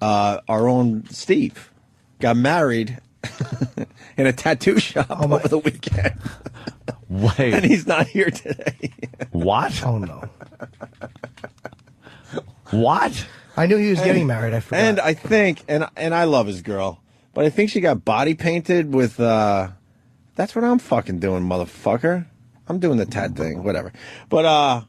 our own Steve got married in a tattoo shop over the weekend. Wait. And he's not here today. What? Oh, no. What? I knew he was getting married. I forgot. And I think, and I love his girl, but I think she got body painted with, that's what I'm fucking doing, motherfucker. I'm doing the tat thing, whatever. But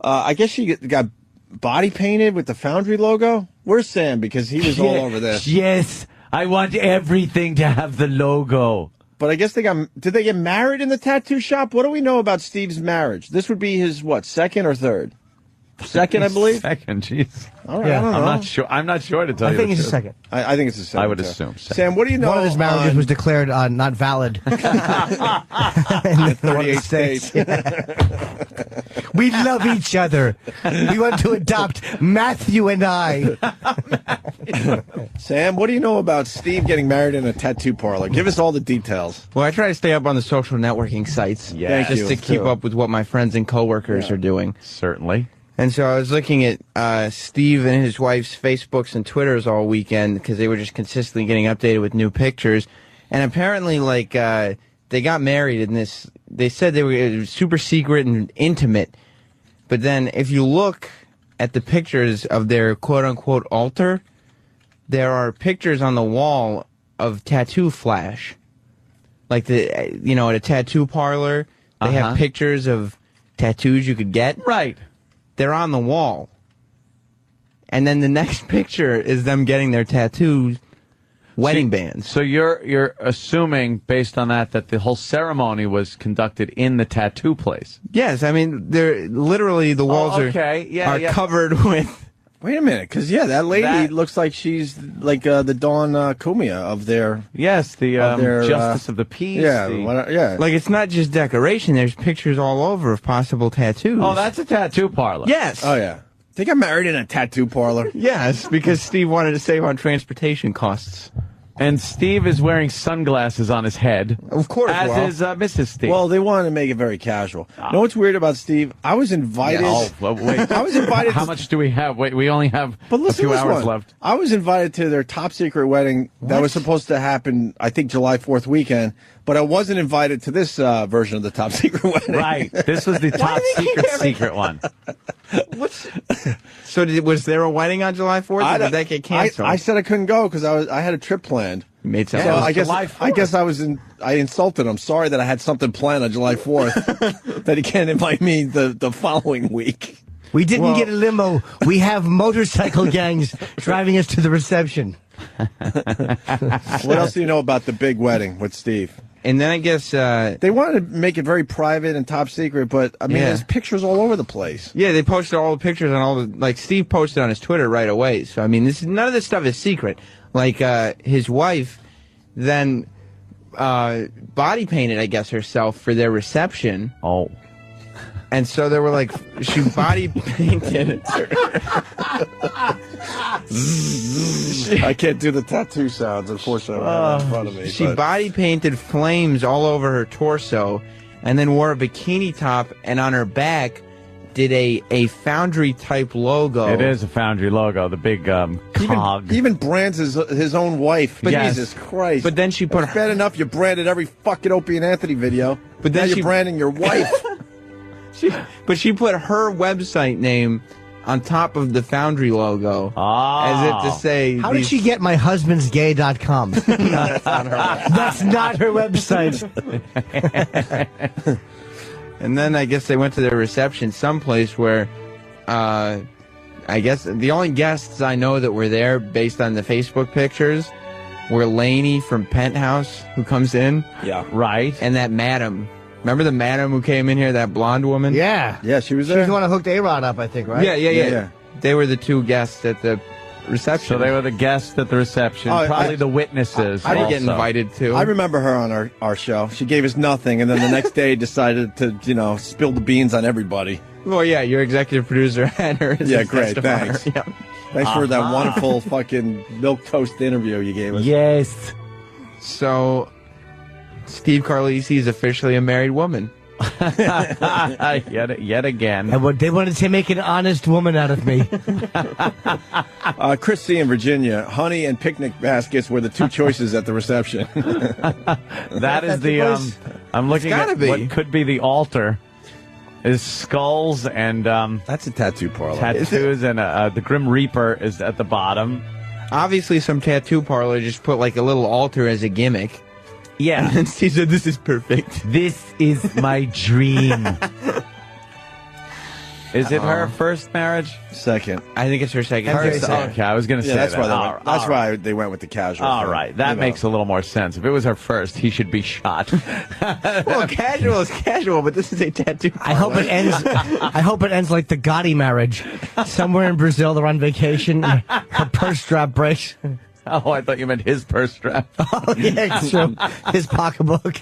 I guess she got body painted with the Foundry logo. Where's Sam? Because he was all over this. Yes. I want everything to have the logo. But I guess did they get married in the tattoo shop? What do we know about Steve's marriage? This would be his, what, second or third? Second, I believe. Second, jeez. All right, I don't know. I'm not sure to tell you. I think the it's a truth. second. I think it's a second. I would assume. Sam, what do you know? One of his marriages was declared not valid in 38 states. We love each other. We want to adopt Matthew and I. Sam, what do you know about Steve getting married in a tattoo parlor? Give us all the details. Well, I try to stay up on the social networking sites. Thank just you. to keep up with what my friends and coworkers are doing. Certainly. And so I was looking at Steve and his wife's Facebooks and Twitters all weekend because they were just consistently getting updated with new pictures. And apparently, like, they got married in this. They said they were super secret and intimate. But then if you look at the pictures of their quote-unquote altar, there are pictures on the wall of tattoo flash. Like, at a tattoo parlor, they have pictures of tattoos you could get. Right. They're on the wall. And then the next picture is them getting their tattoos, wedding bands. So you're assuming, based on that the whole ceremony was conducted in the tattoo place. Yes, I mean, they're literally the walls are covered with. Wait a minute, because that lady looks like she's like the Dawn Kumia of their. Yes, the Justice of the Peace. Yeah. Like, it's not just decoration. There's pictures all over of possible tattoos. Oh, that's a tattoo parlor. Yes. Oh yeah. They got married in a tattoo parlor. Yes, because Steve wanted to save on transportation costs. And Steve is wearing sunglasses on his head. Of course, as is Mrs. Steve. Well, they wanted to make it very casual. You know what's weird about Steve? I was invited. Oh, well, wait. I was invited. How much do we have? Wait, we only have a few hours left. I was invited to their top secret wedding that was supposed to happen, I think, July 4th weekend. But I wasn't invited to this version of the top secret wedding. Right. This was the top secret one. So was there a wedding on July 4th, or did that get canceled? I said I couldn't go because I had a trip planned. You made sense. So July 4th. I guess I insulted him. Sorry that I had something planned on July 4th that he can't invite me the following week. We didn't get a limo. We have motorcycle gangs driving us to the reception. What else do you know about the big wedding with Steve? And then I guess they wanted to make it very private and top secret, but I mean, there's pictures all over the place. Yeah, they posted all the pictures on all the, like, Steve posted on his Twitter right away. So I mean, none of this stuff is secret. Like, his wife then body painted, I guess, herself for their reception. Oh. And so they were like, she body painted. I can't do the tattoo sounds, unfortunately. I don't have it in front of me. She body painted flames all over her torso, and then wore a bikini top, and on her back did a Foundry type logo. It is a Foundry logo, the big cog. Even brands his own wife. But Yes. Jesus Christ. But then she put It's bad enough you branded every fucking Opie and Anthony video. But then now she- you're branding your wife. she put her website name on top of the Foundry logo, as if to say, How did she get my husband's gay.com? That's not her website. And then I guess they went to their reception someplace where, I guess the only guests I know that were there based on the Facebook pictures were Lainey from Penthouse, who comes in. Yeah. Right. And that madam. Remember the madam who came in here, that blonde woman? Yeah. Yeah, she was She there. was the one who hooked A-Rod up, I think, right? Yeah. They were the two guests at the reception. So they were the guests at the reception, probably the witnesses. I didn't get also. invited to. I remember her on our show. She gave us nothing, and then the next day decided to, spill the beans on everybody. Well, yeah, your executive producer had her. As Yeah, a great, testifier. thanks. Yeah. Thanks for that wonderful fucking milk toast interview you gave us. Yes. So, Steve Carlisi is officially a married woman. Yet again. And what they wanted to make an honest woman out of me. Christy in Virginia, honey and picnic baskets were the two choices at the reception. That is the. I'm looking at what could be the altar. Is skulls and That's a tattoo parlor. tattoos, and the Grim Reaper is at the bottom. Obviously, some tattoo parlor just put like a little altar as a gimmick. Yeah. And she said, "This is perfect." This is my dream. Is it her first marriage? Second. I think it's her second. Okay, I was going to say Yeah, that's that. why All that's right. why they went with the casual. All thing, right, that you know. makes a little more sense. If it was her first, he should be shot. Well, casual is casual, but this is a tattoo parlor. I hope it ends like the Gotti marriage. Somewhere in Brazil, they're on vacation. Her purse strap breaks. Oh, I thought you meant his purse strap. Oh, yeah, it's true. His pocketbook.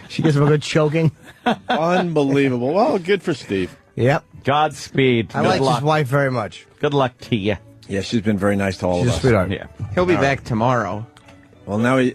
She gives him a good choking. Unbelievable. Well, good for Steve. Yep. Godspeed. I Good like luck. his wife very much. Good luck to you. Yeah, she's been very nice to all She's of a us. sweetheart. Yeah. He'll be back tomorrow. Well, now I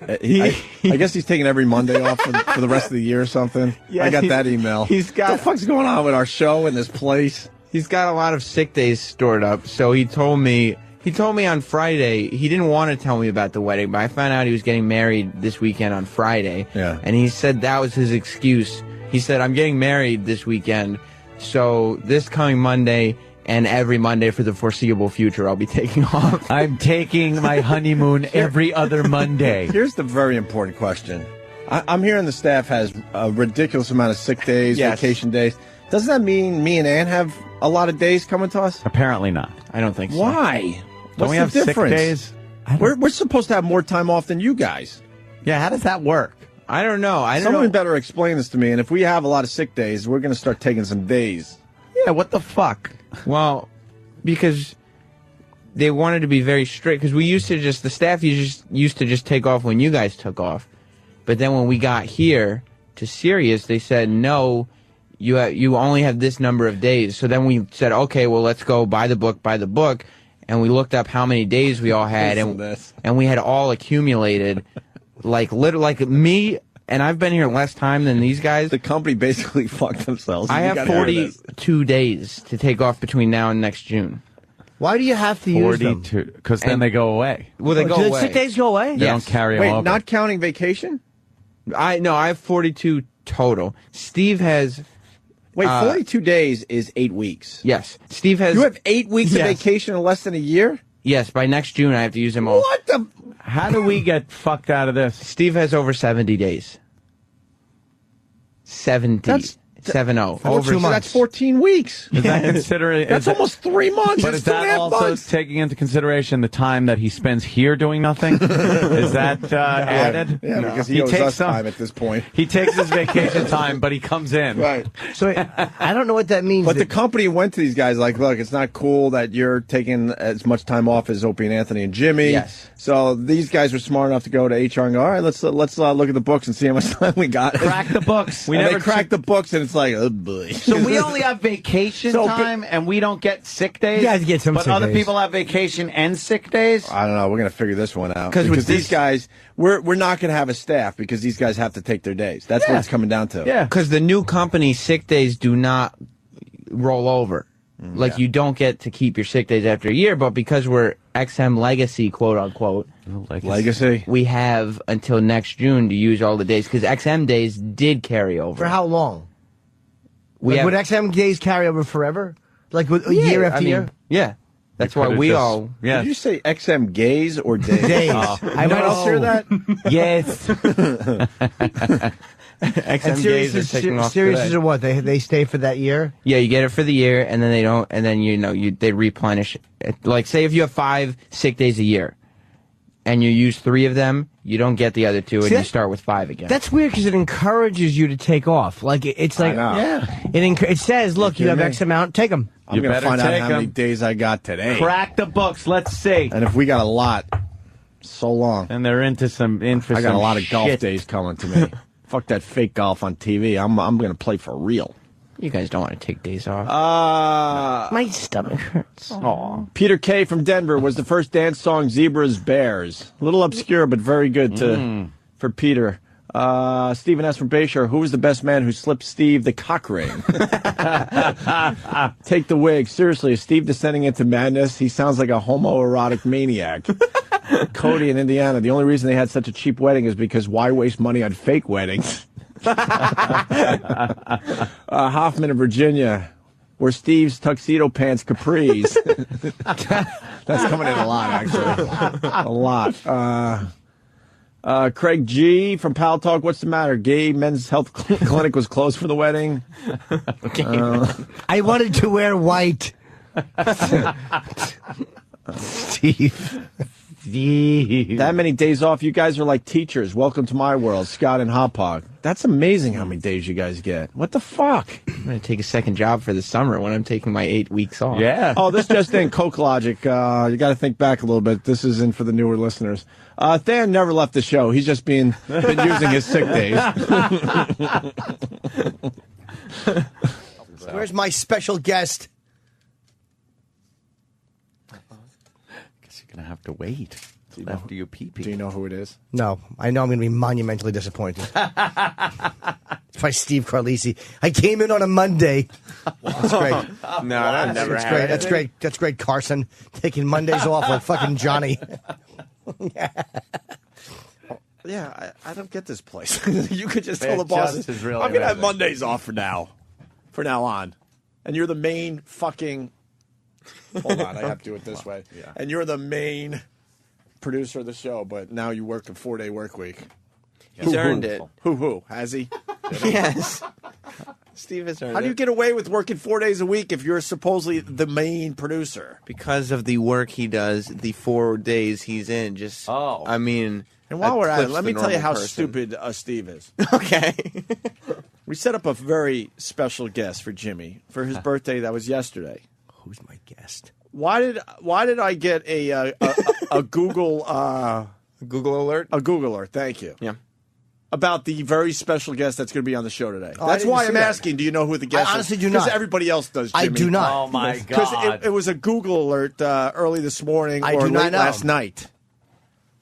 guess he's taking every Monday off for the rest of the year or something. Yeah, I got that email. he's got- What the fuck's going on with our show and this place? He's got a lot of sick days stored up, so he told me on Friday. He didn't want to tell me about the wedding, but I found out he was getting married this weekend on Friday. Yeah. And he said that was his excuse. He said, "I'm getting married this weekend, so this coming Monday and every Monday for the foreseeable future, I'll be taking off." I'm taking my honeymoon every other Monday. Here's the very important question. I'm hearing the staff has a ridiculous amount of sick days, Yes. vacation days. Doesn't that mean me and Ann have a lot of days coming to us? Apparently not. I don't think so. Why? Don't What's we the have sick difference? days? We're supposed to have more time off than you guys. Yeah, how does that work? I don't know. I don't Someone know. better explain this to me. And if we have a lot of sick days, we're going to start taking some days. Yeah, what the fuck? Well, because they wanted to be very strict. Because the staff used to just take off when you guys took off. But then when we got here to Sirius, they said, no, you only have this number of days. So then we said, okay, well, let's go by the book. And we looked up how many days we all had. Listen to this. And we had all accumulated, like me, and I've been here less time than these guys. The company basically fucked themselves. I You have gotta hear this. 42 days to take off between now and next June. Why do you have to use them? 42. Because then And- they go away. Well, they Do go the away. sick days go away? They Yes. don't carry Wait, them over. not counting vacation? I have 42 total. Steve has, Wait, 42 days is 8 weeks. yes. Steve has, You have 8 weeks Yes. of vacation in less than a year? yes, by next June I have to use them all. What the? How do we get fucked out of this? Steve has over 70 days. 70. That's- 70. Over 2 months. That's 14 weeks. Is that considering? That's almost 3 months. But That's is 2 and a that half also months. taking into consideration the time that he spends here doing nothing? Is that added? Yeah, because he owes takes us some- time at this point. He takes his vacation time, but he comes in. Right. So I don't know what that means. But the company went to these guys like, look, it's not cool that you're taking as much time off as Opie and Anthony and Jimmy. Yes. So these guys were smart enough to go to HR and go, all right, let's look at the books and see how much time we got. Crack the books. We And never they cracked the books, and it's like, oh boy. So we only have vacation So, time, and we don't get sick days. You guys get some but sick other days. people have vacation and sick days. I don't know. We're gonna figure this one out 'Cause with because these this- guys, we're not gonna have a staff because these guys have to take their days. That's what it's coming down to. Yeah. Because the new company sick days do not roll over. Like you don't get to keep your sick days after a year, but because we're XM legacy, quote unquote, Legacy. we have until next June to use all the days because XM days did carry over. For how long? We have, Would XM days carry over forever? Like with year after year? Yeah, that's why could've we just- all. Yeah. Did you say XM gays or days? Days. I might else hear that. Yes. XM And days are taking off Sirius today. are what? They stay for that year? Yeah, you get it for the year, and then they don't, and then they replenish it. Like, say if you have 5 sick days a year, and you use 3 of them, you don't get the other 2, and See, you that- start with 5 again. That's weird because it encourages you to take off. Like it's like know. Yeah. it says, look, you have kidding X amount, take them. I'm You gonna better find out take how many 'em. days I got today. Crack the books. Let's see. And if we got a lot, so long. And they're in for I got some a lot of golf shit. days coming to me. Fuck that fake golf on TV. I'm gonna play for real. You guys don't want to take days off. My stomach hurts. Peter Kay from Denver was the first dance song Zebras Bears. A little obscure, but very good for Peter. Stephen S. from Bayshore, who was the best man who slipped Steve the cock ring? Take the wig. Seriously, is Steve descending into madness? He sounds like a homoerotic maniac. Cody in Indiana, the only reason they had such a cheap wedding is because why waste money on fake weddings? Hoffman in Virginia, were Steve's tuxedo pants capris. That's coming in a lot, actually. A lot. Craig G. from Pal Talk, what's the matter? Gay men's health clinic was closed for the wedding. I wanted to wear white. Steve. That many days off. You guys are like teachers. Welcome to my world. Scott and Hot Pog. That's amazing how many days you guys get. What the fuck? I'm going to take a second job for the summer when I'm taking my 8 weeks off. Yeah. Oh, this just in. Coke Logic. You got to think back a little bit. This is in for the newer listeners. Than never left the show. He's just been using his sick days. Where's my special guest? Guess you're gonna have to wait after you pee-pee. Do you know who it is? No, I know I'm going to be monumentally disappointed. It's by Steve Carlisi. I came in on a Monday. That's great. No, that never That's happened. great. That's great. That's great, Carson. Taking Mondays off like fucking Johnny. Yeah, I don't get this place. You could just tell It the bosses, just is really I'm going to have amazing. Mondays off from now on. And you're the main fucking... Hold on, I have to do it this way. Yeah. And you're the main producer of the show, but now you work a 4-day work week. He's earned it. Who? Has he? Yes. Steve has earned it. How do you get away with working 4 days a week if you're supposedly the main producer? Because of the work he does, the 4 days he's in, just... Oh. I mean... And while we're at it, eclipse let the me tell you normal how person. stupid Steve is. Okay. We set up a very special guest for Jimmy for his birthday. That was yesterday. Who's my guest? Why did I get a Google Google alert? a Google alert? Thank you. Yeah. About the very special guest that's going to be on the show today. Oh, I That's didn't why see I'm that. asking. Do you know who the guest is? I honestly do not. Because everybody else does, Jimmy. I do not. Oh my Because God! it was a Google alert early this morning I or do not late know. last night.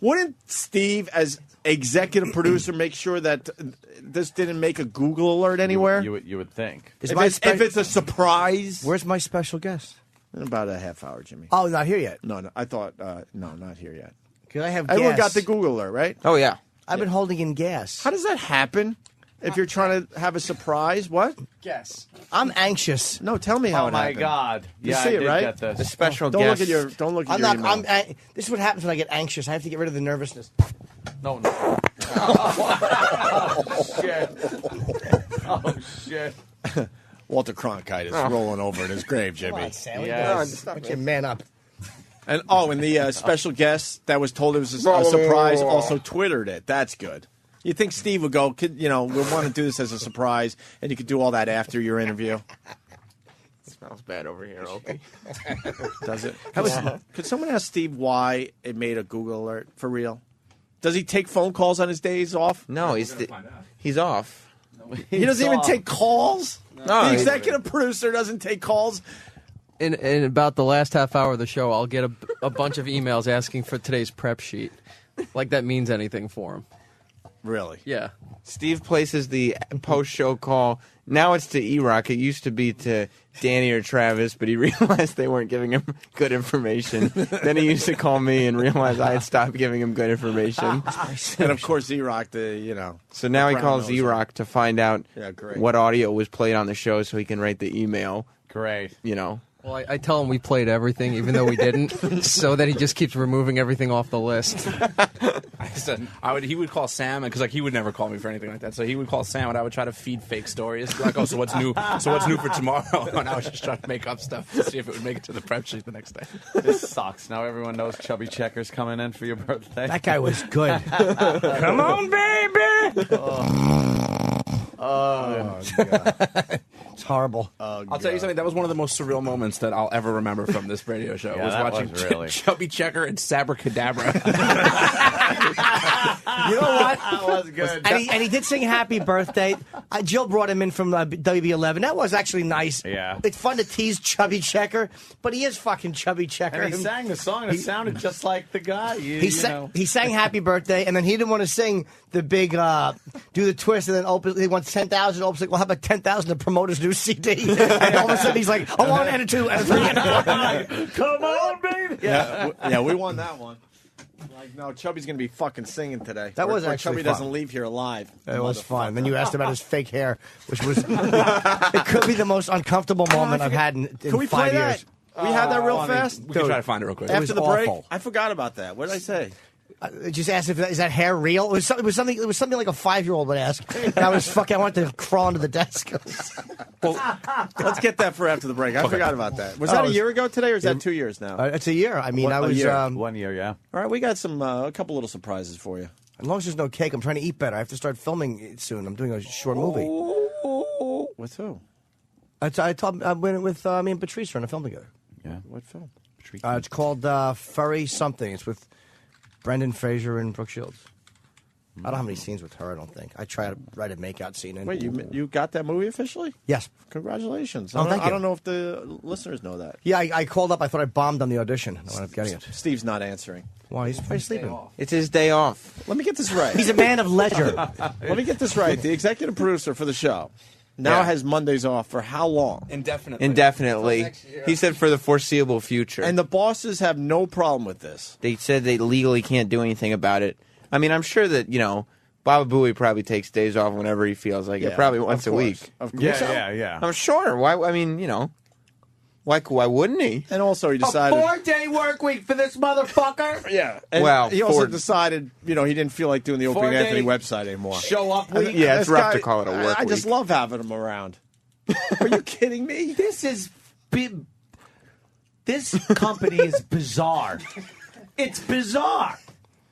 Wouldn't Steve, as executive producer, make sure that this didn't make a Google alert anywhere? You would think. Is If my if it's a surprise, Where's my special guest? in about a half hour, Jimmy. Oh, not here yet. No, I thought no, not here yet. Can I have Everyone gas? got the Google alert, right? Oh, yeah. I've been holding in gas. How does that happen? If you're trying to have a surprise, what? Guess. I'm anxious. No, tell me how Oh it my happened. God! You Yeah, see I it, did right? get The this. special Don't guest. look at your I'm email. not. This is what happens when I get anxious. I have to get rid of the nervousness. No. Oh shit! Oh shit! Walter Cronkite is rolling over in his grave, Jimmy. Yes. Why don't you man up? And the special guest that was told it was a surprise also Twittered it. That's good. You think Steve would go, we want to do this as a surprise, and you could do all that after your interview? Smells bad over here, Opie. Does it? Could someone ask Steve why it made a Google alert for real? Does he take phone calls on his days off? No, he's off. He doesn't even take calls? No, The executive producer doesn't take calls? In about the last half hour of the show, I'll get a bunch of emails asking for today's prep sheet. Like that means anything for him. Really? Yeah. Steve places the post-show call. Now it's to E-Rock. It used to be to Danny or Travis, but he realized they weren't giving him good information. Then he used to call me and realized I had stopped giving him good information. And of course, E-Rock, So now he Brown calls knows E-Rock to find out great. what audio was played on the show so he can write the email, Great. Well, I tell him we played everything, even though we didn't, so that he just keeps removing everything off the list. I said he would call Sam because he would never call me for anything like that. So he would call Sam and I would try to feed fake stories. Like, oh, so what's new? So what's new for tomorrow? And I was just trying to make up stuff to see if it would make it to the prep sheet the next day. This sucks. Now everyone knows Chubby Checker's coming in for your birthday. That guy was good. Come on, baby! Oh, God. It's horrible. I'll tell you something. That was one of the most surreal moments that I'll ever remember from this radio show. Yeah, was that watching was really. Chubby Checker and Sabracadabra. You know what? That was good. And he did sing Happy Birthday. Jill brought him in from WB11. That was actually nice. Yeah. It's fun to tease Chubby Checker, but he is fucking Chubby Checker. And he sang the song, and it sounded just like the guy. He sang Happy Birthday, and then he didn't want to sing the big, do the twist, and then Opie, he wants 10,000. Opie's like, well, how about 10,000 to promote his new CD? And all of a sudden he's like, a 1 and a 2 and a 3 and a 4. Come on, baby. Yeah, we won that one. Like, no, Chubby's going to be fucking singing today. That was or actually Chubby fun. doesn't leave here alive. It was fun. Then you asked about his fake hair, which was, it could be the most uncomfortable moment I've had in Can we 5 play years. that? We had that real fast? We can try to find it real quick. It was After the break? awful. I forgot about that. What did I say? Just asked if is that hair real? It was something like a 5-year-old would ask. And I wanted to crawl under the desk. Let's get that for after the break. I forgot about that. Was that a year ago today, or is that 2 years now? It's a year. I mean, What, I a was. year? 1 year, yeah. All right, we got a couple little surprises for you. As long as there's no cake, I'm trying to eat better. I have to start filming it soon. I'm doing a short movie. With who? I went with me and Patrice are in a film together. Yeah. What film? It's called Furry Something. It's with Brendan Fraser and Brooke Shields. I don't have any scenes with her, I don't think. I try to write a makeout scene. And Wait, you got that movie officially? Yes. Congratulations. Oh, thank you. I don't know if the listeners know that. Yeah, I called up. I thought I bombed on the audition. I wound up getting it. Steve's not answering. Why? He's probably sleeping. It's his day off. Let me get this right. He's a man of leisure. Let me get this right. The executive producer for the show now Yeah. has Mondays off for how long? Indefinitely. Indefinitely. He said for the foreseeable future. And the bosses have no problem with this. They said they legally can't do anything about it. I mean, I'm sure that, Baba Booey probably takes days off whenever he feels like it, probably once a week. Of course. Yeah. I'm sure. Why? I mean, why wouldn't he? And also he decided. 4-day work week for this motherfucker. Yeah. And Well, he also Ford- decided, he didn't feel like doing the Opie and 4-day Anthony website anymore. Show up week. Yeah, it's This rough guy- to call it a work I just week. love having him around. Are you kidding me? This company is bizarre. It's bizarre.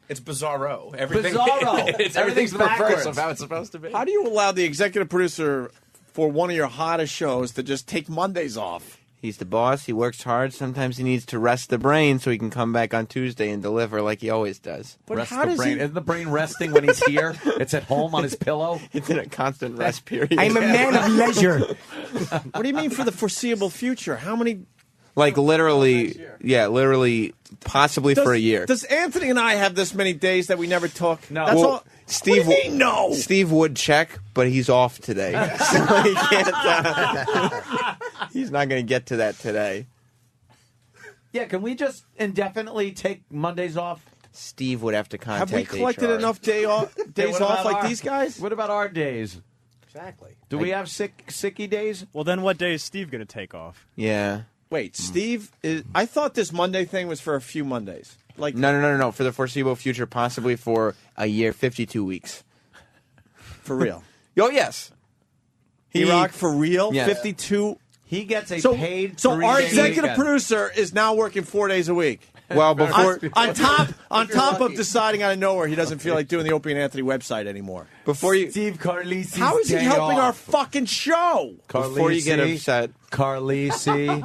It's bizarro. Everything, Bizarro. everything's the reverse Backwards. of how it's supposed to be. How do you allow the executive producer for one of your hottest shows to just take Mondays off? He's the boss. He works hard. Sometimes he needs to rest the brain so he can come back on Tuesday and deliver like he always does. But Rest how the does brain. he? Isn't the brain resting when he's here? It's at home on his pillow. It's in a constant rest period. I'm a man of leisure. What do you mean for the foreseeable future? How many? Like literally, possibly for a year. Does Anthony and I have this many days that we never took? No. That's Well, all. Steve, What do you mean, no? Steve would check, but he's off today, so he can't. He's not going to get to that today. Yeah, can we just indefinitely take Mondays off? Steve would have to contact Have we collected HR. enough days What off about like our- these guys? What about our days? Exactly. Do we have sicky days? Well, then what day is Steve going to take off? Yeah. Wait, Steve is. I thought this Monday thing was for a few Mondays. Like No. For the foreseeable future, possibly for a year, 52 weeks. for real. Oh, yes. E-Rock for real. Yes. 52. He gets a So paid. so 3 our day executive weekend. producer is now working 4 days a week. Well, before On top of deciding out of nowhere he doesn't feel like doing the Opie and Anthony website anymore. before you Steve Carlisi's How is he day helping our off. fucking show? before you get upset, Carlisi.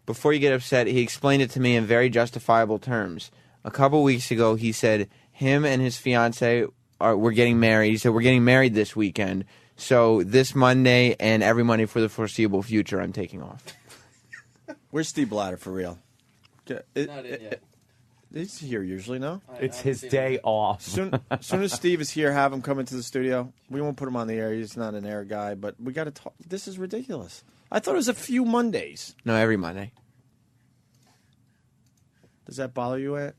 before you get upset, he explained it to me in very justifiable terms. A couple weeks ago, he said him and his fiance were getting married. He said we're getting married this weekend, so this Monday and every Monday for the foreseeable future, I'm taking off. Where's Steve Blatter for real? Not in yet. He's here usually, no? It's his day off. Soon as Steve is here, have him come into the studio. We won't put him on the air. He's not an air guy, but we got to talk. This is ridiculous. I thought it was a few Mondays. No, every Monday. Does that bother you, Ant?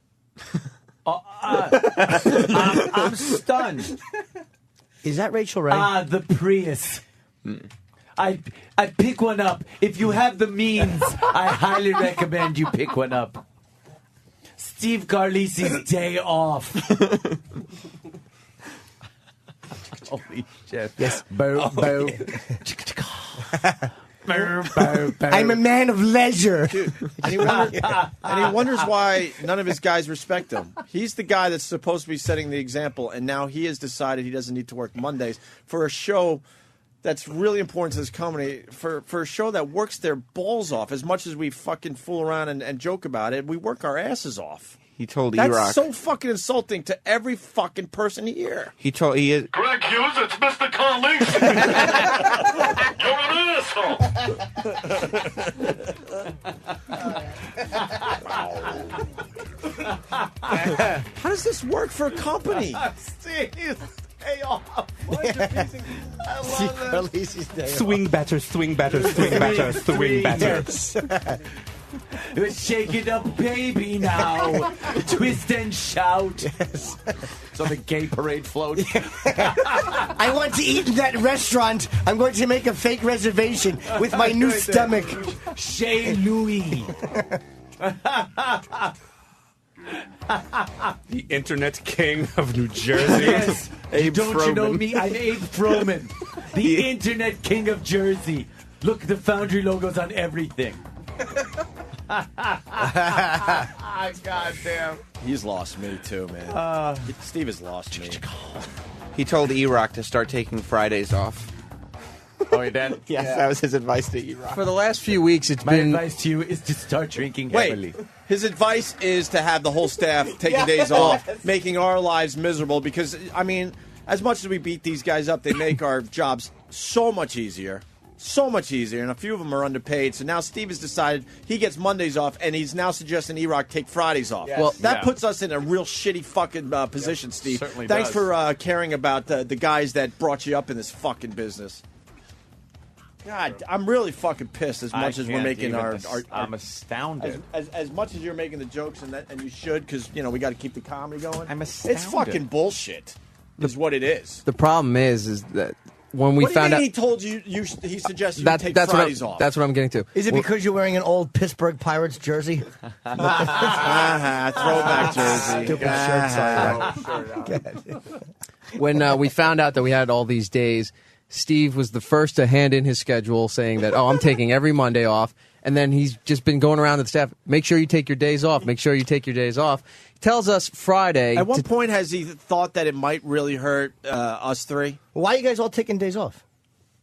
I'm stunned. Is that Rachel Ray? The Prius. I pick one up. If you have the means, I highly recommend you pick one up. Steve Carlisi's day off. Holy shit. Yes. Boo, boo. I'm a man of leisure. Dude, and he wonders why none of his guys respect him. He's the guy that's supposed to be setting the example, and now he has decided he doesn't need to work Mondays for a show that's really important to this company, for a show that works their balls off. As much as we fucking fool around and joke about it, we work our asses off. He told That's E-Rock. so fucking insulting to every fucking person here. He is. Greg Hughes, it's Mr. Carlisi. You're an asshole. How does this work for a company? Hey, off. Carlisi's day off. Swing better, swing better, swing better, swing better. Shake it up, baby, now. Twist and shout. Yes. So the gay parade float. I want to eat in that restaurant. I'm going to make a fake reservation with my new stomach. Chez Louis. The internet king of New Jersey. Yes. Abe Don't you know Froman. me? I'm Abe Froman. The internet king of Jersey. Look, the Foundry logo's on everything. God damn. He's lost me too, man. Steve has lost me. He told E-Rock to start taking Fridays off. Oh, he did? Yes, that was his advice to E-Rock. For the last few weeks, it's My been advice to you is to start drinking heavily. Wait, his advice is to have the whole staff taking days off, making our lives miserable because, I mean, as much as we beat these guys up, they make our jobs so much easier. So much easier, and a few of them are underpaid. So now Steve has decided he gets Mondays off, and he's now suggesting E-Rock take Fridays off. Yes. Well, that Yeah. puts us in a real shitty fucking position, Steve. certainly Thanks does. for caring about the guys that brought you up in this fucking business. God, I'm really fucking pissed as much as we're making our I'm astounded. as much as you're making the jokes and you should, because we got to keep the comedy going. I'm It's astounded. fucking bullshit. Is what it is. the problem is that when we What do you found mean out he told you? He suggested you that, take that's Fridays what off. that's what I'm getting to. Is it because you're wearing an old Pittsburgh Pirates jersey? Throwback jersey. Stupid shirt. When we found out that we had all these days, Steve was the first to hand in his schedule saying that, I'm taking every Monday off. And then he's just been going around to the staff, make sure you take your days off. Make sure you take your days off. He tells us Friday. At what point has he thought that it might really hurt us three? Why are you guys all taking days off?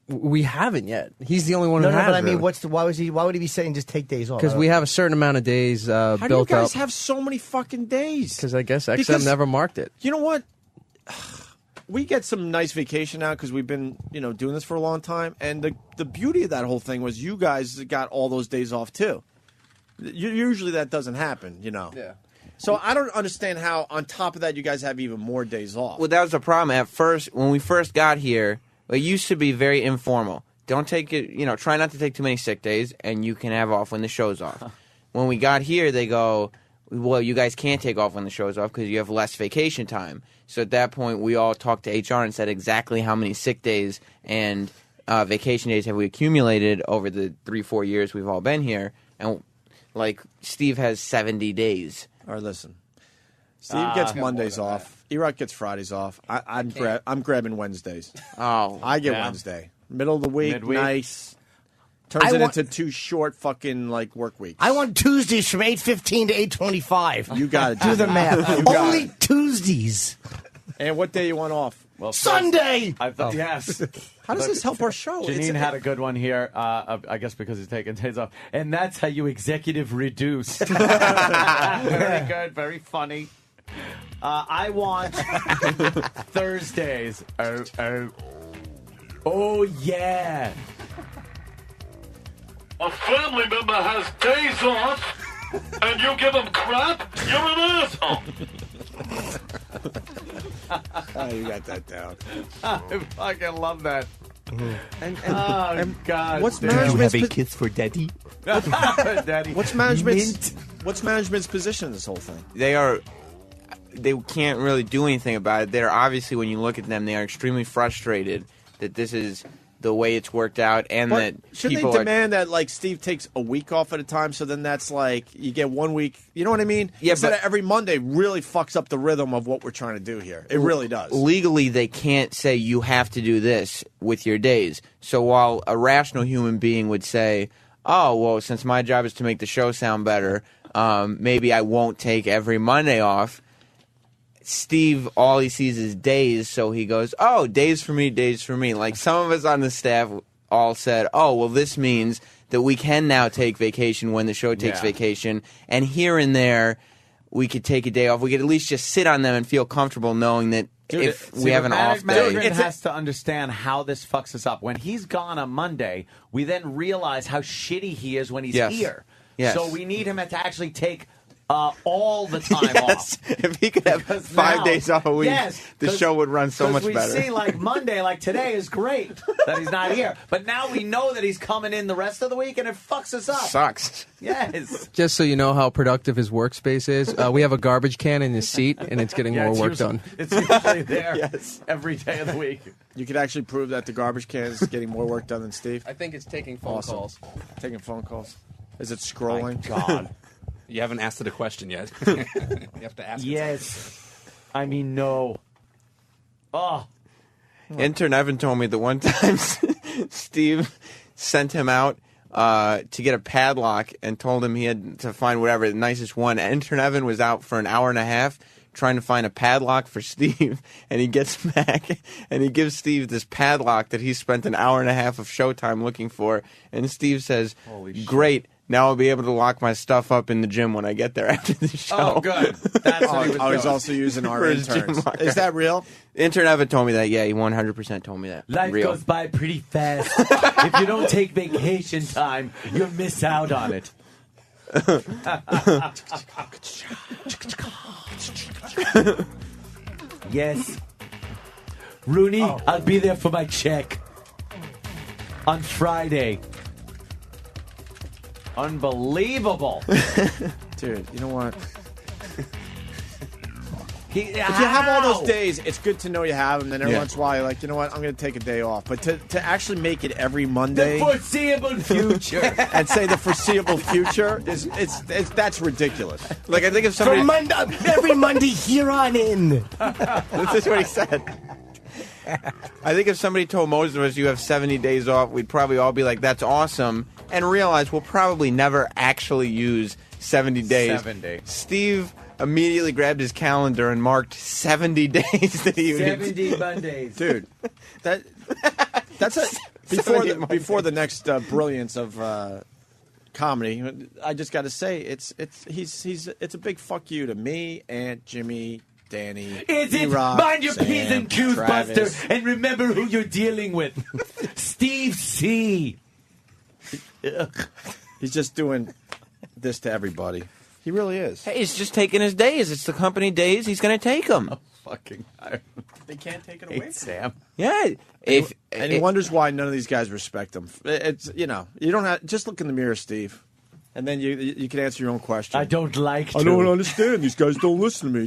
We haven't yet. He's the only one No, who has. but I mean, why would he be saying just take days off? Because we have a certain amount of days How do you built guys up. have so many fucking days? Because I guess XM Because- never marked it. You know what? We get some nice vacation now because we've been, doing this for a long time. And the beauty of that whole thing was you guys got all those days off too. Usually that doesn't happen, Yeah. So I don't understand how, on top of that, you guys have even more days off. Well, that was the problem. At first, when we first got here, it used to be very informal. Don't take it, try not to take too many sick days, and you can have off when the show's off. When we got here, they go, well, you guys can't take off when the show's off because you have less vacation time. So at that point, we all talked to HR and said exactly how many sick days and vacation days have we accumulated over the 3-4 years we've all been here. And, Steve has 70 days. All right, listen. Steve gets Mondays off. E-Rock gets Fridays off. I'm grabbing Wednesdays. Oh. I get Wednesday. Middle of the week, Midweek. nice. Turns I it want- into 2 short fucking work weeks. I want Tuesdays from 8:15 to 8:25. You got it. Do the math. You got Only it. Tuesdays. And what day you want off? Well, Sunday. I thought, yes. How does this help our show? Janine had a good one here, I guess because he's taking days off. And that's how you executive reduce. Very good, very funny. I want Thursdays. Oh, yeah. A family member has days off, and you give him crap? You're an asshole. Oh, you got that down. I fucking love that. And Oh, God. what's damn. management's kiss for Daddy? Daddy. what's management's position in this whole thing? They can't really do anything about it. They're obviously, when you look at them, they are extremely frustrated that this is the way it's worked out, and But that shouldn't people they are. demand that like Steve takes a week off at a time? So then that's like you get 1 week. You know what I mean? Yeah, Instead but- of every Monday really fucks up the rhythm of what we're trying to do here. It really does. Legally, they can't say you have to do this with your days. So while a rational human being would say, "Oh, well, since my job is to make the show sound better, maybe I won't take every Monday off." Steve, all he sees is days, so he goes, "Oh, days for me, days for me." Like some of us on the staff all said, "Oh, well, this means that we can now take vacation when the show takes vacation, and here and there we could take a day off. We could at least just sit on them and feel comfortable knowing that if we have an off day." Management has to understand how this fucks us up. When he's gone on Monday, we then realize how shitty he is when he's Yes. here. Yes. So we need him to actually take all the time off. If he could have Because 5 now- days off a week, yes, the 'cause- show would run so 'cause much we better. see, like, Monday, like today is great that he's not here. But now we know that he's coming in the rest of the week, and it fucks us up. Sucks. Yes. Just so you know how productive his workspace is, we have a garbage can in his seat, and it's getting more it's work usually- done. It's usually there every day of the week. You could actually prove that the garbage can is getting more work done than Steve. I think it's taking phone Awesome. calls. Taking phone calls. Is it scrolling? God. You haven't asked it a question yet. You have to ask it. Yes. I mean, no. Oh. Intern Evan told me the one time Steve sent him out to get a padlock and told him he had to find whatever the nicest one. Intern Evan was out for an hour and a half trying to find a padlock for Steve, and he gets back and he gives Steve this padlock that he spent an hour and a half of showtime looking for, and Steve says, "Great, now I'll be able to lock my stuff up in the gym when I get there after the show." Oh, good. That's what he was He's doing. also using our For his gym interns. locker. Is that real? Intern Evan told me that. Yeah, he 100% told me that. Life Real. goes by pretty fast. If you don't take vacation time, you'll miss out on it. Yes. Rooney, I'll be there for my check on Friday. Unbelievable. Dude, you know what? If If you have all those days, it's good to know you have them. Then every once in a while, you're like, you know what? I'm going to take a day off. But to actually make it every Monday The foreseeable future. and say the foreseeable future is that's ridiculous. Like, I think if somebody... Every Monday here on in. This is what he said. I think if somebody told most of us you have 70 days off, we'd probably all be like, that's awesome, and realize we'll probably never actually use 70 days. 70. Steve immediately grabbed his calendar and marked 70 days that he would... 70 Mondays. Dude, that's a before the next brilliance of comedy. I just got to say, it's a big fuck you to me, Aunt Jimmy, Danny. Is it? E-Rock, Mind your Sam, P's and Q's, Travis. Buster, and remember who you're dealing with. Steve C. He's just doing this to everybody. He really is. Hey, he's just taking his days. It's the company days. He's going to take them. Fucking. They can't take it Hate Sam. Yeah. And he wonders why none of these guys respect him. It's you don't have just look in the mirror, Steve, and then you can answer your own question. I don't like to. I don't understand. These guys don't listen to me.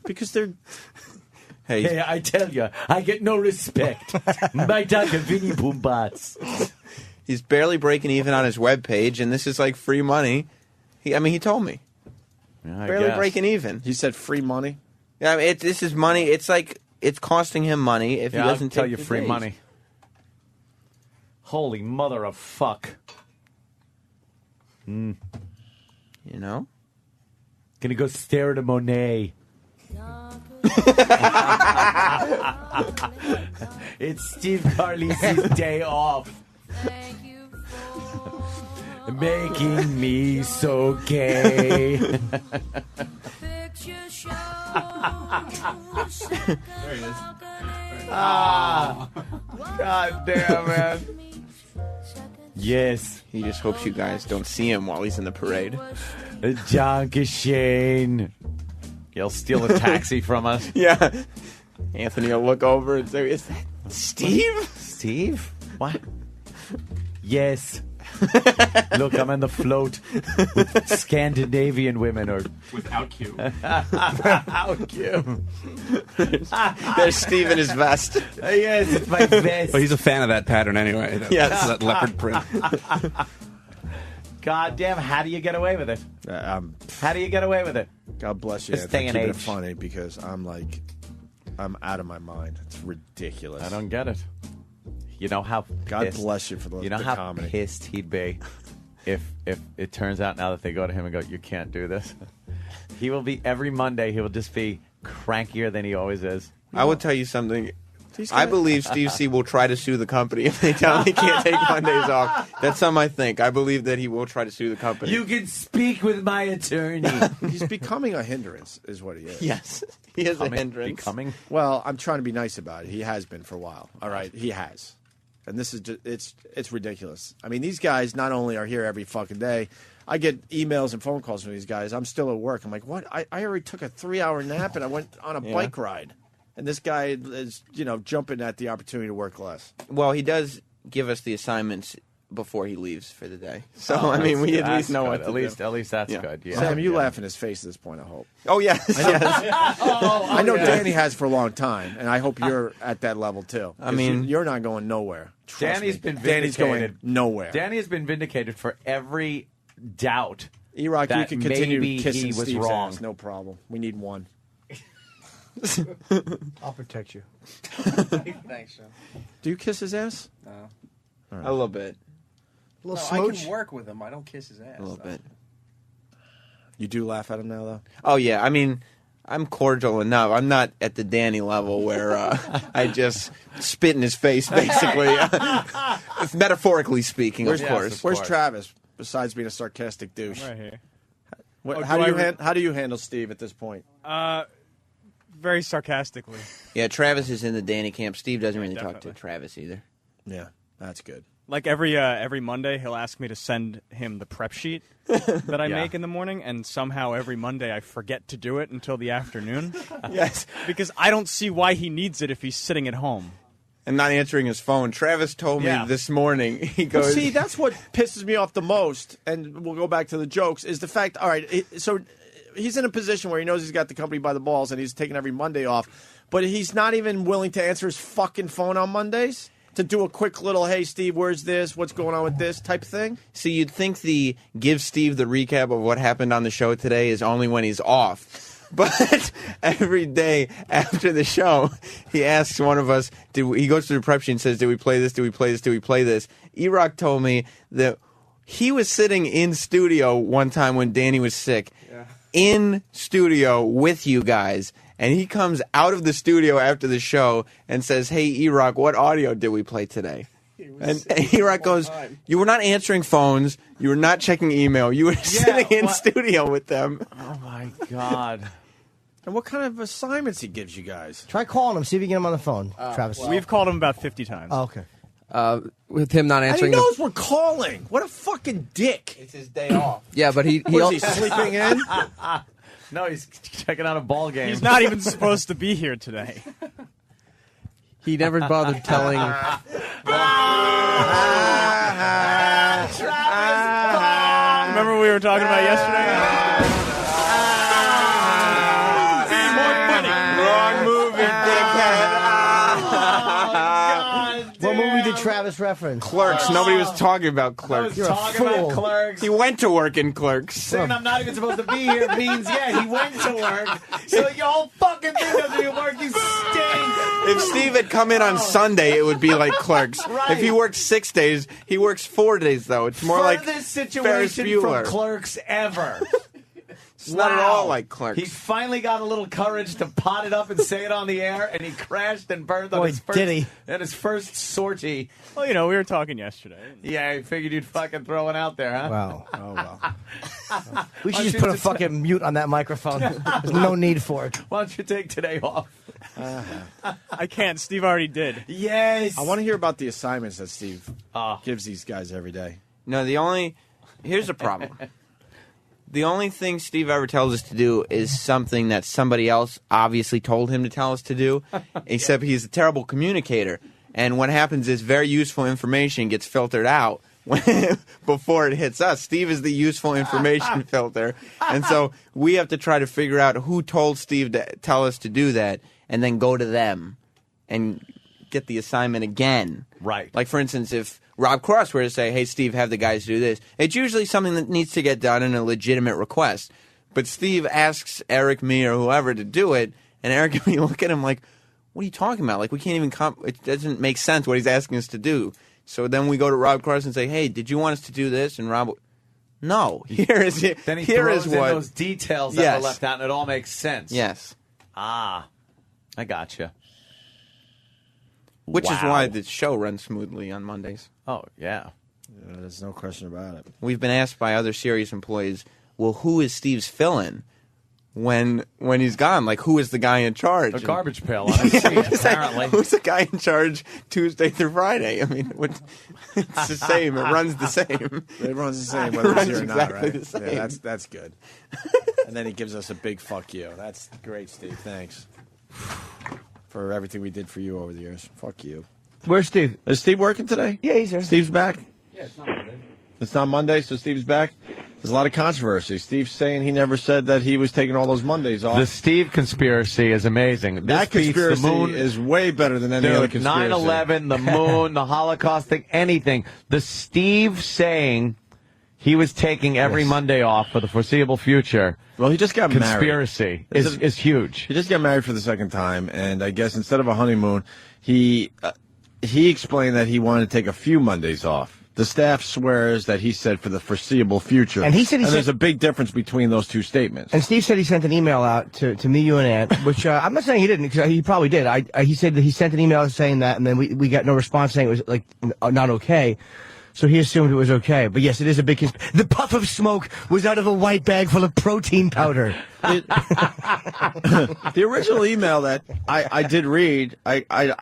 Because they're. Hey, I tell you, I get no respect. My Dr. Vinny Boombats. He's barely breaking even on his webpage, and this is like free money. He told me. Barely breaking even. He said free money. Yeah, this is money. It's like it's costing him money if he I'll doesn't tell take you the free days. money. Holy mother of fuck. You know? Gonna go stare at a Monet. It's Steve Carlisi's day off. Making me so gay. God damn, man. Yes. He just hopes you guys don't see him while he's in the parade. Dankeschön. He'll steal a taxi from us. Yeah. Anthony will look over and say, "Is that Steve?" Steve? What? Yes. Look, I'm on the float with Scandinavian women or Without Q. without Q. There's Steve in his vest. Yes, it's my vest. But he's a fan of that pattern anyway. Yes. That leopard print. God damn, how do you get away with it? How do you get away with it? God bless you. This Ed, for day and keeping age. it funny because I'm out of my mind. It's ridiculous. I don't get it. You know how God pissed, bless you for the you know the how comedy. pissed he'd be if it turns out now that they go to him and go, you can't do this. He will be every Monday. He will just be crankier than he always is. I will tell you something. He's I gonna- believe Steve C will try to sue the company if they tell him he can't take Mondays off. That's something I think. I believe that he will try to sue the company. You can speak with my attorney. He's becoming a hindrance, is what he is. Yes, he is a hindrance. Becoming. Well, I'm trying to be nice about it. He has been for a while. All right, he has, and this is just, it's ridiculous. I mean, these guys not only are here every fucking day. I get emails and phone calls from these guys. I'm still at work. I'm like, what? I already took a 3-hour nap and I went on a bike ride. And this guy is, jumping at the opportunity to work less. Well, he does give us the assignments before he leaves for the day. So, I mean, we at least know what to do. At least that's Yeah. good. Yeah. Sam, you laugh in his face at this point, I hope. Oh, yes, yes. I know Danny has for a long time, and I hope you're at that level, too. I mean- you're not going nowhere. Trust Danny's me. been Danny's vindicated. going nowhere. Danny has been vindicated for every doubt. E-Rock, you that can continue maybe kissing he was Steve's wrong. ass. No problem. We need one. I'll protect you. Thanks, Sean. Do you kiss his ass? No. A little bit. A little No, I smooch. can work with him. I don't kiss his ass. A little though. bit. You do laugh at him now, though? Oh, yeah. I mean, I'm cordial enough. I'm not at the Danny level where I just spit in his face, basically. Metaphorically speaking, of course. Where's Travis, besides being a sarcastic douche? Right here. How do you handle Steve at this point? Very sarcastically. Yeah, Travis is in the Danny camp. Steve doesn't really talk to definitely. Travis either. Yeah, that's good. Like every Monday, he'll ask me to send him the prep sheet that I make in the morning, and somehow every Monday I forget to do it until the afternoon. Yes. Because I don't see why he needs it if he's sitting at home. And not answering his phone. Travis told me this morning, he goes... See, that's what pisses me off the most, and we'll go back to the jokes, is the fact, all right, so he's in a position where he knows he's got the company by the balls and he's taking every Monday off, but he's not even willing to answer his fucking phone on Mondays to do a quick little, hey, Steve, where's this? What's going on with this type of thing? See, you'd think the give Steve the recap of what happened on the show today is only when he's off. But every day after the show, he asks one of us, he goes through the prep sheet and says, did we play this? Did we play this? Did we play this? E-Rock told me that he was sitting in studio one time when Danny was sick, in studio with you guys. And he comes out of the studio after the show and says, hey, E-Rock, what audio did we play today? And E-Rock goes, you were not answering phones. You were not checking email. You were sitting in studio with them. Oh, my God. And what kind of assignments he gives you guys? Try calling him. See if you can get him on the phone, Travis. We've called him about 50 times. Oh, okay. With him not And he answering knows we're calling. What a fucking dick. It's his day off. Yeah, but he What, is he sleeping in? No, he's checking out a ball game. He's not even supposed to be here today. he never bothered telling. Remember what we were talking about yesterday? Wrong movie, dickhead. What movie did Travis reference? Clerks. Nobody was talking about Clerks. You're a talking about fool. Clerks. He went to work in Clerks. Saying I'm not even supposed to be here means, he went to work. So your whole fucking thing doesn't even work. You stink. If Steve had come in on Sunday, it would be like Clerks. Right. If he worked 6 days, he works 4 days, though. It's more like Furthest Ferris situation Bueller. from Clerks ever. It's not at all like Clerks. He finally got a little courage to pot it up and say it on the air, and he crashed and burned on Boy, his first, did he. at his first sortie. Well, we were talking yesterday. Yeah, I figured you'd fucking throw it out there, huh? Wow. Oh, well. We should just put a fucking mute on that microphone. There's no need for it. Why don't you take today off? I can't. Steve already did. Yes. I want to hear about the assignments that Steve gives these guys every day. No, here's the problem. The only thing Steve ever tells us to do is something that somebody else obviously told him to tell us to do, except he's a terrible communicator. And what happens is very useful information gets filtered out before it hits us. Steve is the useful information filter. And so we have to try to figure out who told Steve to tell us to do that and then go to them and get the assignment again. Right. Like, for instance, if Rob Cross were to say, hey, Steve, have the guys do this, it's usually something that needs to get done in a legitimate request. But Steve asks Eric, me, or whoever to do it, and Eric and me look at him like, what are you talking about? Like, we can't even it doesn't make sense what he's asking us to do. So then we go to Rob Cross and say, hey, did you want us to do this? And Rob, no, here is it. Then he here throws is in what, those details that Yes. were left out, and it all makes sense. Yes. Ah, I gotcha. Which is Wow. why the show runs smoothly on Mondays. Oh, yeah. There's no question about it. We've been asked by other Sirius employees, well, who is Steve's fill-in when he's gone? Like, who is the guy in charge? The garbage pail on his seat, apparently. Who's the guy in charge Tuesday through Friday? I mean, it's the same. It runs the same. It runs the same whether It it's runs here or not, exactly right? the same. Yeah, that's good. And then he gives us a big fuck you. That's great, Steve. Thanks for everything we did for you over the years. Fuck you. Where's Steve? Is Steve working today? Yeah, he's here. Steve's back? Yeah, it's not Monday. It's not Monday, so Steve's back? There's a lot of controversy. Steve's saying he never said that he was taking all those Mondays off. The Steve conspiracy is amazing. That This beats conspiracy the moon. is way better than any other Dude, conspiracy. 9/11, the moon, the Holocaust thing, anything. The Steve saying he was taking every Monday off for the foreseeable future. Well, he just got married. Conspiracy is huge. He just got married for the second time, and I guess instead of a honeymoon, he explained that he wanted to take a few Mondays off. The staff swears that he said for the foreseeable future. And he said there's a big difference between those two statements. And Steve said he sent an email out to me, you, and Ant, which I'm not saying he didn't, because he probably did. He said that he sent an email saying that, and then we got no response saying it was like not okay. So he assumed it was okay. But yes, it is a big the puff of smoke was out of a white bag full of protein powder. The original email that I did read, I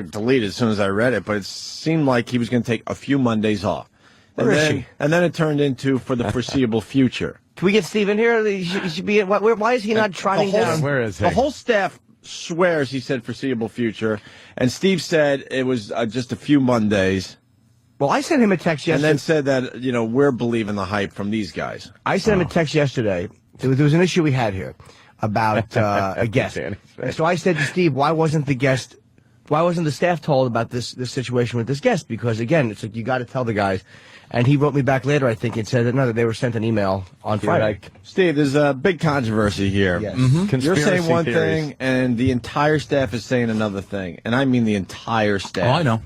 deleted as soon as I read it, but it seemed like he was going to take a few Mondays off. Where is she? And then it turned into for the foreseeable future. Can we get Steve in here? He should be. Why is he not trotting down? Where is he? The whole staff swears he said foreseeable future, and Steve said it was just a few Mondays. Well, I sent him a text yesterday. And then said that, we're believing the hype from these guys. I sent him a text yesterday. There was an issue we had here about a guest. And so I said to Steve, why wasn't the staff told about this situation with this guest? Because, again, it's like you got to tell the guys. And he wrote me back later, I think, and said that they were sent an email on Friday. Steve, there's a big controversy here. Yes. You're saying one theories. thing, and the entire staff is saying another thing. And I mean the entire staff. Oh, I know.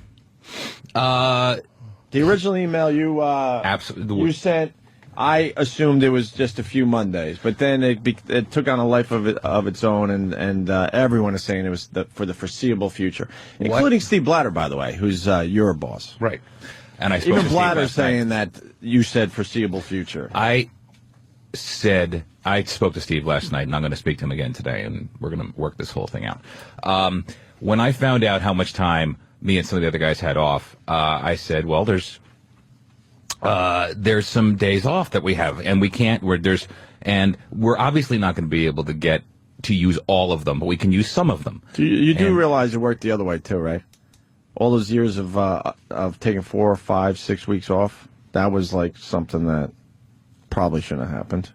The original email you Absolutely. you sent, I assumed it was just a few Mondays, but then it took on a life of its own, and everyone is saying it was for the foreseeable future, including Steve Blatter, by the way, who's your boss. Right. And I spoke Even to Steve Blatter's last night. saying that you said foreseeable future. I spoke to Steve last night, and I'm going to speak to him again today, and we're going to work this whole thing out. When I found out how much time me and some of the other guys had off, I said, well, there's some days off that we have, and we're obviously not going to be able to get to use all of them, but we can use some of them. You do realize it worked the other way too, right? All those years of taking 4 or 5, 6 weeks off, that was like something that probably shouldn't have happened.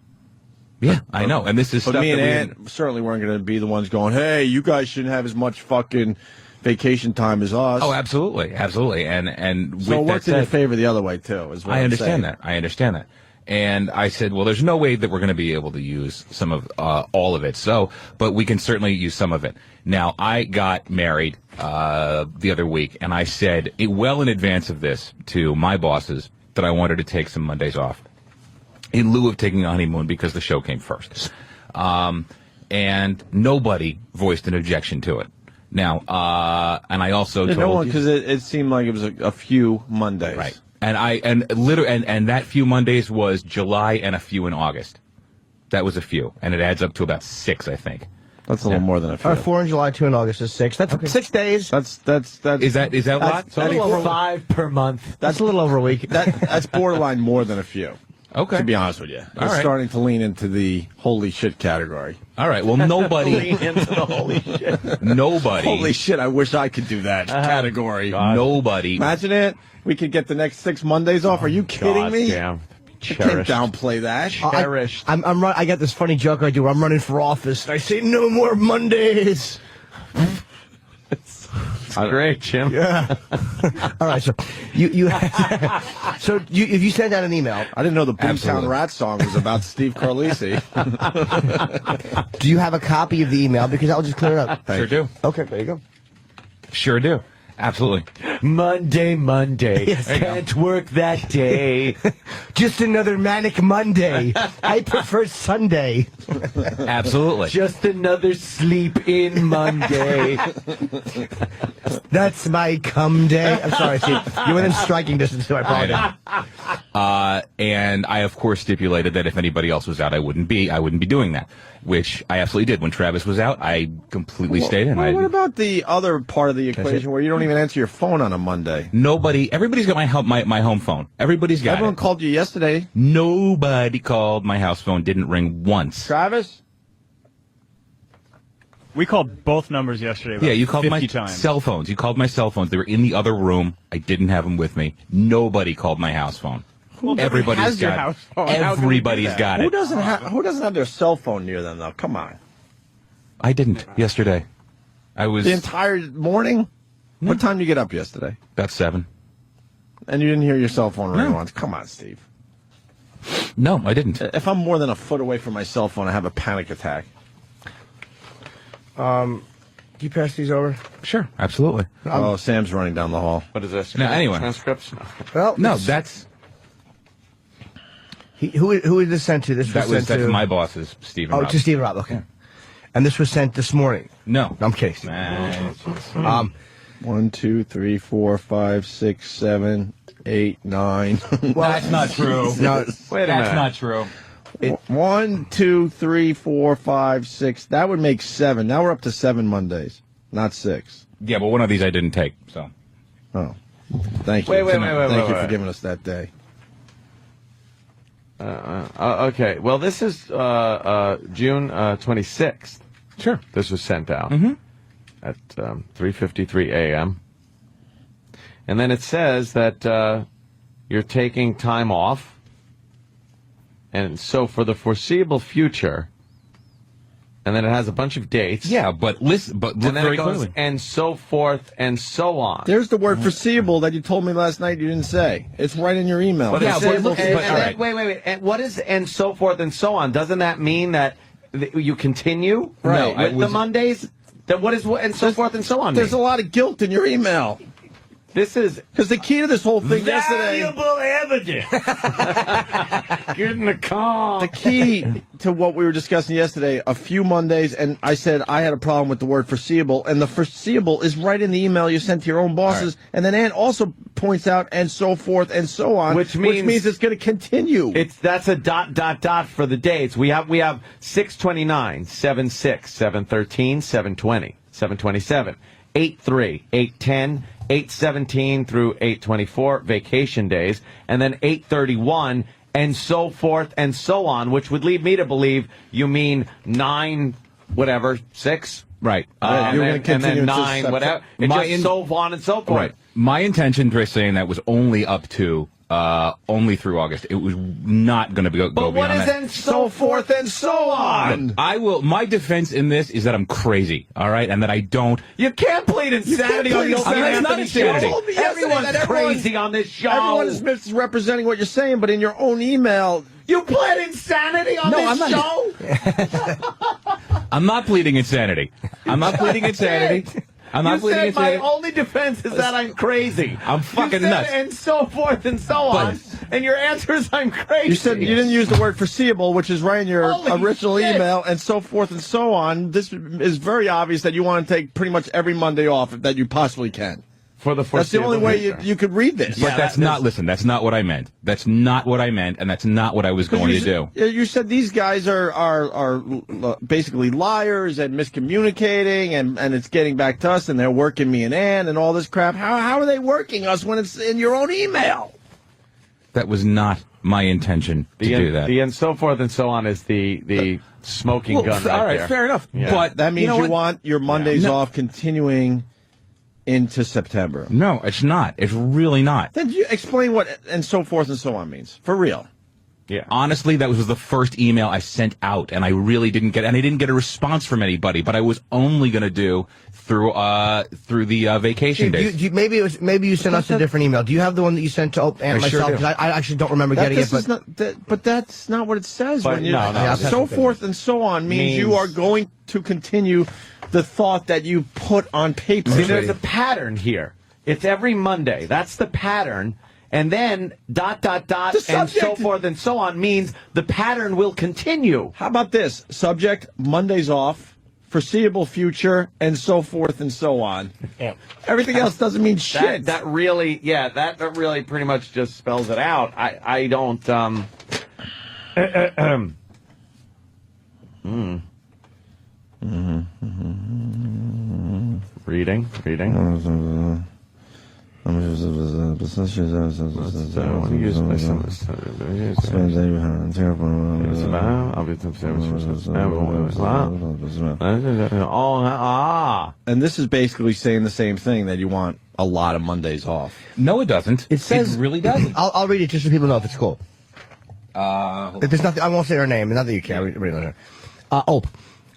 Yeah, I know, and this is But stuff me and that we Ant certainly weren't going to be the ones going, hey, you guys shouldn't have as much fucking vacation time as us. Oh, absolutely, absolutely, and with So it that worked in your said, favor the other way too. Is what I I'm understand saying. that. I understand that. And I said, well, there's no way that we're going to be able to use some of all of it. But we can certainly use some of it. Now, I got married the other week, and I said well in advance of this to my bosses that I wanted to take some Mondays off in lieu of taking a honeymoon because the show came first. And nobody voiced an objection to it. Now, and I also told no one, you, because it seemed like it was a few Mondays. right. And that few Mondays was July and a few in August. That was a few, and it adds up to about 6, I think. That's a little more than a few. 4 in July, 2 in August is 6. That's 6 days. That's Is that a lot? that's a little over, 5 per month. That's a little over a week. that's borderline more than a few. Okay. To be honest with you, All it's right. starting to lean into the holy shit category. All right. Well, nobody. Lean into the holy shit. Nobody. Holy shit! I wish I could do that category. Nobody. Imagine it. We could get the next 6 Mondays off. Are you kidding me? Damn. I can't downplay that. Cherished. I got this funny joke I do. Where I'm running for office, and I say no more Mondays. Great, Jim. Yeah. All right. So you if you send out an email, I didn't know the Boomtown Absolutely. Rat song was about Steve Carlisi. do you have a copy of the email? Because I'll just clear it up. Sure do. Okay, there you go. Sure do. Absolutely. Monday. Yes. Can't work that day. Just another manic Monday. I prefer Sunday. Absolutely. Just another sleep in Monday. That's my cum day. I'm sorry, Steve. You were in striking distance, so I apologize. And I, of course, stipulated that if anybody else was out, I wouldn't be doing that, which I absolutely did. When Travis was out, I completely stayed in. Well, what about the other part of the equation where you don't even answer your phone on a Monday? Everybody's got my home phone. Everybody's got Everyone it. called you yesterday. Nobody called my house phone. Didn't ring once. Travis? We called both numbers yesterday. About Yeah, you called 50 my times. cell phones. You called my cell phones. They were in the other room. I didn't have them with me. Nobody called my house phone. Everybody's has your got house it. phone? How can we do Everybody's that? got Who it. doesn't have their cell phone near them though? Come on. I didn't yesterday. I was The entire morning? What time did you get up yesterday? about 7. And you didn't hear your cell phone ring No. once? Come on, Steve. No, I didn't. If I'm more than a foot away from my cell phone, I have a panic attack. Can you pass these over? Sure, absolutely. Oh, Sam's running down the hall. What is this? Now, anyway. Transcripts? Well, No, that's who is this sent to? This that's sent to my bosses, Stephen. Oh, Robb. to Steve Robb. Okay. And this was sent this morning. No. I'm kidding. Nah, 1, 2, 3, 4, 5, 6, 7, 8, 9. that's not true. No, Wait a That's minute. not true. 1, 2, 3, 4, 5, 6. That would make 7. Now we're up to 7 Mondays, not 6. Yeah, but one of these I didn't take. So Oh, thank you. Wait, Thank you for wait. giving us that day. Okay. Well, this is June 26th. sure. This was sent out at 3:53 a.m. And then it says that you're taking time off, and so for the foreseeable future. And then it has a bunch of dates. Yeah, but listen, but look And then very it goes, clearly. and so forth and so on. There's the word foreseeable that you told me last night you didn't say. It's right in your email. But Yeah, it says, but look- and but- all then- right. wait. And what is and so forth and so on? Doesn't that mean that you continue Right. with the Mondays? Then what is and so forth and so on? There's a mean? lot of guilt in your email. This is Because the key to this whole thing yesterday, evidence. get in the car. the key to what we were discussing yesterday, a few Mondays, and I said I had a problem with the word foreseeable, and the foreseeable is right in the email you sent to your own bosses, and then Ann also points out and so forth and so on, Which means it's going to continue. That's a ... for the dates. We have 6/29, 7/6, 7/13, 7/20, 7/27, 8/3, 8/10, 8/17 through 8/24 vacation days, and then 8/31 and so forth and so on, which would lead me to believe you mean 9 whatever 6. Right. Right, you're gonna and continue then until 9 September. whatever. It's My just so on and so forth. Right. My intention for saying that was only up to only through August. It was not going to go But what beyond is that. and so forth and so on? I will. My defense in this is that I'm crazy. All right, and that I don't. You can't plead insanity on the plead Opie insanity. and That's not Anthony show. insanity. You told me yesterday Everyone's that everyone- crazy on this show. Everyone is misrepresenting what you're saying, but in your own email, You pled insanity on No, this I'm not. show? I'm not pleading insanity. I'm not pleading insanity. I'm not You pleading said my insanity. only defense is that I'm crazy. I'm fucking you said, nuts. and so forth and so on. And your answer is I'm crazy. you said you didn't use the word foreseeable, which is right in your Holy original shit. email, and so forth and so on. This is very obvious that you want to take pretty much every Monday off that you possibly can. For the That's the only way you could read this. But that's not. Listen, that's not what I meant. That's not what I meant, and that's not what I was going to do. You said these guys are basically liars and miscommunicating, and it's getting back to us, and they're working me and Ann and all this crap. How are they working us when it's in your own email? That was not my intention to do that. The and so forth and so on is the smoking gun right all right, there. fair enough. Yeah. But That means you what? want your Mondays No. off continuing into September. No, it's not. It's really not. Then you explain what and so forth and so on means. For real. Yeah. Honestly, that was the first email I sent out, and I really didn't get, and I didn't get a response from anybody. But I was only going to do through the vacation days. Maybe you sent us a different email. Do you have the one that you sent to Opie and I sure myself? do. Because I actually don't remember getting it. But that's not what it says. But when you, no, no, so forth and so on means you are going to continue the thought that you put on paper. See, there's a pattern here. It's every Monday. That's the pattern. And then ... and so forth and so on means the pattern will continue. How about this? Subject, Mondays off, foreseeable future, and so forth and so on. Yeah. Everything else doesn't mean shit. That really pretty much just spells it out. I don't Reading. And this is basically saying the same thing, that you want a lot of Mondays off. No, it doesn't. It says- really doesn't. I'll read it just so people know if it's cool. If there's nothing, I won't say her name. Not that you care. Read it. Ope,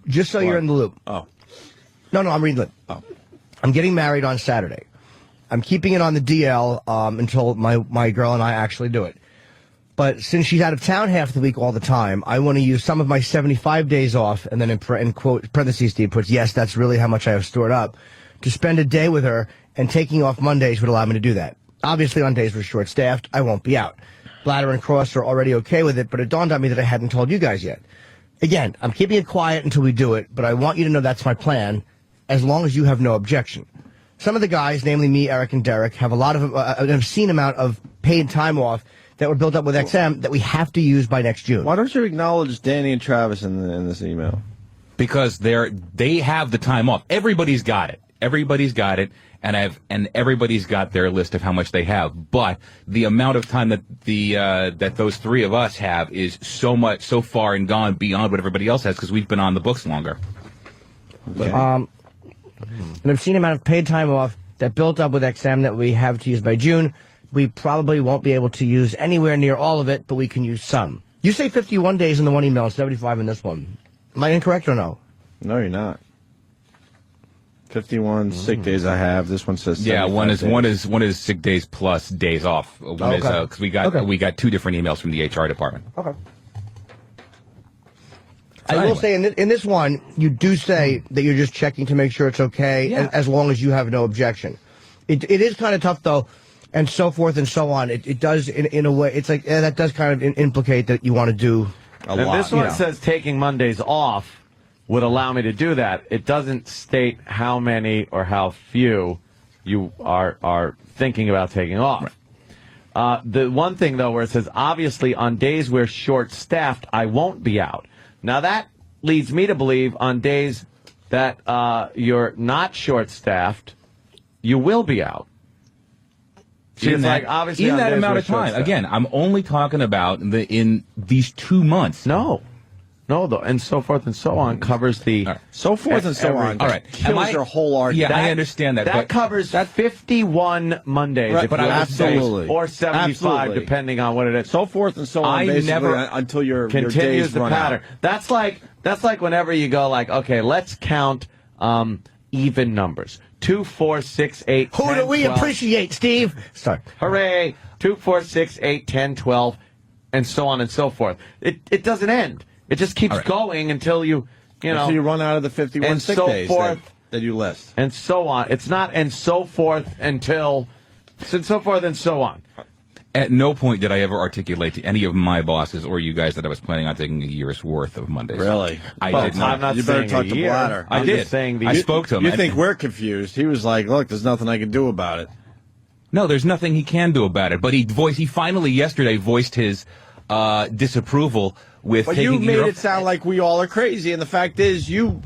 just so you're in the loop. Oh. No, I'm reading it. Oh. I'm getting married on Saturday. I'm keeping it on the DL until my girl and I actually do it. But since she's out of town half the week all the time, I want to use some of my 75 days off, and then in quote parentheses, Steve puts, yes, that's really how much I have stored up, to spend a day with her, and taking off Mondays would allow me to do that. Obviously, on days we're short-staffed, I won't be out. Bladder and Cross are already okay with it, but it dawned on me that I hadn't told you guys yet. Again, I'm keeping it quiet until we do it, but I want you to know that's my plan, as long as you have no objection. Some of the guys, namely me, Eric, and Derek, have a lot of an obscene amount of paid time off that were built up with XM that we have to use by next June. Why don't you acknowledge Danny and Travis in this email? Because they have the time off. Everybody's got it. And everybody's got their list of how much they have. But the amount of time that that those three of us have is so far and gone beyond what everybody else has, because we've been on the books longer. Okay. An obscene amount of paid time off that built up with XM that we have to use by June. We probably won't be able to use anywhere near all of it, but we can use some. You say 51 days in the one email and 75 in this one. Am I incorrect or no? No, you're not. 51 sick days I have. This one says 75 days. one is sick days plus days off. One is because we got two different emails from the HR department. Okay. So I will say in this one, you do say that you're just checking to make sure it's okay, as long as you have no objection. It is kind of tough, though, and so forth and so on. It does, in a way, it's like, that does kind of implicate that you want to do a lot. This one says taking Mondays off would allow me to do that. It doesn't state how many or how few you are thinking about taking off. Right. The one thing, though, where it says, obviously, on days we're short-staffed, I won't be out. Now, that leads me to believe on days that you're not short-staffed, you will be out. In that amount of time. Again, I'm only talking about in these 2 months. No, though, and so forth and so on covers the so forth and so on. All right, kills your whole argument. Yeah, I understand that. That covers 51 Mondays, right, if but absolutely, or 75, absolutely, depending on what it is. So forth and so on. Until your continues days the run pattern. Out. That's like whenever you go like, okay, let's count even numbers. 2, 4, 6, 8. Who 10, do we 12. appreciate, Steve? Sorry. Hooray! 2, 4, 6, 8, 10, 12, and so on and so forth. It doesn't end. It just keeps going until you know. Until you run out of the 51 and sick so days forth, that you list. and so on. It's not and so forth until, and so forth and so on. At no point did I ever articulate to any of my bosses or you guys that I was planning on taking a year's worth of Mondays. Really? I did not. I'm not You better saying talk a to year. Bladder. I I'm did. just saying I spoke to him. You think we're confused? He was like, "Look, there's nothing I can do about it." No, there's nothing he can do about it. But he finally yesterday voiced his disapproval with But taking you made your- it sound like we all are crazy, and the fact is, you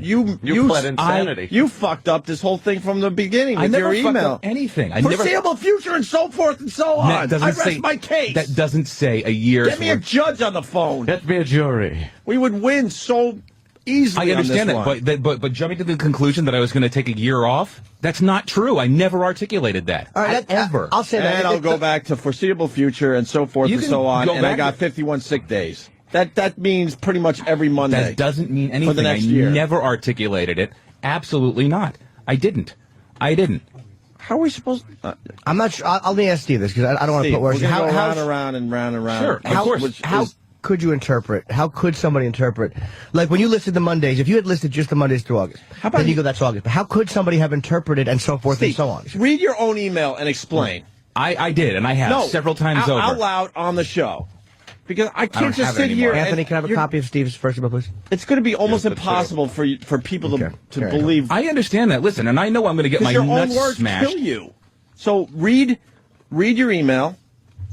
pled insanity. You fucked up this whole thing from the beginning I with never your fucked email. up anything. I never. Foreseeable future and so forth and so on. That doesn't I rest say, my case. That doesn't say a year's Get me a worth. judge on the phone. Get me a jury. We would win so easily. I understand on this that, one. but jumping to the conclusion that I was going to take a year off, that's not true. I never articulated that. All right, ever. I'll say that. And I'll go back to foreseeable future and so forth You and can so on. go And I back got to- 51 sick days. That means pretty much every Monday. That doesn't mean anything. For the next I year. never articulated it. Absolutely not. I didn't. How are we supposed to... I'm not sure. Let me ask Steve this, because I don't want to put words. We're gonna go How round and round and round and round. Sure, of how, course. how could you interpret? How could somebody interpret? Like when you listed the Mondays, if you had listed just the Mondays through August, then you go, that's August. But how could somebody have interpreted and so forth and so on? Read your own email and explain. I did, and I have several times over. Out loud on the show. Because I can't don't just have it sit here. anymore. Anthony, can I have a copy of Steve's first email, please? It's going to be almost Here's the impossible for people Okay. to Here I go. believe. I understand that. Listen, and I know I'm going to get my Because your own nuts words smashed. kill you. So read your email.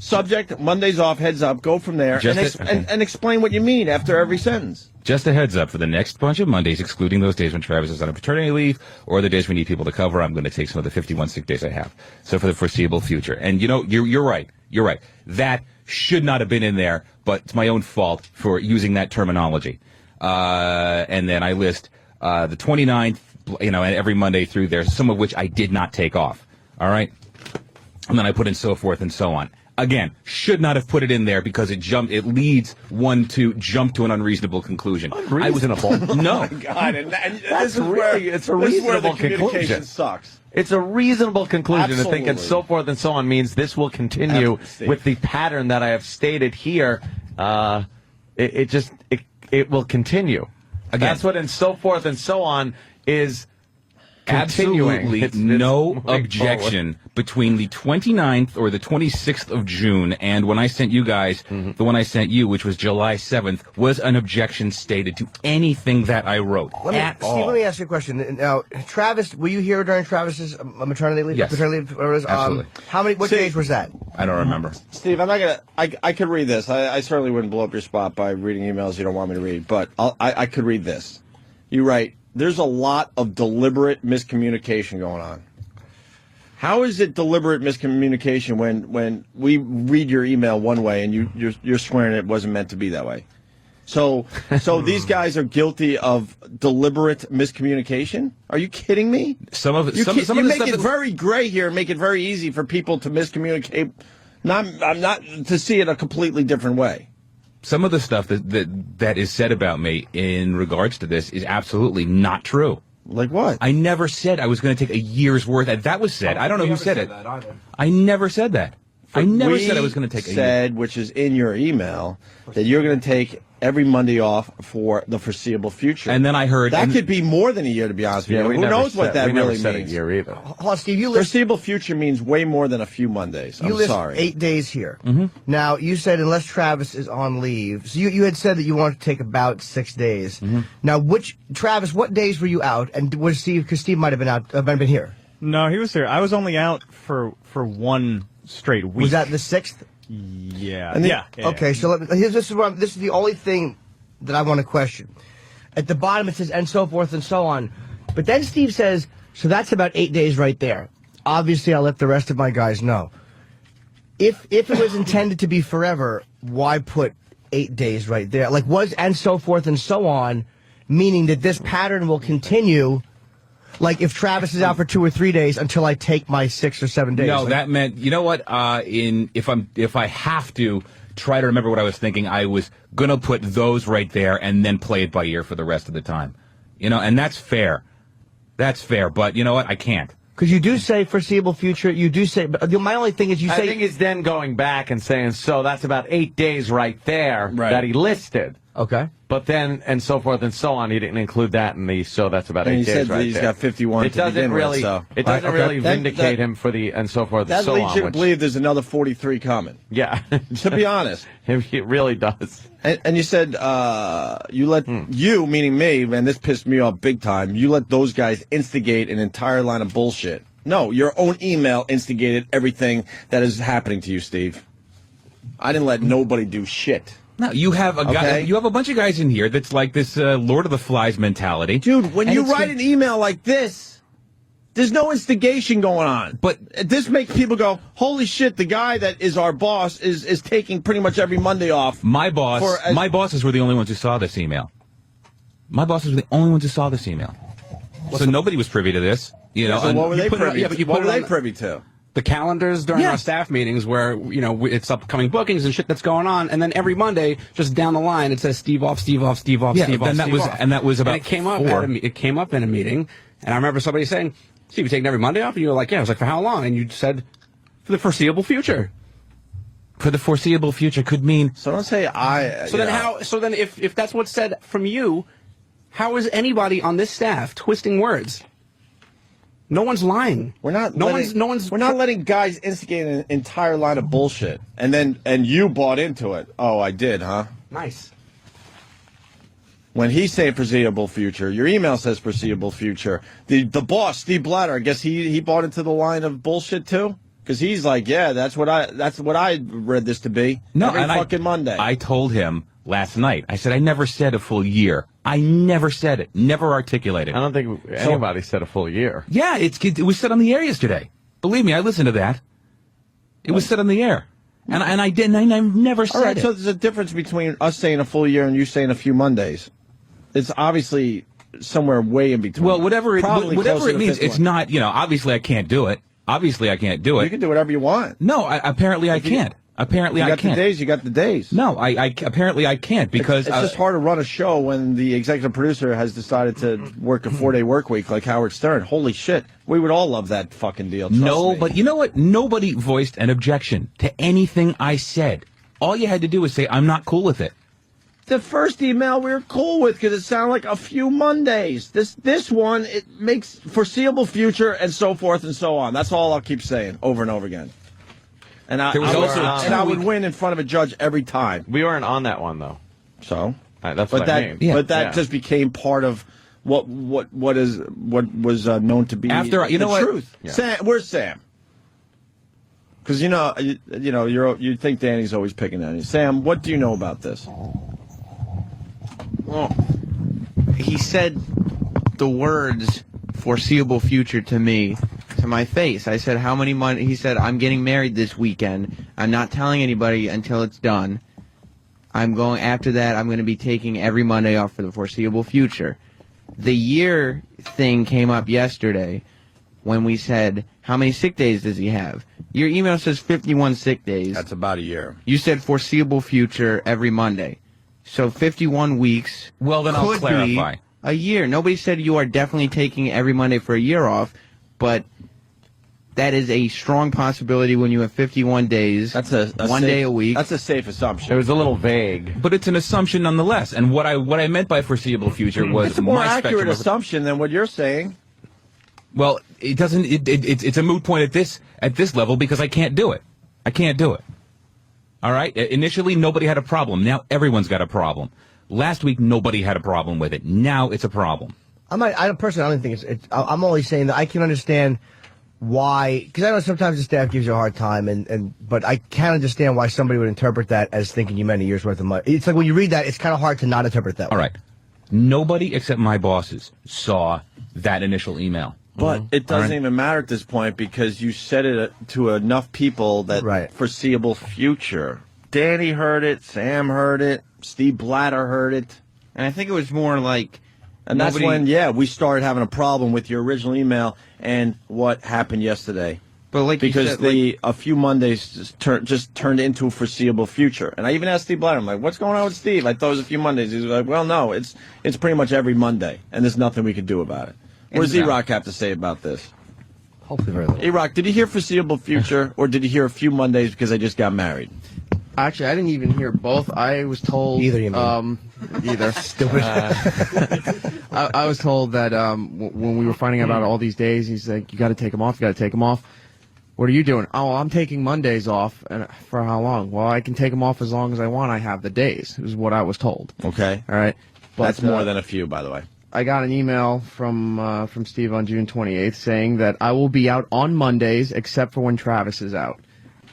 Subject: Mondays off. Heads up. Go from there and explain what you mean after every sentence. Just a heads up, for the next bunch of Mondays, excluding those days when Travis is on a paternity leave or the days we need people to cover, I'm going to take some of the 51 sick days I have. So for the foreseeable future. And you know, you're right. You're right. That should not have been in there, but it's my own fault for using that terminology. And then I list the 29th, and every Monday through there, some of which I did not take off. All right? And then I put in so forth and so on. Again, should not have put it in there because it leads one to jump to an unreasonable conclusion. Unreasonable? No. God, and That's really, it's a reasonable conclusion. Sucks. It's a reasonable conclusion to think and Absolutely. so forth and so on means this will continue with the pattern that I have stated here. It will continue. Again. That's what and so forth and so on is continuing. Absolutely It's no moving objection between the 29th or the 26th of June and when I sent you guys, the one I sent you, which was July 7th, was an objection stated to anything that I wrote at Steve, all. let me ask you a question. Now, Travis, were you here during Travis's maternity leave? Yes. Paternity leave, whatever it is? Absolutely. What days was that? I don't remember. Steve, I'm not gonna. I could read this. I certainly wouldn't blow up your spot by reading emails you don't want me to read, but I could read this. You write, there's a lot of deliberate miscommunication going on. How is it deliberate miscommunication when we read your email one way and you're swearing it wasn't meant to be that way? So these guys are guilty of deliberate miscommunication? Are you kidding me? Some of it. You Some of the make stuff it that- very gray here and make it very easy for people to miscommunicate. I'm not to see it a completely different way. Some of the stuff that is said about me in regards to this is absolutely not true. Like what? I never said I was going to take a year's worth. That was said. I don't know who said it. I never said that. I never said I was going to take a year. said, which is in your email, that you're going to take every Monday off for the foreseeable future. And then I heard that could be more than a year, to be honest with you. Who knows what that really said means? a year either. Hold on, Steve, you list Foreseeable future means way more than a few Mondays. I'm sorry. 8 days here. Now, you said unless Travis is on leave. So you had said that you wanted to take about 6 days. Now, Travis, what days were you out? And was Steve, because Steve might have been out, been here. No, he was here. I was only out for one straight week. Was that the 6th? Yeah. And the- yeah. Okay, so this is the only thing that I want to question. At the bottom it says, and so forth and so on. But then Steve says, so that's about 8 days right there. Obviously, I'll let the rest of my guys know. If it was intended to be forever, why put 8 days right there? Like, was and so forth and so on, meaning that this pattern will continue, like if Travis is out for 2 or 3 days until I take my 6 or 7 days. No, Like, that meant, you know what? If I have to try to remember what I was thinking, I was gonna put those right there and then play it by ear for the rest of the time. And that's fair. That's fair. But you know what? I can't. because you do say foreseeable future, you do say, but my only thing is you I say... think he's then going back and saying, so that's about 8 days right there Right. that he listed. Okay. But then, and so forth and so on, he didn't include that in the, so that's about And 8 he days said right that he's there. got 51 It to doesn't begin with, really, so. it doesn't Okay. really That- vindicate that- him for the, and so forth That and so leads on. you to which- believe there's another 43 coming. Yeah. To be honest. It really does. And you said you let you, meaning me, and this pissed me off big time, you let those guys instigate an entire line of bullshit. No, your own email instigated everything that is happening to you, Steve. I didn't let nobody do shit. No, you have a guy. Okay. You have a bunch of guys in here that's like this Lord of the Flies mentality, Dude, when And you it's- write an email like this, there's no instigation going on. But this makes people go, holy shit, the guy that is our boss is taking pretty much every Monday off. My bosses were the only ones who saw this email. My bosses were the only ones who saw this email. So nobody was privy to this. You know, So and what were you they put it on- privy yeah, to? but you What put were it they on- privy to? The calendars during our Yes. staff meetings where, it's upcoming bookings and shit that's going on. And then every Monday, just down the line, it says Steve off, Steve off, Steve off, Yeah, Steve off, and that Steve was- off. and that was about it came up 4. it came up in a meeting, and I remember somebody saying, Steve, you taking every Monday off? And you were like, yeah. I was like, for how long? And you said, for the foreseeable future. For the foreseeable future could mean. So don't say I. So then how? So then if that's what's said from you, how is anybody on this staff twisting words? No one's lying. We're not. No letting, one's. We're not letting guys instigate an entire line of bullshit, and you bought into it. Oh, I did, huh? Nice. When he's saying foreseeable future, your email says foreseeable future. The boss, Steve Blatter, I guess he bought into the line of bullshit too, because he's like, yeah, that's what I read this to be. No, every and fucking Monday. I told him last night. I said I never said a full year. I never said it. Never articulated. I don't think anybody said a full year. Yeah, it was said on the air yesterday. Believe me, I listened to that. It was said on the air, and I didn't. I never said All right, it. so there's a difference between us saying a full year and you saying a few Mondays. It's obviously somewhere way in between. Well, whatever Probably it closer to means, 51. it's not. Obviously I can't do it. Obviously I can't do it. You can do whatever you want. No, apparently I can't. Apparently You I got can't. the days. You got the days. No, I apparently I can't because it's just hard to run a show when the executive producer has decided to work a 4-day work week like Howard Stern. Holy shit, we would all love that fucking deal. Trust me. But you know what? Nobody voiced an objection to anything I said. All you had to do was say I'm not cool with it. The first email we were cool with because it sounded like a few Mondays. This one, it makes foreseeable future and so forth and so on. That's all I'll keep saying over and over again. And I would win in front of a judge every time. We weren't on that one though. So that's what I mean. But that just became part of what was known to be the truth. Yeah. Sam, where's Sam? Because you think Danny's always picking on you. Sam, what do you know about this? Well, he said the words foreseeable future to me, to my face. I said, how many months? He said, I'm getting married this weekend. I'm not telling anybody until it's done. After that, I'm going to be taking every Monday off for the foreseeable future. The year thing came up yesterday when we said, how many sick days does he have? Your email says 51 sick days. That's about a year. You said foreseeable future every Monday. So 51 weeks. Well, then I'll clarify. Be a year. Nobody said you are definitely taking every Monday for a year off, but that is a strong possibility when you have 51 days. That's a one day a week. That's a safe assumption. It was a little vague, but it's an assumption nonetheless. And what I meant by foreseeable future was it's a more my accurate spectrum of- assumption than what you're saying. Well, it doesn't. It's a moot point at this level because I can't do it. I can't do it. All right. Initially, nobody had a problem. Now everyone's got a problem. Last week, nobody had a problem with it. Now it's a problem. I personally don't think it's. I'm only saying that I can understand why, because I know sometimes the staff gives you a hard time, but I can understand why somebody would interpret that as thinking you meant a year's worth of money. It's like when you read that, it's kind of hard to not interpret that way. All right. Nobody except my bosses saw that initial email. But it doesn't even matter at this point because you said it to enough people that foreseeable future. Danny heard it, Sam heard it, Steve Blatter heard it. And I think it was more like... And that's when, we started having a problem with your original email and what happened yesterday. But like because you said, a few Mondays just turned into a foreseeable future. And I even asked Steve Blatter, I'm like, what's going on with Steve? I thought it was a few Mondays. He was like, well, no, it's pretty much every Monday, and there's nothing we can do about it. What does E-Rock have to say about this? Hopefully very little. E-Rock, did you hear foreseeable future, or did you hear a few Mondays because I just got married? Actually, I didn't even hear both. I was told either. You mean? Either. Stupid. I was told that when we were finding out about all these days, he's like, "You got to take them off. You got to take them off." What are you doing? Oh, I'm taking Mondays off. And for how long? Well, I can take them off as long as I want. I have the days. Is what I was told. Okay. All right. But, that's more than a few, by the way. I got an email from Steve on June 28th saying that I will be out on Mondays except for when Travis is out.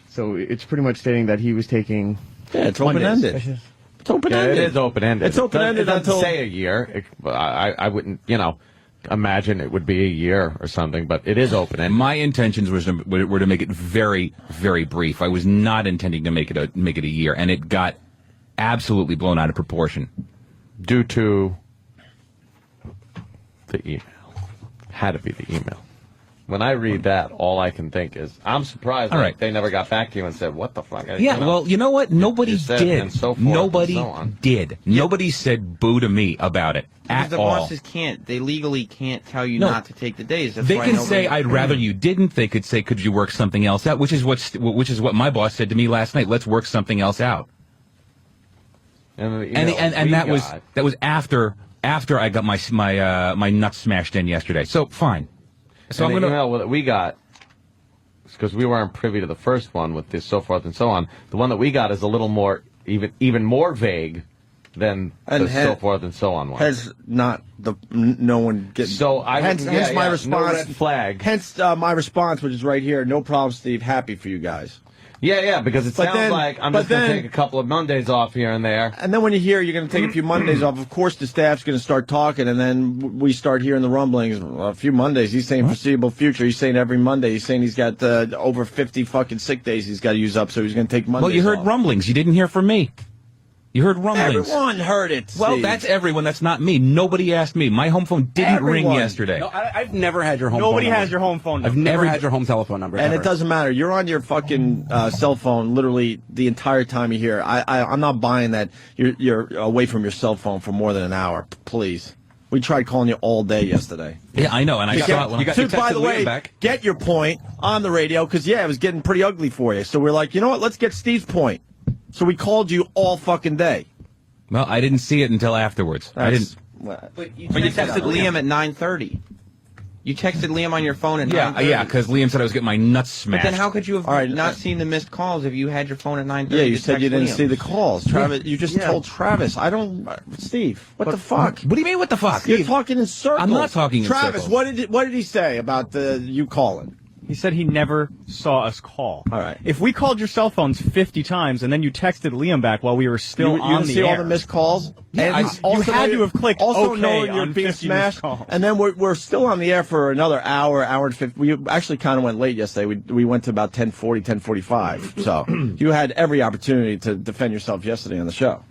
So it's pretty much stating that he was taking. Yeah, it's Mondays. open-ended. It's open-ended. Yeah, it is open-ended. It's open-ended It doesn't until say a year. I wouldn't, imagine it would be a year or something, but it is open-ended. My intentions were to make it very, very brief. I was not intending to make it a year, and it got absolutely blown out of proportion. Due to the email. Had to be the email. When I read that, all I can think is, I'm surprised they never got back to you and said, what the fuck? Well, you know what? Nobody did. And so forth Nobody and so on. did. Nobody said boo to me about it Because at the all. bosses can't. They legally can't tell you No. not to take the days. That's They why can nobody- say, I'd rather you didn't. They could say, could you work something else out? Which is what my boss said to me last night. Let's work something else out. And that was after I got my nuts smashed in yesterday. So fine. So and I'm the gonna. email that we got, because we weren't privy to the first one with this so forth and so on. The one that we got is a little more, even more vague than the so forth and so on one. Has not no one getting. So I hence my response. No red flag. Hence my response, which is right here. No problem, Steve. Happy for you guys. Yeah, because it sounds then- like I'm but just going to then- take a couple of Mondays off here and there. And then when you hear you're going to take a few Mondays off, of course the staff's going to start talking, and then we start hearing the rumblings. Well, a few Mondays. He's saying foreseeable future. He's saying every Monday. He's saying he's got over 50 fucking sick days he's got to use up, so he's going to take Mondays Well, you heard off. rumblings. You didn't hear from me. You heard rumblings. Everyone heard it. Well, Steve. that's everyone. That's not me. Nobody asked me. My home phone didn't ring Everyone. yesterday. No, I've never had your home Nobody phone has number. your home phone I've number. never had your home telephone number. And ever. it doesn't matter. You're on your fucking cell phone literally the entire time you're here. I'm not buying that you're away from your cell phone for more than an hour. Please. We tried calling you all day yesterday. Yeah, I know, and I saw it when So, by the way, get your point on the radio, because, it was getting pretty ugly for you. So we're like, you know what? Let's get Steve's point. So we called you all fucking day. Well, I didn't see it until afterwards. I didn't. But you texted Liam at 9:30. You texted Liam on your phone at 9:30. Yeah, because Liam said I was getting my nuts smashed. But then how could you have All right, not seen the missed calls if you had your phone at 9:30? Yeah, you to said text you didn't Liam? see the calls. Travis, you just told Travis. I don't... Steve, what the fuck? What do you mean, what the fuck? You're talking in circles. I'm not talking in Travis, circles. what did he say about you calling? He said he never saw us call. All right. If we called your cell phones 50 times and then you texted Liam back while we were still you on didn't the see air. all the missed calls? Yeah, And you had to have clicked also okay knowing you're on being 50 smashed. missed calls. And then we're still on the air for another hour and 50. We actually kind of went late yesterday. We went to about 10:40, 10:45. So you had every opportunity to defend yourself yesterday on the show.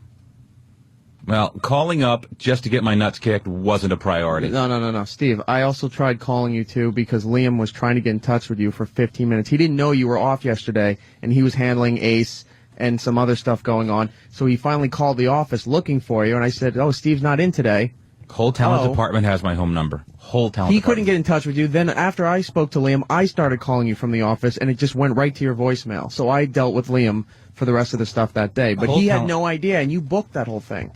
Well, calling up just to get my nuts kicked wasn't a priority. No, Steve. I also tried calling you too because Liam was trying to get in touch with you for 15 minutes. He didn't know you were off yesterday, and he was handling Ace and some other stuff going on. So he finally called the office looking for you, and I said, "Oh, Steve's not in today." Whole talent department has my home number. Whole talent. He couldn't get in touch with you. Then after I spoke to Liam, I started calling you from the office, and it just went right to your voicemail. So I dealt with Liam for the rest of the stuff that day. But he had no idea, and you booked that whole thing.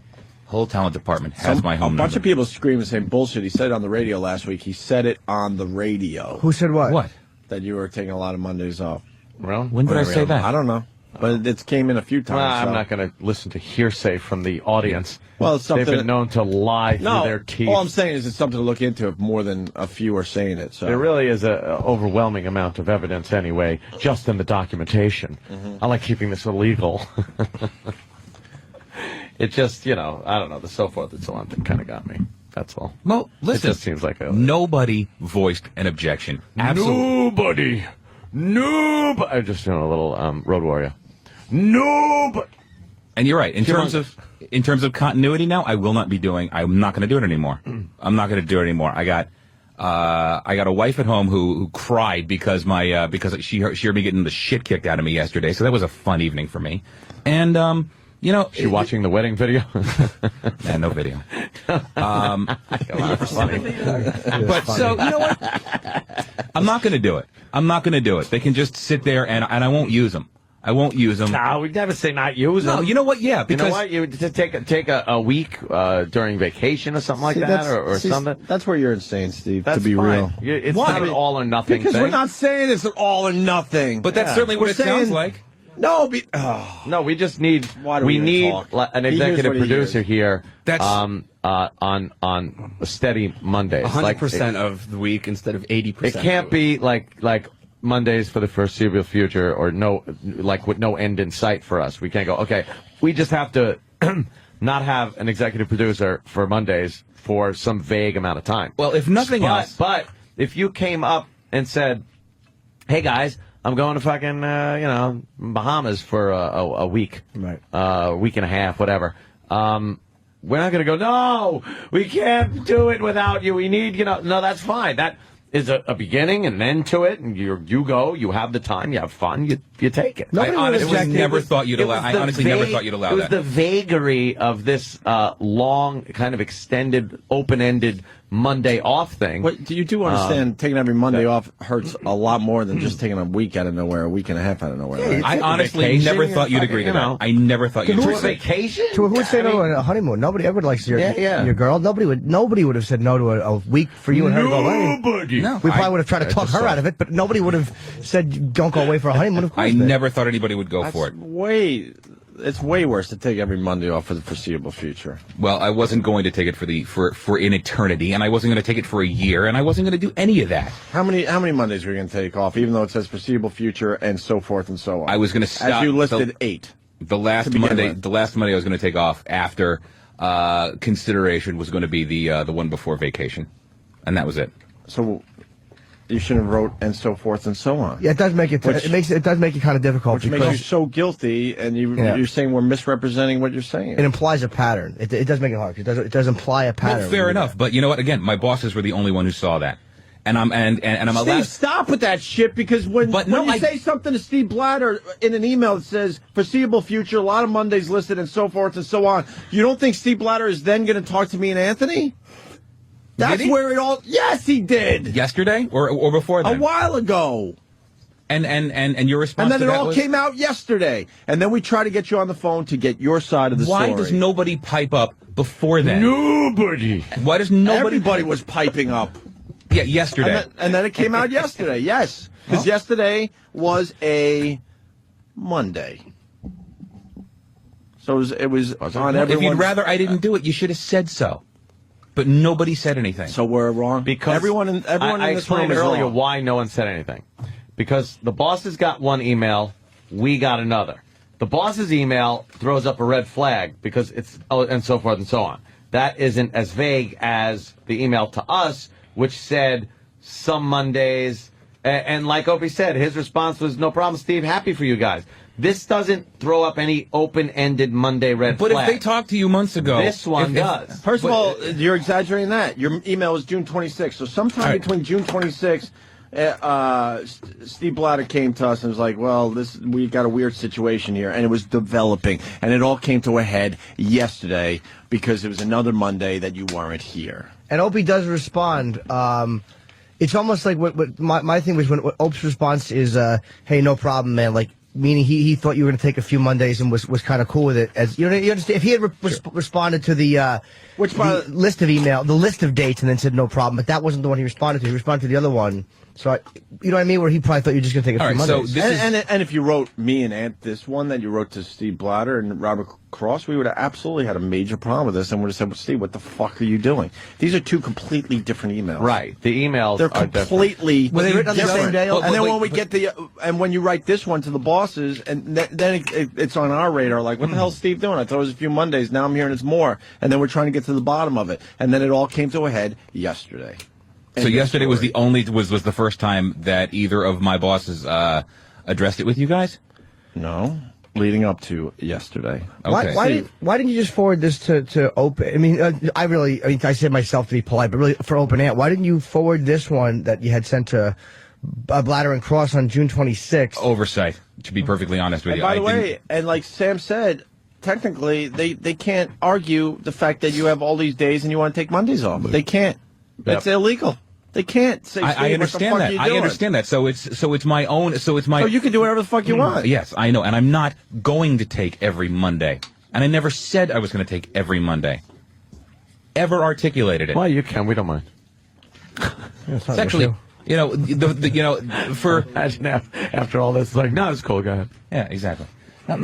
Whole talent department has my home A bunch number. of people screaming saying bullshit. He said it on the radio last week. He said it on the radio. Who said what? What? That you were taking a lot of Mondays off. Well, When did I say that? I don't know. But it came in a few times. I'm so. not going to listen to hearsay from the audience. Well, it's something They've been known to lie through their teeth. all I'm saying is it's something to look into if more than a few are saying it. So There really is an overwhelming amount of evidence anyway, just in the documentation. I like keeping this illegal. It just, I don't know, the so forth and so on thing kind of got me. That's all. Well, listen. It just seems like nobody voiced an objection. Absolutely. Nobody. I'm just doing a little Road Warrior. Nobody. And you're right. In terms of continuity now, I'm not going to do it anymore. I'm not going to do it anymore. I got a wife at home who cried because she heard me getting the shit kicked out of me yesterday. So that was a fun evening for me. And She watching the wedding video? And no video. But so you know what? I'm not going to do it. I'm not going to do it. They can just sit there and I won't use them. I won't use them. No, we'd never say not use them. No, you know what? Yeah, because you know what? You just take a week during vacation or something like that, or something. That's where you're insane, Steve. That's to be fine. real, It's Why? not an all or nothing because thing. we're not saying it's an all or nothing. But that's certainly what We're it sounds saying- like. No, No, we just need Why do we even need talk? an He hears executive what he producer hears. here. That's- on a steady Mondays. 100% of the week instead of 80%. It can't be like Mondays for the foreseeable future, or with no end in sight for us. We can't go, okay, we just have to not have an executive producer for Mondays for some vague amount of time. Well, if nothing else. But if you came up and said, hey, guys, I'm going to fucking, Bahamas for a week. Right. Week and a half, whatever. We're not going to go, no, we can't do it without you. We need, no, that's fine. That is a beginning and an end to it. And you go, you have the time, you have fun, you take it. I honestly never thought you'd allow that. It was the vagary of this long, kind of extended, open-ended Monday off thing. What do you do understand? Taking every Monday off hurts a lot more than just taking a week out of nowhere, a week and a half out of nowhere. Right? I honestly never thought you'd agree to that. I never thought you'd agree to that. Vacation? Who would say no to a honeymoon? Nobody ever likes your girl. Nobody would have said no to a week for you and her to go away. Nobody. No, we probably would have tried to talk her out of it, but nobody would have said don't go away for a honeymoon. Of course, I never thought anybody would go for it. It's way worse to take every Monday off for the foreseeable future. Well, I wasn't going to take it for an eternity, and I wasn't going to take it for a year, and I wasn't going to do any of that. How many Mondays were you going to take off, even though it says foreseeable future and so forth and so on? I was going to stop. As you listed 8. The last Monday I was going to take off after consideration was going to be the one before vacation, and that was it. So you should have wrote and so forth and so on. Yeah, it does make it. It does make it kind of difficult. Which makes you so guilty, and you're saying we're misrepresenting what you're saying. It implies a pattern. It does make it hard. It does imply a pattern. Well, fair enough, but you know what? Again, my bosses were the only one who saw that, and I'm allowed. Steve, stop with that shit, because when you say something to Steve Blatter in an email that says foreseeable future, a lot of Mondays listed, and so forth and so on, you don't think Steve Blatter is then going to talk to me and Anthony? That's where it all. Yes, he did. Yesterday or before that? A while ago. And your response. And then to it that all was? came out yesterday. And then we try to get you on the phone to get your side of the story. Why does nobody pipe up before then? Nobody. Why does nobody? Everybody was piping up. Yeah, yesterday. And then it came out yesterday. Yes, because yesterday was a Monday. So it was on everyone. If you'd rather I didn't do it, you should have said so. But nobody said anything. So we're wrong? Because everyone in this room explained is earlier wrong. why no one said anything. Because the bosses got one email, we got another. The boss's email throws up a red flag because it's and so forth and so on. That isn't as vague as the email to us, which said some Mondays. And like Opie said, his response was, no problem, Steve, happy for you guys. This doesn't throw up any open-ended Monday red flag. But if they talked to you months ago... This one does. First of all, you're exaggerating that. Your email was June 26th. So sometime between June 26th, Steve Blatter came to us and was like, well, we got a weird situation here. And it was developing. And it all came to a head yesterday because it was another Monday that you weren't here. And Opie does respond. It's almost like what my thing was when Opie's response is, hey, no problem, man. Like, meaning he thought you were going to take a few Mondays and was kind of cool with it. As you understand, if he had responded to the list of the list of dates, and then said no problem, but that wasn't the one he responded to. He responded to the other one. So you know what I mean? Where he probably thought you were just going to take a few Mondays. So and if you wrote me and Ant this one that you wrote to Steve Blatter and Robert Cross, we would have absolutely had a major problem with this, and would have said, well, Steve, what the fuck are you doing? These are two completely different emails. Right. The emails They're completely Were they written on the same day? And then when we get and when you write this one to the bosses, and then it's on our radar, like, what the hell is Steve doing? I thought it was a few Mondays. Now I'm hearing it's more. And then we're trying to get to the bottom of it. And then it all came to a head yesterday. So yesterday was was the first time that either of my bosses addressed it with you guys? No, leading up to yesterday. Okay. Why didn't you just forward this to Open? I mean, I said myself to be polite, but really for Open Ant, why didn't you forward this one that you had sent to Blatter and Cross on June 26th? Oversight, to be perfectly honest with And you. by the way, and like Sam said, technically they can't argue the fact that you have all these days and you want to take Mondays off. They can't. That's illegal. They can't say. I understand that. I understand that. So it's my own. So you can do whatever the fuck you want. Yes, I know, and I'm not going to take every Monday, and I never said I was going to take every Monday. Ever articulated it? Well, you can. We don't mind. It's actually, for imagine after all this, like, no, it's cool, go ahead. Yeah, exactly. Now,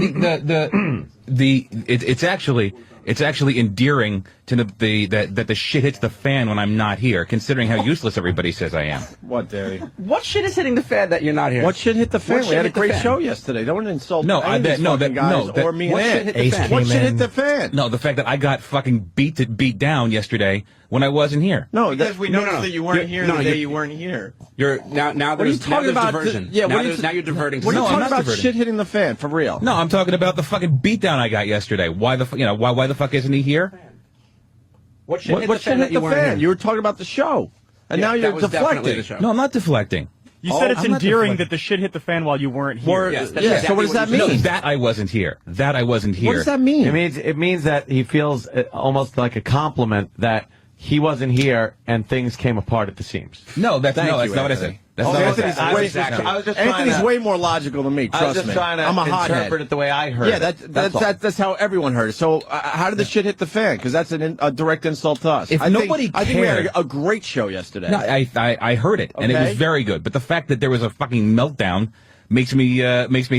it's actually It's actually endearing to that the shit hits the fan when I'm not here, considering how useless everybody says I am. What, Daddy? What shit is hitting the fan that you're not here? What shit hit the fan? What We shit had a hit the great fan? show yesterday. Don't insult No, any of these fucking guys or me what and shit Ed. hit the fan? What shit hit the fan? No, the fact that I got fucking beat down yesterday when I wasn't here. No, Because we noticed that you weren't here the day you weren't here. You're now What are you there's talking about? diversion. Yeah, now, what are you now you're diverting. What are you No, I'm talking not about? diverting. Shit hitting the fan for real? No, I'm talking about the fucking beatdown I got yesterday. Why the why the fuck isn't he here? What shit hit What the shit fan hit that you the weren't fan? here? You were talking about the show, and Yeah, now that you're was definitely deflecting. the show. No, I'm not deflecting. You said it's I'm not endearing deflecting. that the shit hit the fan while you weren't here. Or, Yes, that's yeah. exactly So what does that what you mean? No, that I wasn't here. That I wasn't here. What does that mean? It means that he feels almost like a compliment that he wasn't here and things came apart at the seams. No, that's Thank not you, what I Anthony. said. That's not what I said. I was just Anthony's trying to, way more logical than me. I was Trust just me. trying to I'm a interpret hothead. it the way I heard Yeah, it. That's all. that's how everyone heard it. So how did the shit hit the fan? Because that's a direct insult to us. If nobody I think we had cared- a great show yesterday. No, I heard it, and it Okay. was very good. But the fact that there was a fucking meltdown makes me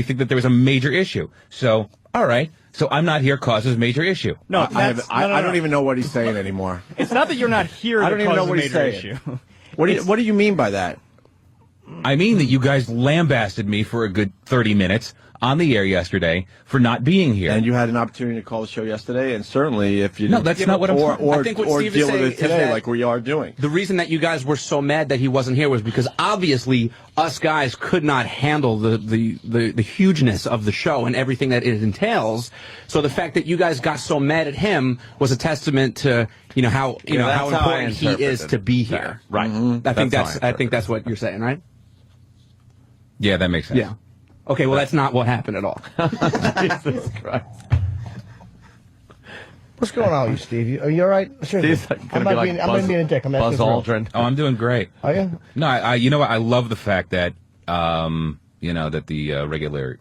think that there was a major issue. So, all right. So I'm not here causes major issue. No, I that's, I don't even know what he's saying anymore. It's not that you're not here. I don't that even know causes what a he's major saying. issue. What do you mean by that? I mean that you guys lambasted me for a good 30 minutes on the air yesterday for not being here. And you had an opportunity to call the show yesterday, and certainly if you No, didn't, that's not what I'm talking- or I think what or Steve is deal with saying it is today that- like we are doing. The reason that you guys were so mad that he wasn't here was because obviously us guys could not handle the hugeness of the show and everything that it entails. So the fact that you guys got so mad at him was a testament to how that's how how I important he is interpreted to be that. here. Right. I think that's what you're saying, right? Yeah, that makes sense. Yeah. Okay, well that's not what happened at all. Jesus Christ. What's going on with you, Steve? Are you all right? Seriously. Steve's gonna I'm be not like being I'm not being a dick. I'm Buzz asking for real. Aldrin. Oh, I'm doing great. Are you? No, I you know what? I love the fact that that the regular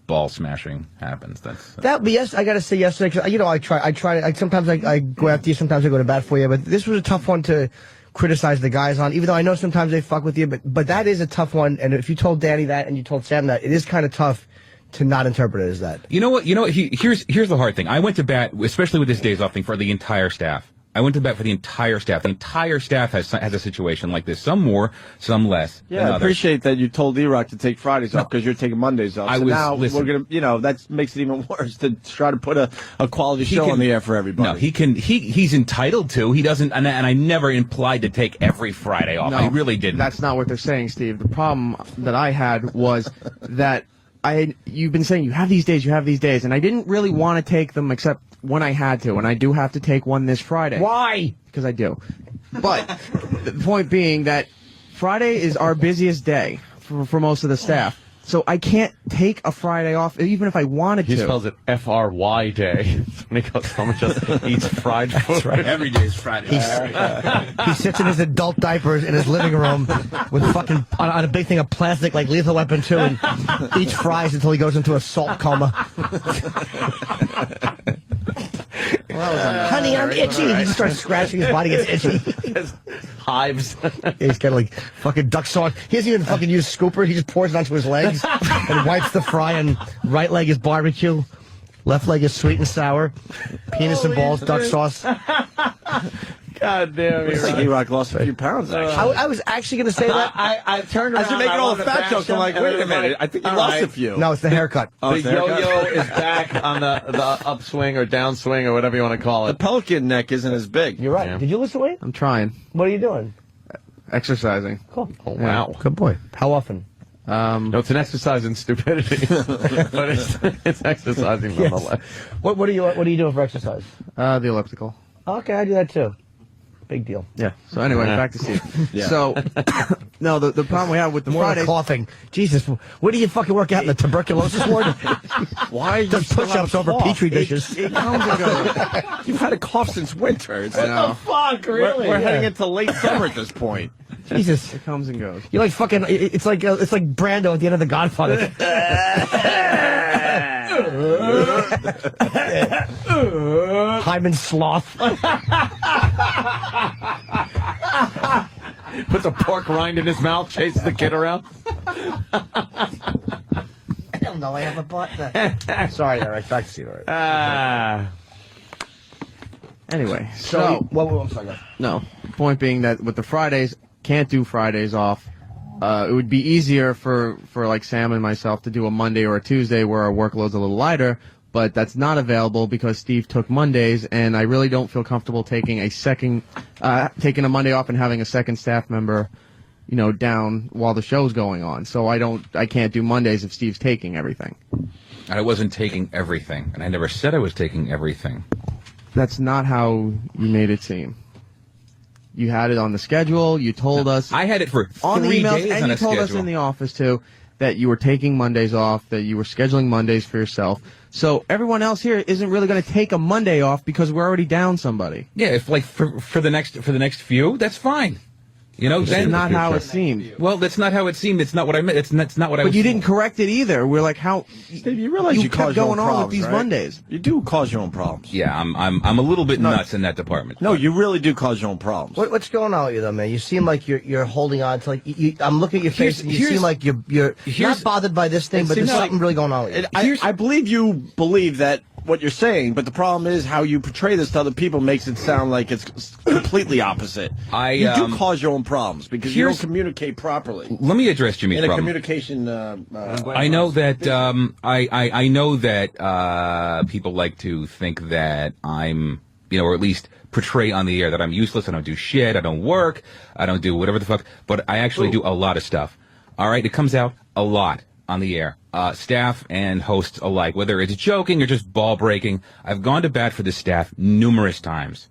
ball smashing happens. That's But yes, I got to say yesterday, 'cause, sometimes I go after you, sometimes I go to bat for you, but this was a tough one to criticize the guys on, even though I know sometimes they fuck with you, but that is a tough one, and if you told Danny that and you told Sam that, it is kind of tough to not interpret it as that. You know what? Here's the hard thing. I went to bat, especially with this days off thing, for the entire staff. I went to bat for the entire staff. The entire staff has a situation like this. Some more, some less. Yeah, than I others. appreciate that you told E-Rock to take Fridays off because you're taking Mondays off. I So was- now listen. we're gonna, that makes it even worse to try to put a quality show on the air for everybody. No, he's entitled to. He doesn't, and I never implied to take every Friday off. I really didn't. That's not what they're saying, Steve. The problem that I had was that you've been saying you have these days, and I didn't really want to take them except when I had to, and I do have to take one this Friday. Why? Because I do. But the point being that Friday is our busiest day for most of the staff. So I can't take a Friday off, even if I wanted He to. spells it FRY day. When he goes home and just eats fried food. Every day is Friday. He sits in his adult diapers in his living room with fucking on a big thing of plastic like Lethal Weapon 2 and eats fries until he goes into a salt coma. Honey, I'm itchy. He just starts scratching his body, gets itchy. Hives. He's got like fucking duck sauce. He doesn't even fucking use scooper. He just pours it onto his legs and wipes the fry. And right leg is barbecue, left leg is sweet and sour, penis and balls, duck sauce. God damn Looks like E-Rock lost a few pounds, actually. I was actually going to say that. I turned around. As you're making I all wanted the to fat jokes, I'm bash like, him, wait a and minute. I think you all lost right. a few. No, it's the haircut. The it's the haircut. yo-yo is back on the upswing or downswing or whatever you want to call The it. pelican neck isn't as big. You're right. Yeah. Did you lose the weight? I'm trying. What are you doing? Exercising. Cool. Oh, wow. Good boy. How often? No, it's an exercise in stupidity, but it's exercising nonetheless. What are you doing for exercise? The elliptical. Okay, I do that too. Big deal. Yeah. So anyway, Yeah. back to Steve. Yeah. So, no, the problem we have with the More Friday. coughing. Jesus, where do you fucking work out in the tuberculosis ward? Why are you Does still push-ups have a over cough? petri dishes. It comes and goes. You've had a cough since winter. It's I know. fuck, really? We're heading into late summer at this point. Jesus, It comes and goes. you're like fucking. It's like Brando at the end of The Godfather. Hyman Sloth. Puts a pork rind in his mouth, chases the kid around. I don't know. I have a butt. Sorry, Eric. Back to you. All right. Anyway, So, I'm sorry. Go ahead. no. Point being that with the Fridays, can't do Fridays off. It would be easier for like Sam and myself to do a Monday or a Tuesday where our workload's a little lighter, but that's not available because Steve took Mondays, and I really don't feel comfortable taking a Monday off and having a second staff member, down while the show's going on. So I can't do Mondays if Steve's taking everything. I wasn't taking everything, and I never said I was taking everything. That's not how you made it seem. You had it on the schedule. You told us. I had it for 3 on the emails, days and on you a told schedule. us in the office too that you were taking Mondays off, that you were scheduling Mondays for yourself. So everyone else here isn't really going to take a Monday off because we're already down somebody. Yeah, if like for the next few, that's fine. That's not how it seemed. Well, that's not how it seemed. It's not what I meant. That's not what I was. But you didn't correct it either. We're like, how? Steve, you realize you kept cause your own going on problems, with these right? Mondays. You do cause your own problems. Yeah, I'm a little bit nuts in that department. No, you really do cause your own problems. What's going on with you, though, man? You seem like you're holding on to I'm looking at your face, and you seem like you're not bothered by this thing, but there's something really going on with you. I believe you believe that what you're saying, but the problem is how you portray this to other people makes it sound like it's completely opposite. You do cause your own problems because you don't communicate properly. Let me address Jimmy's in a problem. communication. I know that I know that people like to think that I'm, or at least portray on the air that I'm useless. I don't do shit. I don't work. I don't do whatever the fuck. But I actually do a lot of stuff. All right, it comes out a lot on the air. Staff and hosts alike, whether it's joking or just ball breaking. I've gone to bat for the staff numerous times.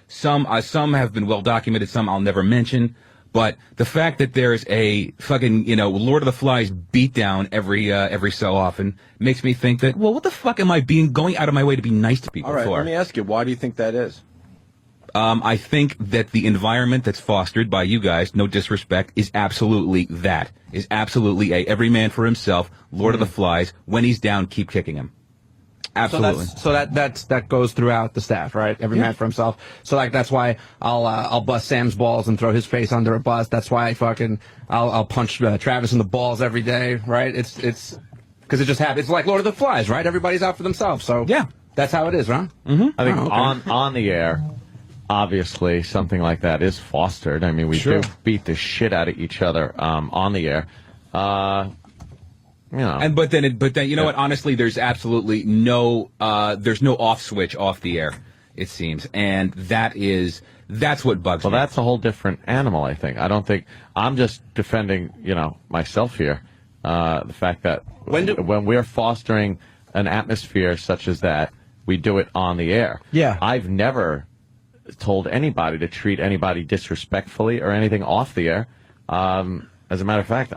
Some have been well documented. Some I'll never mention. But the fact that there's a fucking, Lord of the Flies beatdown every so often makes me think that, well, what the fuck am I going out of my way to be nice to people All right, for? let me ask you, why do you think that is? I think that the environment that's fostered by you guys, no disrespect, is absolutely that. Is absolutely every man for himself, Lord of the Flies. When he's down, keep kicking him. Absolutely. So that goes throughout the staff, right? Every man for himself. So that's why I'll bust Sam's balls and throw his face under a bus. That's why I'll punch Travis in the balls every day, right? It's because it just happens. It's like Lord of the Flies, right? Everybody's out for themselves. So yeah, that's how it is, right? Mm-hmm. I think on the air, obviously something like that is fostered. I mean, we do beat the shit out of each other on the air. But then you know what? Honestly, there's absolutely no off switch off the air. It seems, and that's what bugs me. Well, that's a whole different animal. I think. I don't think I'm just defending myself here. The fact that when we're fostering an atmosphere such as that, we do it on the air. Yeah, I've never told anybody to treat anybody disrespectfully or anything off the air. As a matter of fact,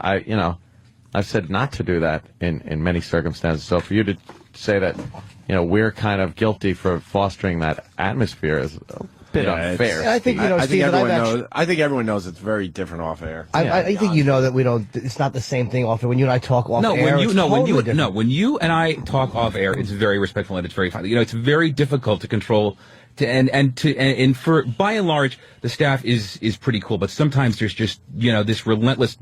I've said not to do that in many circumstances. So for you to say that, we're kind of guilty for fostering that atmosphere is a bit unfair. I think Steve, I think everyone knows it's very different off air. I think that we don't. It's not the same thing off air. When you and I talk off air, when you and I talk off air, it's very respectful and it's very fun. It's very difficult to control. And for by and large, the staff is pretty cool, but sometimes there's just this relentless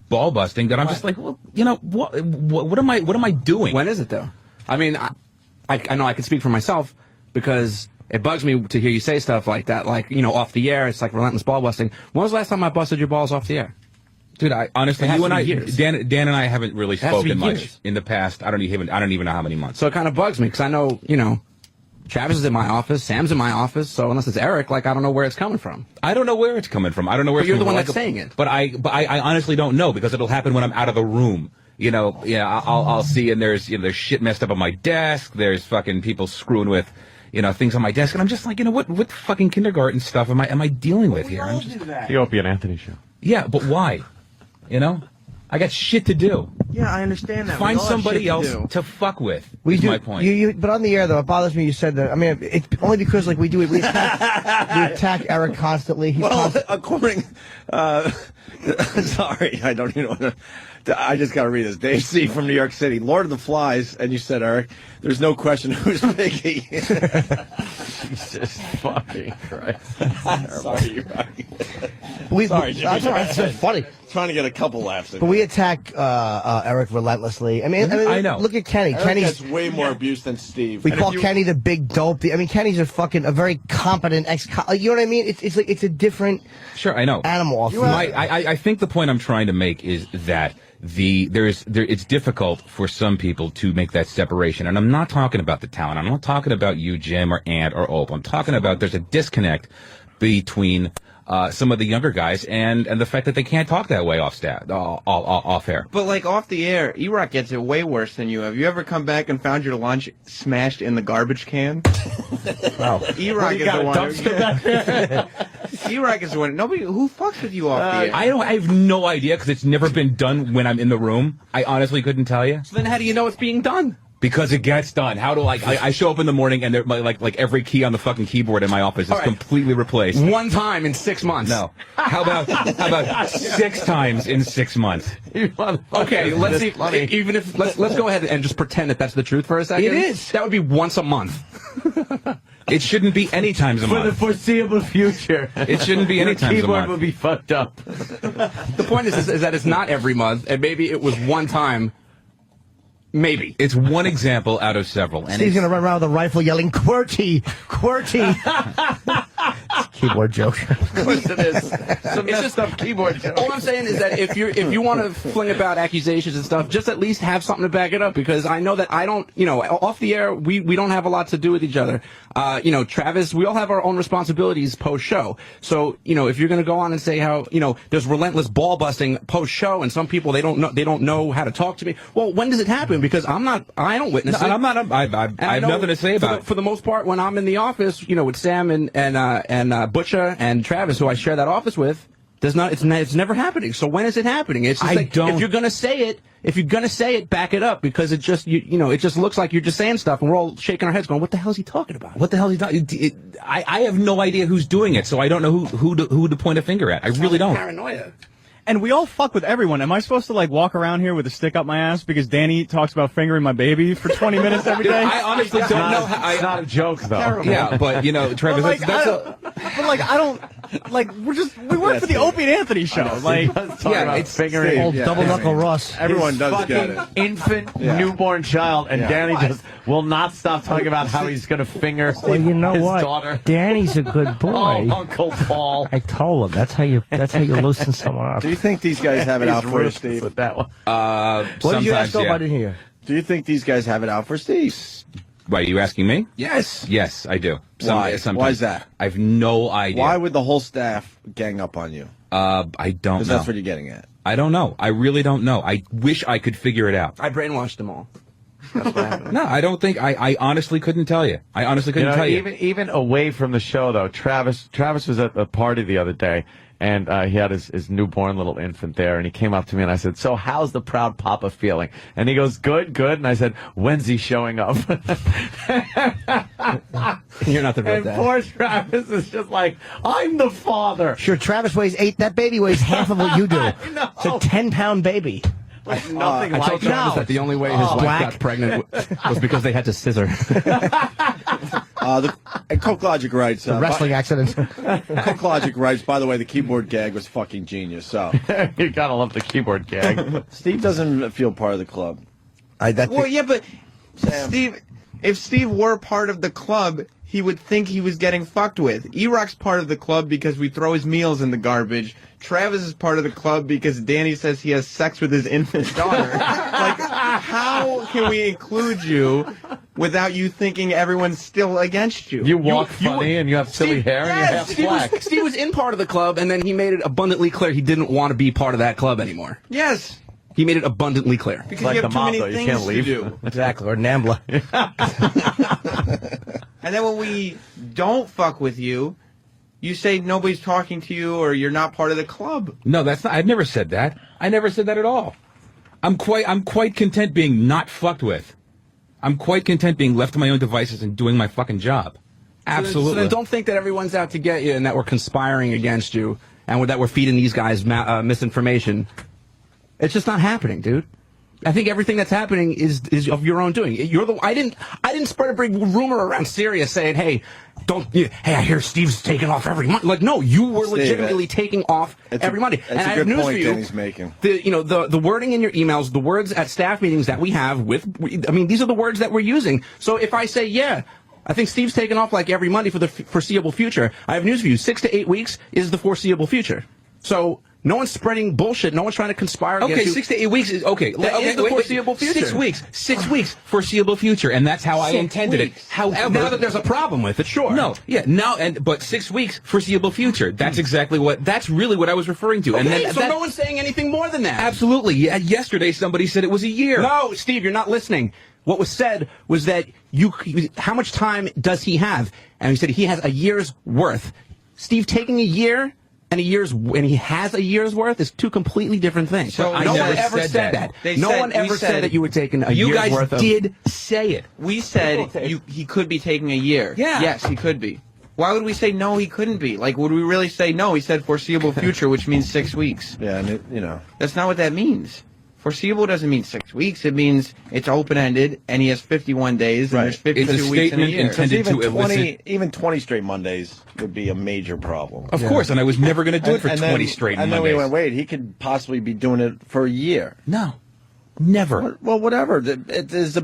ball busting that I'm just like, well, what am I doing? When is it though? I mean, I know I can speak for myself because it bugs me to hear you say stuff like that, like off the air. It's like relentless ball busting. When was the last time I busted your balls off the air? Dude, I honestly, you and I, Dan and I haven't really spoken much years. in the past. I don't even know how many months. So it kind of bugs me because I know Travis is in my office, Sam's in my office, so unless it's Eric, I don't know where it's coming from. I don't know where it's coming from. I don't know where But it's you're coming the one from. that's saying it. But I honestly don't know because it'll happen when I'm out of the room. I'll see and there's shit messed up on my desk. There's fucking people screwing with, things on my desk, and I'm just like, what fucking kindergarten stuff am I dealing with here? I'm just The Opie and Anthony show. Yeah, but why? I got shit to do. Yeah, I understand that. Find somebody else to fuck with. Is my point. But on the air, though, it bothers me you said that. I mean, it's only because we attack Eric constantly. According, sorry, I don't even want to. I just got to read this. Dave C. from New York City, Lord of the Flies, and you said, Eric, there's no question who's Mickey. Jesus fucking Christ. Sorry, you're right. Sorry, Jimmy. That's all right. It's funny. Trying to get a couple laughs in. But we attack Eric relentlessly. I mean, I know. Look at Kenny. Eric Kenny's gets way more abuse than Steve. We call Kenny the big dope. I mean, Kenny's a very competent you know what I mean? It's like it's a different Sure, I know. animal. I think the point I'm trying to make is that it's difficult for some people to make that separation, and I'm not talking about the talent. I'm not talking about you, Jim, or Ant, or Ope. I'm talking about there's a disconnect between some of the younger guys and the fact that they can't talk that way off air. But like off the air, E-Rock gets it way worse than you. Have you ever come back and found your lunch smashed in the garbage can? Wow. E-Rock is the one. E-Rock is the one. Nobody who fucks with you off the air. I have no idea because it's never been done when I'm in the room. I honestly couldn't tell you. So then how do you know it's being done? Because it gets done. How do I show up in the morning and like every key on the fucking keyboard in my office is completely replaced. One time in 6 months. No. How about 6 times in 6 months? Okay, let's see. Even if let's go ahead and just pretend that that's the truth for a second. It is. That would be once a month. It shouldn't be any times a month. For the foreseeable future. It shouldn't be any times a month. Keyboard will be fucked up. The point is that it's not every month, and maybe it was one time. Maybe. It's one example out of several. And Steve's gonna run around with a rifle yelling QWERTY, QWERTY. Keyboard joke. Of course it is. Some messed up keyboard joke. All I'm saying is that if you want to fling about accusations and stuff, just at least have something to back it up, because I know that I don't, off the air, we don't have a lot to do with each other. Travis, we all have our own responsibilities post-show. So, if you're going to go on and say how, there's relentless ball busting post-show and some people, they don't know how to talk to me. Well, when does it happen? Because I don't witness it. I have nothing to say about it. For the most part, when I'm in the office, with Sam and Butcher and Travis, who I share that office with, it's never happening. So when is it happening? It's just if you're gonna say it, back it up, because it just it just looks like you're just saying stuff, and we're all shaking our heads, going, "What the hell is he talking about? What the hell is he talking?" I have no idea who's doing it, so I don't know who to point a finger at. I really don't. Paranoia. And we all fuck with everyone. Am I supposed to walk around here with a stick up my ass because Danny talks about fingering my baby for 20 minutes every day? I honestly don't know. It's not a joke, though. Terrible. Yeah, but Travis, we work for the Opie and Anthony show. It's fingering. Old double knuckle Ross. Everyone does get Fucking it. infant, newborn child, and Danny just will not stop talking about how he's going to finger Well, you know his what? daughter. Danny's a good boy. Oh, Uncle Paul. I told him that's how you loosen someone up. Do you think these guys have it out for you, He's Steve? with that one. What did you ask him? I didn't hear. Do you think these guys have it out for Steve? Why, are you asking me? Yes. Yes, I do. Why? Sometimes. Why is that? I have no idea. Why would the whole staff gang up on you? I don't know. Because that's what you're getting at. I don't know. I really don't know. I wish I could figure it out. I brainwashed them all. That's what happened. No, I don't think. I honestly couldn't tell you. I honestly couldn't tell you. Even away from the show, though, Travis was at a party the other day, and he had his newborn little infant there, and he came up to me, and I said, "So how's the proud papa feeling?" And he goes, "Good." And I said, "When's he showing up?" You're not the real And dad. poor Travis is just like, "I'm the father." Sure, Travis weighs 8. That baby weighs half of what you do. know. It's a 10-pound baby. Nothing I like told Travis that the only way his wife Black. got pregnant was because they had to scissor. Coke Logic writes. A wrestling accident. Coke Logic writes. By the way, the keyboard gag was fucking genius. So You gotta love the keyboard gag. Steve doesn't feel part of the club. Well, yeah, but Steve, if Steve were part of the club, he would think he was getting fucked with. E-Rock's part of the club because we throw his meals in the garbage. Travis is part of the club because Danny says he has sex with his infant daughter. How can we include you without you thinking everyone's still against you? You walk funny and you have silly hair and you're half black. Steve was in part of the club, and then he made it abundantly clear he didn't want to be part of that club anymore. Yes. He made it abundantly clear. Because Like you have the too many mafia, you things can't to leave. do. Exactly, or Nambla. And then when we don't fuck with you, you say nobody's talking to you or you're not part of the club. No, that's not. I've never said that. I never said that at all. I'm quite content being not fucked with. I'm quite content being left to my own devices and doing my fucking job. Absolutely. So then don't think that everyone's out to get you and that we're conspiring against you and that we're feeding these guys misinformation. It's just not happening, dude. I think everything that's happening is of your own doing. I didn't spread a big rumor around Sirius saying, hey, hey, I hear Steve's taking off every month. Like, no, you were legitimately taking off every Monday. And I have news for you. Danny's making. The wording in your emails, the words at staff meetings that we have these are the words that we're using. So if I say, yeah, I think Steve's taking off like every Monday for the foreseeable future, I have news for you. 6 to 8 weeks is the foreseeable future. So no one's spreading bullshit. No one's trying to conspire against you. 6 to 8 weeks is okay. That is the foreseeable future. 6 weeks. 6 weeks. Foreseeable future, and that's how I intended it. However, now that there's a problem with it, sure. No, yeah, but 6 weeks foreseeable future. That's exactly what. That's really what I was referring to. Okay, and so no one's saying anything more than that. Absolutely. Yeah, yesterday somebody said it was a year. No, Steve, you're not listening. What was said was that how much time does he have? And he said he has a year's worth. Steve taking a year and he has a year's worth is two completely different things. So no one ever said that. No one ever said that you were taking a year's worth of... You guys did say it. We said he could be taking a year. Yeah. Yes, he could be. Why would we say no, he couldn't be? Like, would we really say no? He said foreseeable future, which means 6 weeks. Yeah, and That's not what that means. Foreseeable doesn't mean 6 weeks. It means it's open-ended, and he has 51 days, and there's 52 weeks in a year. Intended to elicit... Even 20 straight Mondays would be a major problem. Of course, and I was never going to do it for 20 straight Mondays. And then we went, wait, he could possibly be doing it for a year. No. Never. Well, whatever. There's a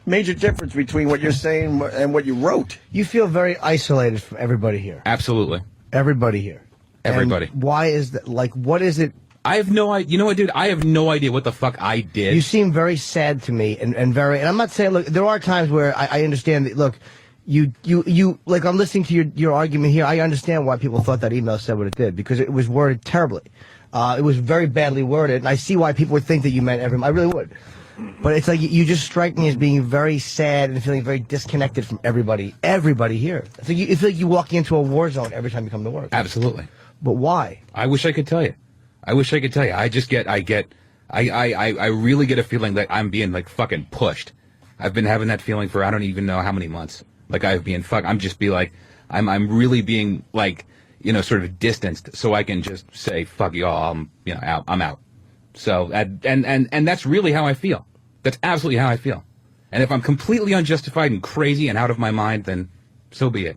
major difference between what you're saying and what you wrote. You feel very isolated from everybody here. Absolutely. Everybody here. Everybody. And why is that? Like, what is it? I have no idea. You know what, dude? I have no idea what the fuck I did. You seem very sad to me, and I'm not saying, look, there are times where I understand that, look, you like, I'm listening to your argument here. I understand why people thought that email said what it did, because it was worded terribly. It was very badly worded, and I see why people would think that you meant everyone. I really would. But it's like, you just strike me as being very sad and feeling very disconnected from everybody here. So you feel like you're walking into a war zone every time you come to work. Absolutely. But why? I wish I could tell you. I really get a feeling that I'm being, like, fucking pushed. I've been having that feeling for I don't even know how many months. Like, I'm really being, like, sort of distanced, so I can just say, fuck y'all, I'm out. So, and that's really how I feel. That's absolutely how I feel. And if I'm completely unjustified and crazy and out of my mind, then so be it.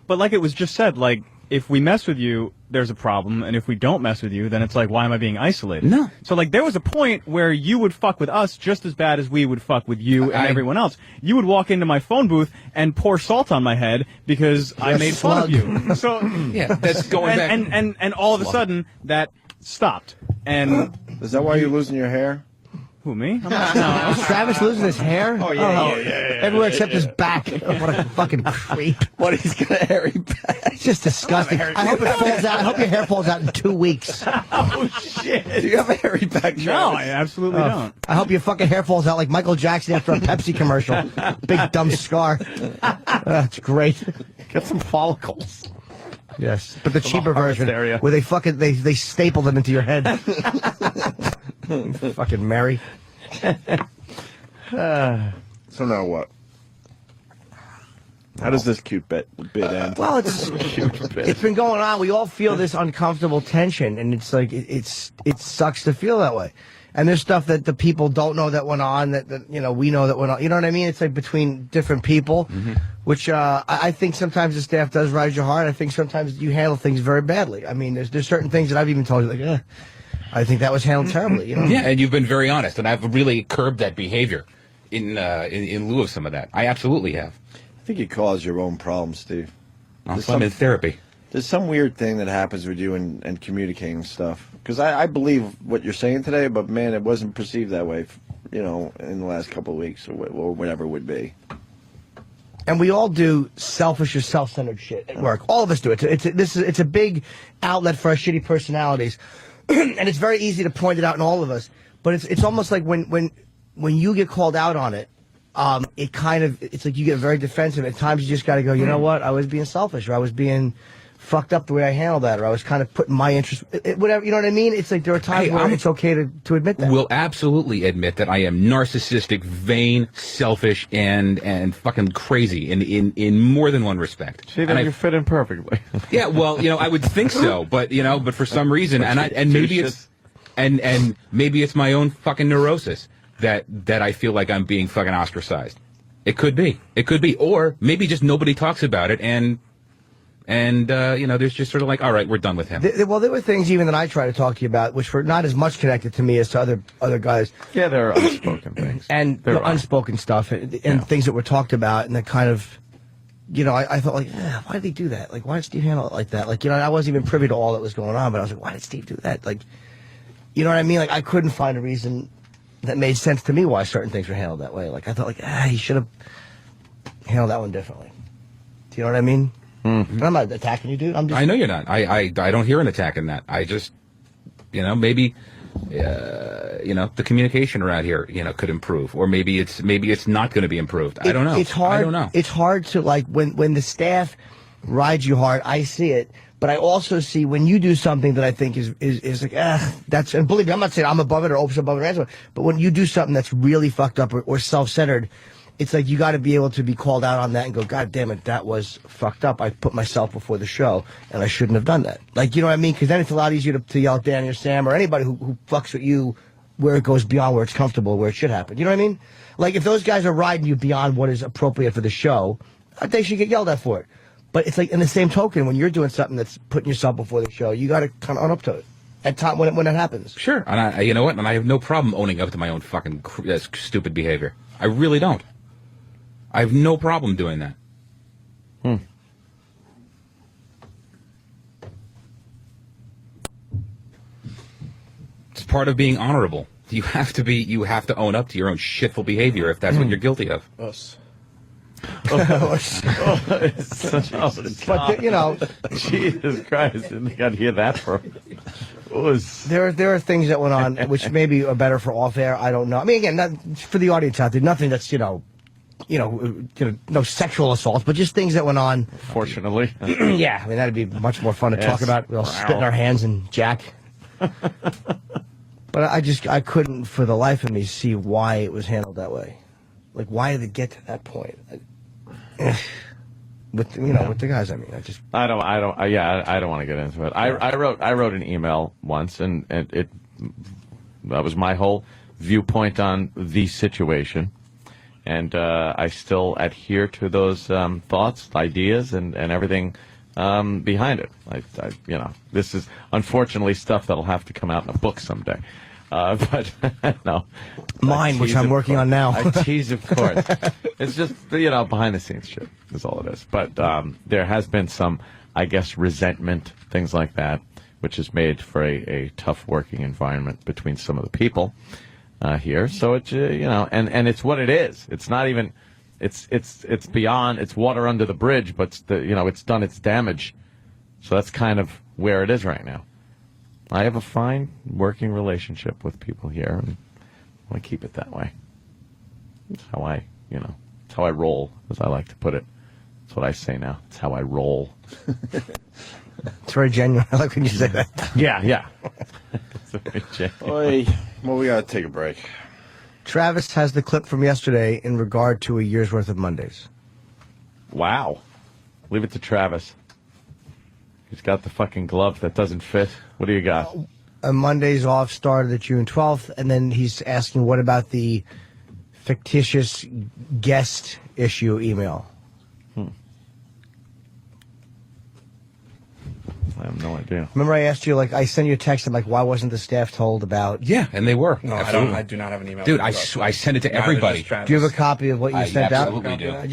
But like it was just said, like, if we mess with you, there's a problem, and if we don't mess with you, then it's like, why am I being isolated? No. So, like, there was a point where you would fuck with us just as bad as we would fuck with you and everyone else. You would walk into my phone booth and pour salt on my head because I made fun of you. So, yeah, that's going back. And all of a sudden, that stopped. And is that why you're losing your hair? Who, me? No. Is Travis losing his hair? Oh, yeah. Everywhere except his back. What a fucking creep. What, he's got a hairy back? It's just disgusting. I hope it falls out. I hope your hair falls out in 2 weeks. Oh, shit. Do you have a hairy back, Travis? No, I absolutely don't. I hope your fucking hair falls out like Michael Jackson after a Pepsi commercial. Big dumb scar. That's great. Get some follicles. Yes, but the cheaper version where they staple them into your head. Fucking Mary. So now what? How does this cute bit end? Well, it's been going on. We all feel this uncomfortable tension, and it's like it sucks to feel that way. And there's stuff that the people don't know that went on that we know that went on. You know what I mean? It's like between different people, which I think sometimes the staff does rise your heart. I think sometimes you handle things very badly. I mean, there's certain things that I've even told you, like, I think that was handled terribly. Yeah, and you've been very honest, and I've really curbed that behavior in lieu of some of that. I absolutely have. I think you cause your own problems, Steve. I'm in therapy. There's some weird thing that happens with you and communicating stuff. Because I believe what you're saying today, but man, it wasn't perceived that way, in the last couple of weeks or whatever it would be. And we all do selfish or self-centered shit at work. All of us do it. It's a big outlet for our shitty personalities. And it's very easy to point it out in all of us. But it's almost like when you get called out on it, it's like you get very defensive. At times you just got to go, you know what? I was being selfish, or I was being fucked up the way I handled that, or I was kind of putting my interest, whatever, you know what I mean? It's like there are times where it's okay to admit that. Will absolutely admit that I am narcissistic, vain, selfish, and fucking crazy in more than one respect. See, that you fit in perfectly. Yeah, well, I would think so, but for some reason, and maybe it's And maybe it's my own fucking neurosis that I feel like I'm being fucking ostracized. It could be. Or maybe just nobody talks about it, and there's just sort of like, all right, we're done with him. Well, there were things even that I tried to talk to you about, which were not as much connected to me as to other guys. Yeah, there are unspoken things. And unspoken stuff, and things that were talked about, and that kind of, I thought, like, why did he do that? Like, why did Steve handle it like that? Like, I wasn't even privy to all that was going on, but I was like, why did Steve do that? Like, you know what I mean? Like, I couldn't find a reason that made sense to me why certain things were handled that way. Like, I thought, like, he should have handled that one differently. Do you know what I mean? Mm-hmm. I'm not attacking you, dude. I know you're not. I don't hear an attack in that. I just, maybe, the communication around here, could improve, or maybe it's not going to be improved. I don't know. It's hard. I don't know. It's hard to, like, when the staff rides you hard. I see it, but I also see when you do something that I think is like, that's, and believe me, I'm not saying I'm above it or Opie's above it, but when you do something that's really fucked up or self-centered, it's like you got to be able to be called out on that and go, God damn it, that was fucked up. I put myself before the show, and I shouldn't have done that. Like, you know what I mean? Because then it's a lot easier to yell at Danny or Sam or anybody who fucks with you where it goes beyond where it's comfortable, where it should happen. You know what I mean? Like, if those guys are riding you beyond what is appropriate for the show, they should get yelled at for it. But it's like, in the same token, when you're doing something that's putting yourself before the show, you got to kind of own up to it at time when it happens. Sure. And you know what? And I have no problem owning up to my own fucking stupid behavior. I really don't. I have no problem doing that. It's part of being honorable. You have to own up to your own shitful behavior if that's what you're guilty of. Us. But Jesus Christ, didn't got to hear that from. There are things that went on which maybe are better for off air. I don't know. I mean, again, not, for the audience out there, nothing that's no sexual assault, but just things that went on. Fortunately, yeah. I mean, that'd be much more fun to talk about. We'll spit in our hands and jack. But I couldn't for the life of me see why it was handled that way. Like, why did it get to that point? With the guys, I mean, I don't want to get into it. I wrote an email once, and that was my whole viewpoint on the situation, and I still adhere to those thoughts, ideas, and everything behind it. This is unfortunately stuff that'll have to come out in a book someday. But no, mine, which I'm working on now. I tease, of course. It's just behind the scenes shit is all it is. But there has been some, I guess, resentment, things like that, which has made for a tough working environment between some of the people here. So it's and it's what it is. It's not even. It's beyond. It's water under the bridge, but it's done its damage. So that's kind of where it is right now. I have a fine working relationship with people here, and I want to keep it that way. It's how it's how I roll, as I like to put it. That's what I say now. It's how I roll. It's very genuine. I like when you say that. Yeah. It's very genuine. Well, we got to take a break. Travis has the clip from yesterday in regard to a year's worth of Mondays. Wow. Leave it to Travis. He's got the fucking glove that doesn't fit. What do you got? A Monday's off started at June 12th, and then he's asking, what about the fictitious guest issue email? I have no idea. Remember I asked you, I sent you a text, I'm like, why wasn't the staff told about... Yeah, and they were. No, I do not have an email. Dude, I sent it to everybody. Do you have a copy of what you sent out? Absolutely do.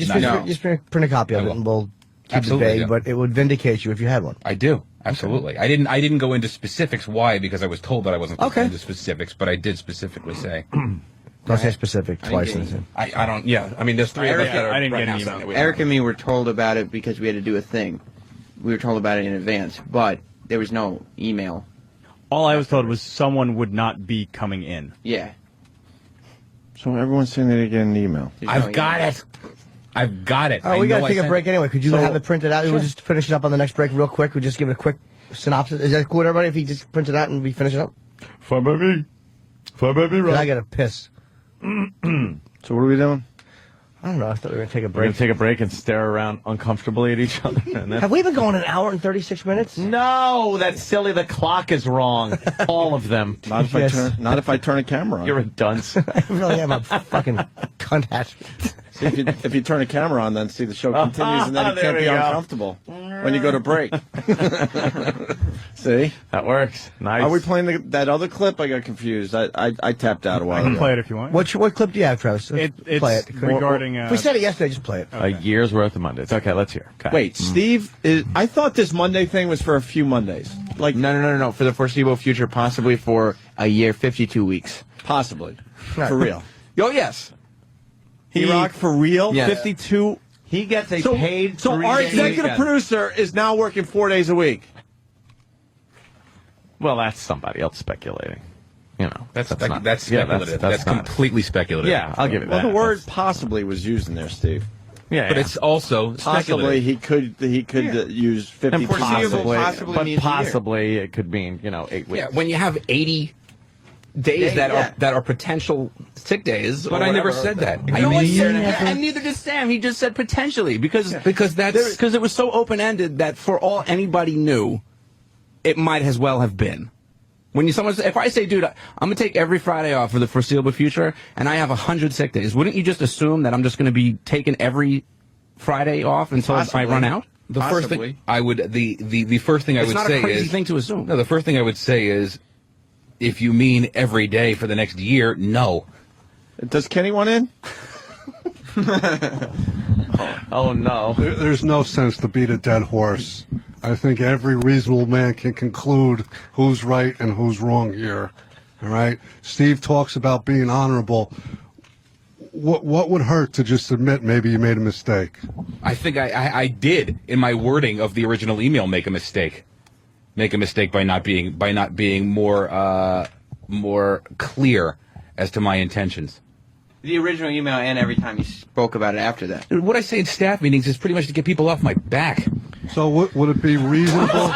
Just print a copy of it, and we'll... Keep it vague, but it would vindicate you if you had one. I do, absolutely. Okay. I didn't go into specifics. Why? Because I was told that I wasn't going to go into specifics, but I did specifically say. Don't say specific twice. I don't. Yeah, I mean, there's three of us that are I didn't right get now. an email. Eric and me were told about it because we had to do a thing. We were told about it in advance, but there was no email. All I was told was someone would not be coming in. Yeah. So everyone's saying they didn't get an email. I've got it. I've got it. Oh, we got to take a break anyway. Could you have it printed out? Sure. We'll just finish it up on the next break real quick. We'll just give it a quick synopsis. Is that cool with everybody if he just prints it out and we finish it up? Fine by me. Fine by me, right? I got to piss. So what are we doing? I don't know. I thought we were going to take a We're break. going to take a break and stare around uncomfortably at each other. And Have we been going an hour and 36 minutes? No, that's silly. The clock is wrong. All of them. Not if I turn a camera on. You're a dunce. I really am a fucking cunt hat. See, if you turn a camera on, then see the show continues, and then it There can't we be go. uncomfortable when you go to break. See? That works. Nice. Are we playing that other clip? I got confused. I tapped out a I while can ago. play it if you want. What clip do you have, Travis? It's play it. regarding. We said it yesterday. Just play it. A year's worth of Mondays. Okay, let's hear. Okay. Wait, Steve, I thought this Monday thing was for a few Mondays. Like, No. For the foreseeable future, possibly for a year, 52 weeks. possibly. For real. Oh, yes. E-Rock, for real? Yeah. 52? He gets a So, paid so 3 our days executive weekend. producer is now working 4 days a week. Well, that's somebody else speculating. You know, That's not- speculative. yeah, That's not- completely speculative. Yeah, I'll give it Well, that. the word possibly was used in there, Steve. Yeah, But yeah. it's also Possibly speculative. he could use 50 and foreseeable possibly but means a year. possibly it could mean 8 weeks. Yeah, when you have 80 days that are potential sick days. But or I never whatever. said that. I You know mean I a year said and a that, half? and neither did Sam. He just said potentially because Because it was so open ended that for all anybody knew, it might as well have been. When if I say, dude, I'm gonna take every Friday off for the foreseeable future, and I have 100 sick days, wouldn't you just assume that I'm just gonna be taking every Friday off until I run out? The first thing I would the first thing I It's would not say a crazy is thing to assume. No, the first thing I would say is if you mean every day for the next year, no. Does Kenny want in? Oh no. There's no sense to beat a dead horse. I think every reasonable man can conclude who's right and who's wrong here. All right? Steve talks about being honorable. What would hurt to just admit maybe you made a mistake? I think I did in my wording of the original email make a mistake. Make a mistake by not being more clear as to my intentions. The original email and every time you spoke about it after that. What I say in staff meetings is pretty much to get people off my back. So would it be reasonable?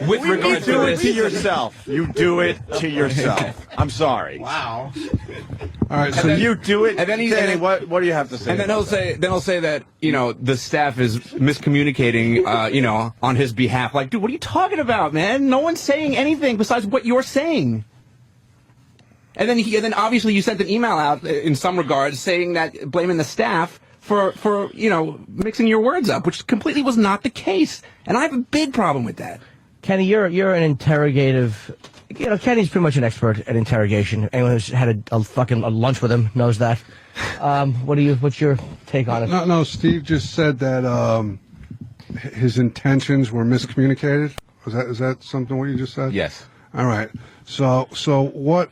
with regard to do it this, to yourself. You do it to yourself. I'm sorry. Wow. All right, so You do it. And then Kenny, what do you have to say? And then he'll say that the staff is miscommunicating on his behalf. Like, dude, what are you talking about, man? No one's saying anything besides what you're saying. And then obviously you sent an email out in some regards saying that blaming the staff for mixing your words up, which completely was not the case. And I have a big problem with that. Kenny, you're an interrogative. Kenny's pretty much an expert at interrogation. Anyone who's had a fucking lunch with him knows that. What's your take on it? no, Steve just said that his intentions were miscommunicated. Is that something what you just said? yes. All right. So what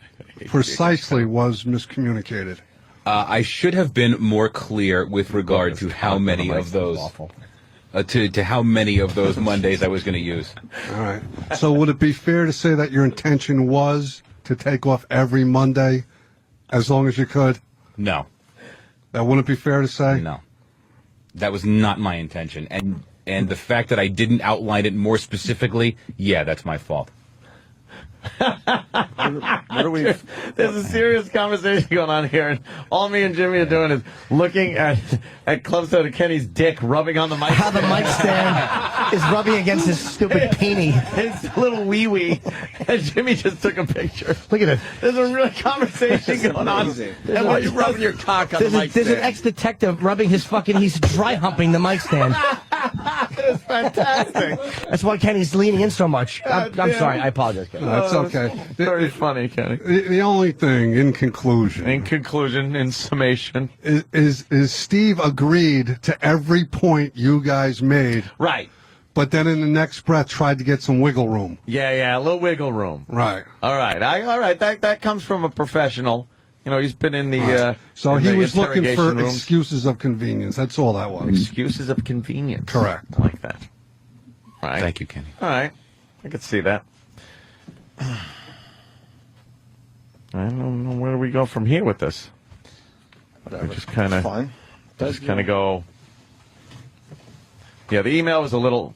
precisely was miscommunicated? I should have been more clear with regard to how many of those to how many of those Mondays I was going to use. All right. So would it be fair to say that your intention was to take off every Monday as long as you could? No, That wouldn't be fair to say? no, that was not my intention. And the fact that I didn't outline it more specifically, yeah, that's my fault. What are we? There's a serious conversation going on here, and all me and Jimmy are doing is looking at Club Soda Kenny's dick rubbing on the mic. How the mic stand is rubbing against his stupid peenie. His little wee-wee. And Jimmy just took a picture. Look at it. There's a real conversation going on. amazing. And why are you rubbing your cock on the mic There's an stand? ex-detective rubbing he's dry humping the mic stand. It's fantastic. That's why Kenny's leaning in so much. I'm sorry. I apologize, Kenny. That's okay. Very funny, Kenny. The only thing, in conclusion, In conclusion, in summation. is Steve agreed to every point you guys made, Right. but then in the next breath tried to get some wiggle room. Yeah, a little wiggle room. Right. All right. All right. That comes from a professional. He's been in the. So in he the was looking for interrogation rooms. excuses of convenience. That's all that was. Excuses of convenience. Correct. I like that. All right. Thank you, Kenny. All right. I could see that. I don't know where do we go from here with this. Whatever. We just kind of Fine. go. Yeah, the email was a little.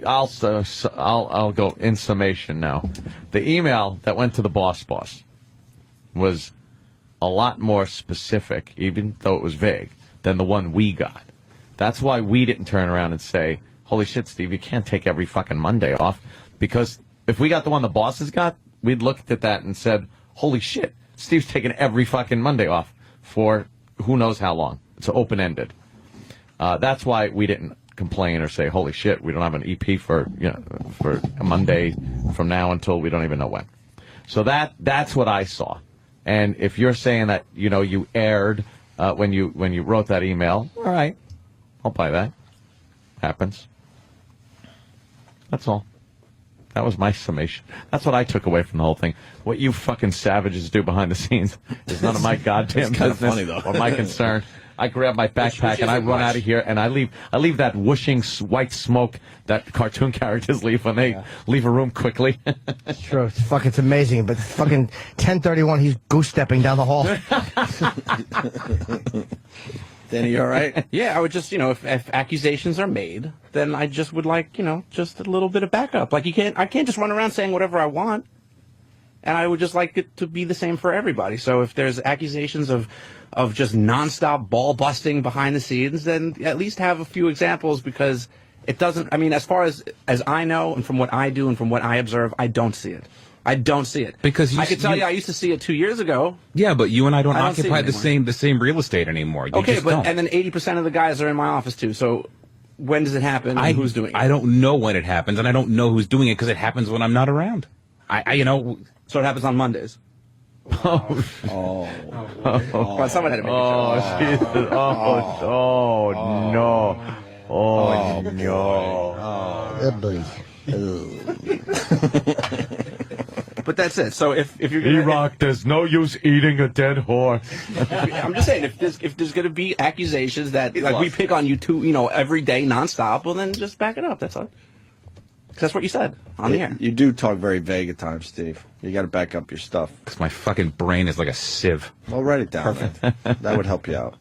I'll go in summation now. The email that went to the boss was a lot more specific, even though it was vague, than the one we got. That's why we didn't turn around and say, holy shit, Steve, you can't take every fucking Monday off. Because if we got the one the bosses got, we'd looked at that and said, holy shit, Steve's taking every fucking Monday off for who knows how long. It's open-ended. That's why we didn't complain or say, holy shit, we don't have an EP for a Monday from now until we don't even know when. So that's what I saw. And if you're saying that, you erred when you wrote that email, all right, I'll buy that. Happens. That's all. That was my summation. That's what I took away from the whole thing. What you fucking savages do behind the scenes is none of my goddamn business funny, though. or my concern. I grab my backpack and I run out of here, and I leave that whooshing white smoke that cartoon characters leave when they leave a room quickly. It's true. It's amazing. But fucking 10:31, he's goose stepping down the hall. Danny, you all right? Yeah, I would just, if accusations are made, then I just would like, just a little bit of backup. Like I can't just run around saying whatever I want. And I would just like it to be the same for everybody. So if there's accusations of just nonstop ball busting behind the scenes, then at least have a few examples, because it doesn't, as far as I know and from what I do and from what I observe, I don't see it. I don't see it. Because I could tell you I used to see it 2 years ago. Yeah, but you and I don't I don't see occupy it the same real estate anymore. You Okay, just but don't. and then 80% of the guys are in my office too. So when does it happen? And who's doing it? I don't know when it happens, and I don't know who's doing it because it happens when I'm not around. So it happens on Mondays. Well, someone had to make Jesus. No. Oh, no. But that's it. So if you're gonna, E-Rock, there's no use eating a dead horse. I'm just saying, if there's going to be accusations that we pick on you every day nonstop, well then just back it up. That's all. 'Cause that's what you said on the air. You do talk very vague at times, Steve. You got to back up your stuff. Because my fucking brain is like a sieve. Well, write it down. That would help you out.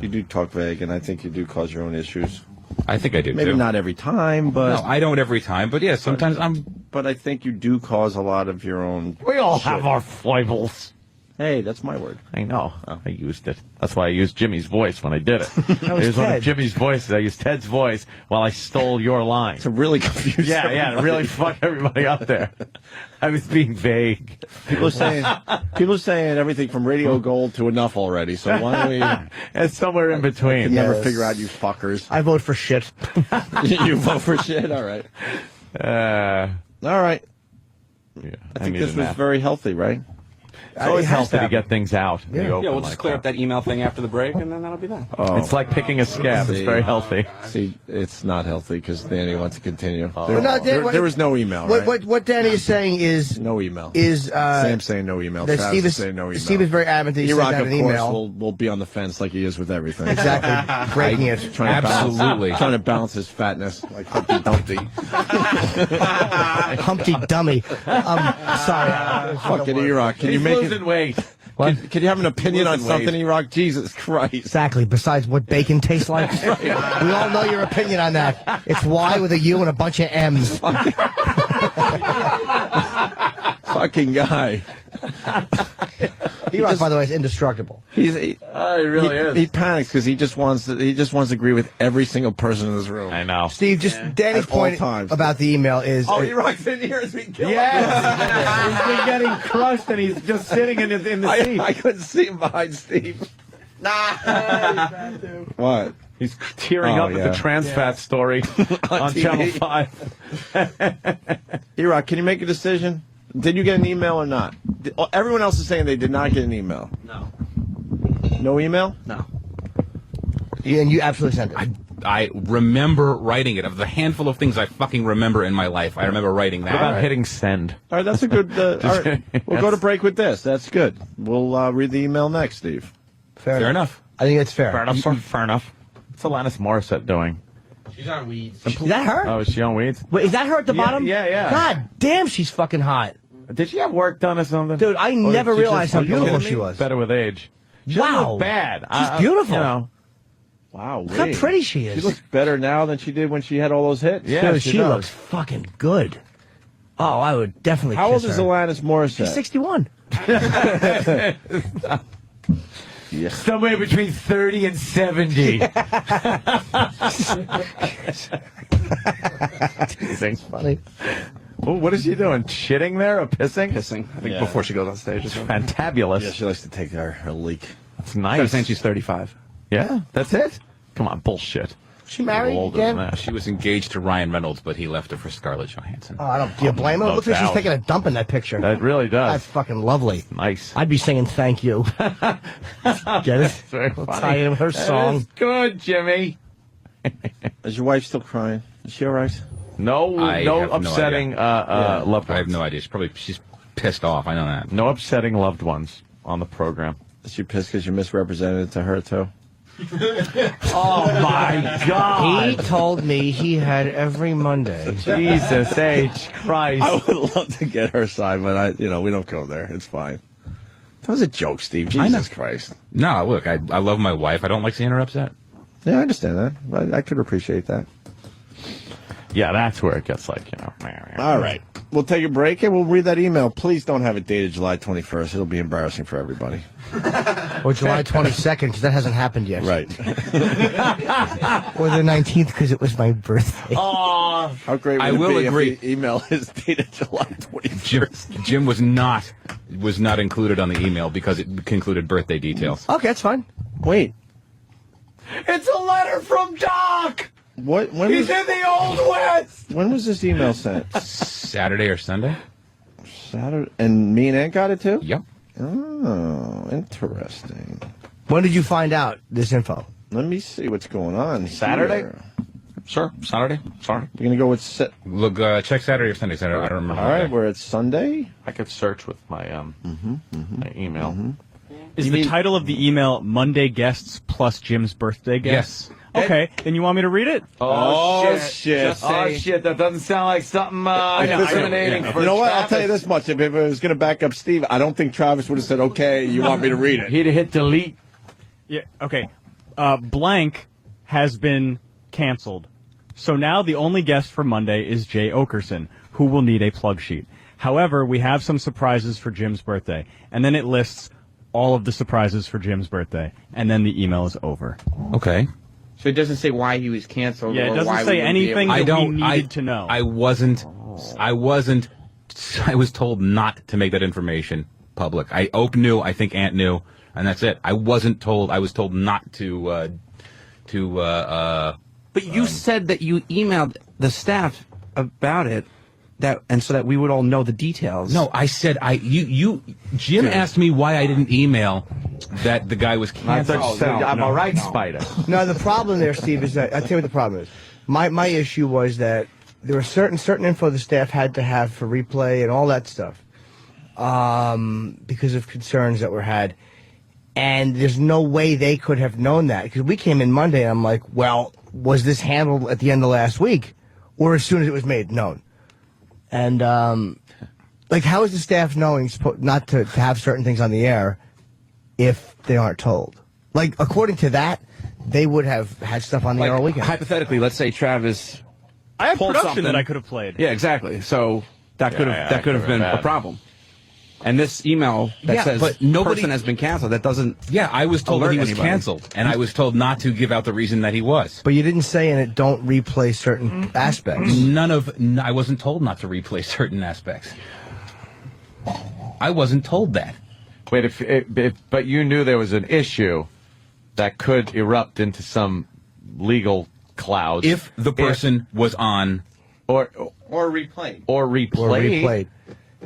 You do talk vague, and I think you do cause your own issues. I think I do, Maybe too. not every time, but... No, I don't every time, but yeah, sometimes But I think you do cause a lot of your own... We all shit. have our foibles. Hey, that's my word. I know. I used it. That's why I used Jimmy's voice when I did it. was It was one Ted. of Jimmy's voices. I used Ted's voice while I stole your line. To really confuse Yeah, to really fuck everybody up there. I was being vague. People are saying everything from Radio Gold to enough already, so why don't we... It's somewhere in between. can never Yes. figure out, you fuckers. I vote for shit. You vote for shit? All right. All right. Yeah, I think this was very healthy, right? It's always It has healthy to to happen. get things out. in the open We'll just like clear up that email thing after the break, and then that'll be that. Oh. It's like picking a scab. It's very healthy. See, it's not healthy because Danny wants to continue. There was no email, right? What Danny is saying is No email. Sam's saying no email. that Travis Steve is is saying no email. Steve is very adamant that he E-Rock, sent out of an course, email. will be on the fence like he is with everything. Exactly, breaking it. Trying to Absolutely. trying to balance his fatness like Humpty Dumpty. Humpty Dummy. Sorry. Fucking E-Rock, can you make it? weight. Can you have an opinion on Losing something, weight. E-Rock? Jesus Christ. Exactly. Besides what bacon tastes like, we all know your opinion on that. It's Y with a U and a bunch of M's. Fucking guy. E-Rock, by the way, is indestructible. He really is. He panics because he just wants to agree with every single person in this room. I know. Steve, just Danny's At all point times. about the email is. E-Rock's in here as we kill Yes. He's been getting crushed, and he's just sitting in the seat. I couldn't see him behind Steve. What? He's tearing Oh, up yeah. at the trans fat story on TV. Channel 5. E-Rock, can you make a decision? Did you get an email or not? Everyone else is saying they did not get an email. No. No email? No. Yeah, and you absolutely sent it. I remember writing it. Of the handful of things I fucking remember in my life, I remember writing that. What about hitting send? All right, that's a good... all right, we'll go to break with this. That's good. We'll read the email next, Steve. Fair enough. I think it's fair. Fair enough, sir. Fair enough. What's Alanis Morissette doing? She's on weeds. Is that her? Oh, is she on weeds? Wait, is that her at the Yeah, bottom? yeah. God damn, she's fucking hot. Did she have work done or something? Dude, I Or never did she realized just- how are you beautiful kidding she me? was. Better with age. She doesn't Wow. look bad. She's beautiful. You know. Wow, Look how pretty she is. She looks better now than she did when she had all those hits. Yeah, Dude, she she does. looks fucking good. Oh, I would definitely How kiss old is her. Alanis Morissette? She's 61. Yeah. Somewhere between 30 and 70. Thing's funny. Well, what is she doing? Shitting there or pissing? Pissing. I think Yeah. before she goes on stage. It's fantabulous. Yeah, she likes to take her leak. It's I'm nice. saying she's 35. Yeah, that's it? Come on, bullshit. She married Older again? than that. She was engaged to Ryan Reynolds, but he left her for Scarlett Johansson. Oh, I don't. Do you blame her? No Looks like she's doubt. taking a dump in that picture. That really does. That's fucking lovely. Nice. I'd be singing "Thank You." Get it? Very I'll funny. tie in with her That song. is good, Jimmy. Is your wife still crying? Is she all right? No, I no have no upsetting loved I have ones. no idea. She's pissed off. I know that. No upsetting loved ones on the program. Is she pissed because you misrepresented it to her too? Oh my God! He told me he had every Monday. Jesus H. Christ! I would love to get her side, but we don't go there. It's fine. That was a joke, Steve. I know. Jesus Christ. No, look, I love my wife. I don't like seeing her upset. Yeah, I understand that. I could appreciate that. Yeah, that's where it gets like All right. We'll take a break and we'll read that email. Please don't have it dated July 21st. It'll be embarrassing for everybody. Or July 22nd, because that hasn't happened yet. Right. Or the 19th, because it was my birthday. Oh, How great would I it will be agree. if the email is dated July 21st? Jim was not included on the email because it included birthday details. Okay, that's fine. Wait. it's a letter from Doc. What? When He's was, in the Old West. when was this email sent? Saturday or Sunday? Saturday. And me and Aunt got it too? Yep. Oh, interesting. When did you find out this info? Let me see what's going on. Saturday? Here. Sure. Saturday. Sorry. We're going to go with... Look, check Saturday or Sunday. Saturday. I don't remember. All right, we're at Sunday. I could search with my my email. Is the title of the email Monday Guests plus Jim's birthday guests? Yes. Okay, then you want me to read it? Oh, shit. Just say, Shit, that doesn't sound like something know, incriminating yeah. for You know what? I'll Travis. tell you this much. If it was going to back up Steve, I don't think Travis would have said, okay, you want me to read it. He'd have hit delete. Yeah, okay. Blank has been canceled. So now the only guest for Monday is Jay Okerson, who will need a plug sheet. However, we have some surprises for Jim's birthday. And then it lists all of the surprises for Jim's birthday. And then the email is over. Okay. So it doesn't say why he was canceled. Yeah, it or doesn't why say we wouldn't be anything able- that we needed to know. I was told not to make that information public. Oak knew, I think Aunt knew, and that's it. I wasn't told. I was told not to. but you said that you emailed the staff about it, and so that we would all know the details. No, I said Jim asked me why I didn't email that the guy was I canceled. thought you said, I'm all right, Spider. No, the problem there, Steve, is that I'll tell you what the problem is. My issue was that there were certain info the staff had to have for replay and all that stuff, because of concerns that were had, and there's no way they could have known that because we came in Monday and I'm like, well, was this handled at the end of last week, or as soon as it was made known? And like, how is the staff knowing not to have certain things on the air if they aren't told? Like, according to that, they would have had stuff on the air all weekend. Hypothetically, let's say Travis. I have pulled production something. that I could have played. Yeah, exactly. So that could have been a problem. And this email that says but nobody- person has been canceled, that doesn't. Yeah, I was told that alert he was anybody. canceled, and I was told not to give out the reason that he was. But you didn't say in it, don't replay certain aspects. I wasn't told not to replay certain aspects. I wasn't told that. Wait, but you knew there was an issue that could erupt into some legal clouds. If the person was on or replayed. Or replayed.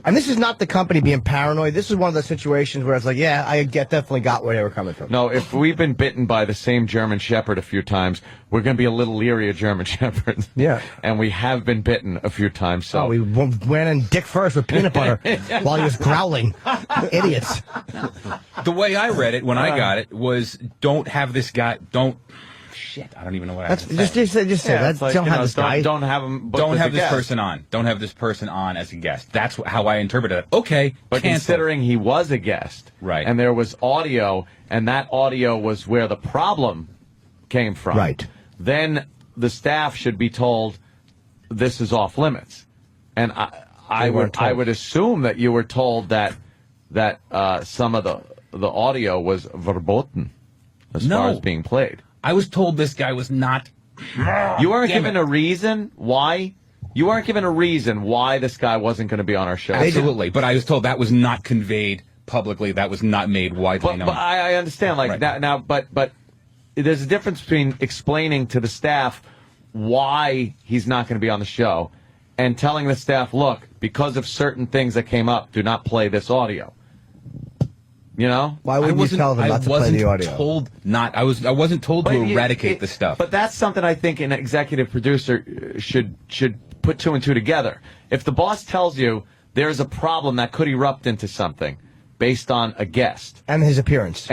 And this is not the company being paranoid. This is one of those situations where it's like, yeah, I definitely got where they were coming from. No, if we've been bitten by the same German Shepherd a few times, we're going to be a little leery of German Shepherds. Yeah. And we have been bitten a few times. So we went in dick first with peanut butter while he was growling. Idiots. The way I read it when I got it was, don't have this guy. Don't. Shit, I don't even know what I That's have to say. just say Yeah, that. it's like, Don't you have know, this guy. don't have him. booked Don't as have a this guest. person on. Don't have this person on as a guest. That's how I interpreted it. Okay, But cancel. considering he was a guest, Right. and there was audio, and that audio was where the problem came from, Right. then the staff should be told this is off limits. And I weren't would told. assume that you were told that that some of the audio was verboten as far as being played. I was told this guy was not. You weren't given a reason why. You weren't given a reason why this guy wasn't going to be on our show. Absolutely, but I was told that was not conveyed publicly. That was not made widely known. But I understand, like Right. now, but there's a difference between explaining to the staff why he's not going to be on the show and telling the staff, look, because of certain things that came up, do not play this audio. You know? Why wouldn't you tell them not to play the audio? I wasn't told to eradicate the stuff. But that's something I think an executive producer should put two and two together. If the boss tells you there's a problem that could erupt into something based on a guest and his appearance,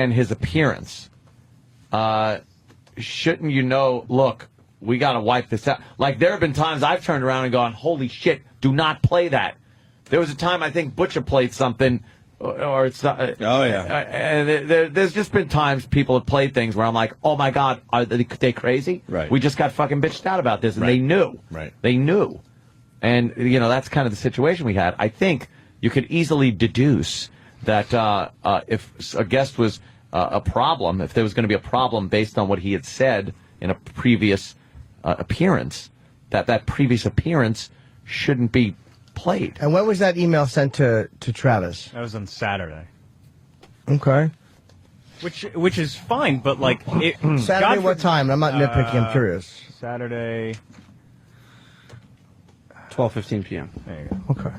shouldn't you know? Look, we got to wipe this out. Like there have been times I've turned around and gone, "Holy shit, do not play that." There was a time I think Butcher played something. Or it's not, and there's just been times people have played things where I'm like, oh my God, are they crazy? Right. We just got fucking bitched out about this, and they knew. Right. They knew. And, you know, that's kind of the situation we had. I think you could easily deduce that if a guest was a problem, if there was going to be a problem based on what he had said in a previous appearance, that previous appearance shouldn't be played. And when was that email sent to Travis? That was on Saturday. Okay. Which is fine, but like Saturday, what time? I'm not nitpicky. I'm curious. Saturday, 12:15 p.m. There you go. Okay.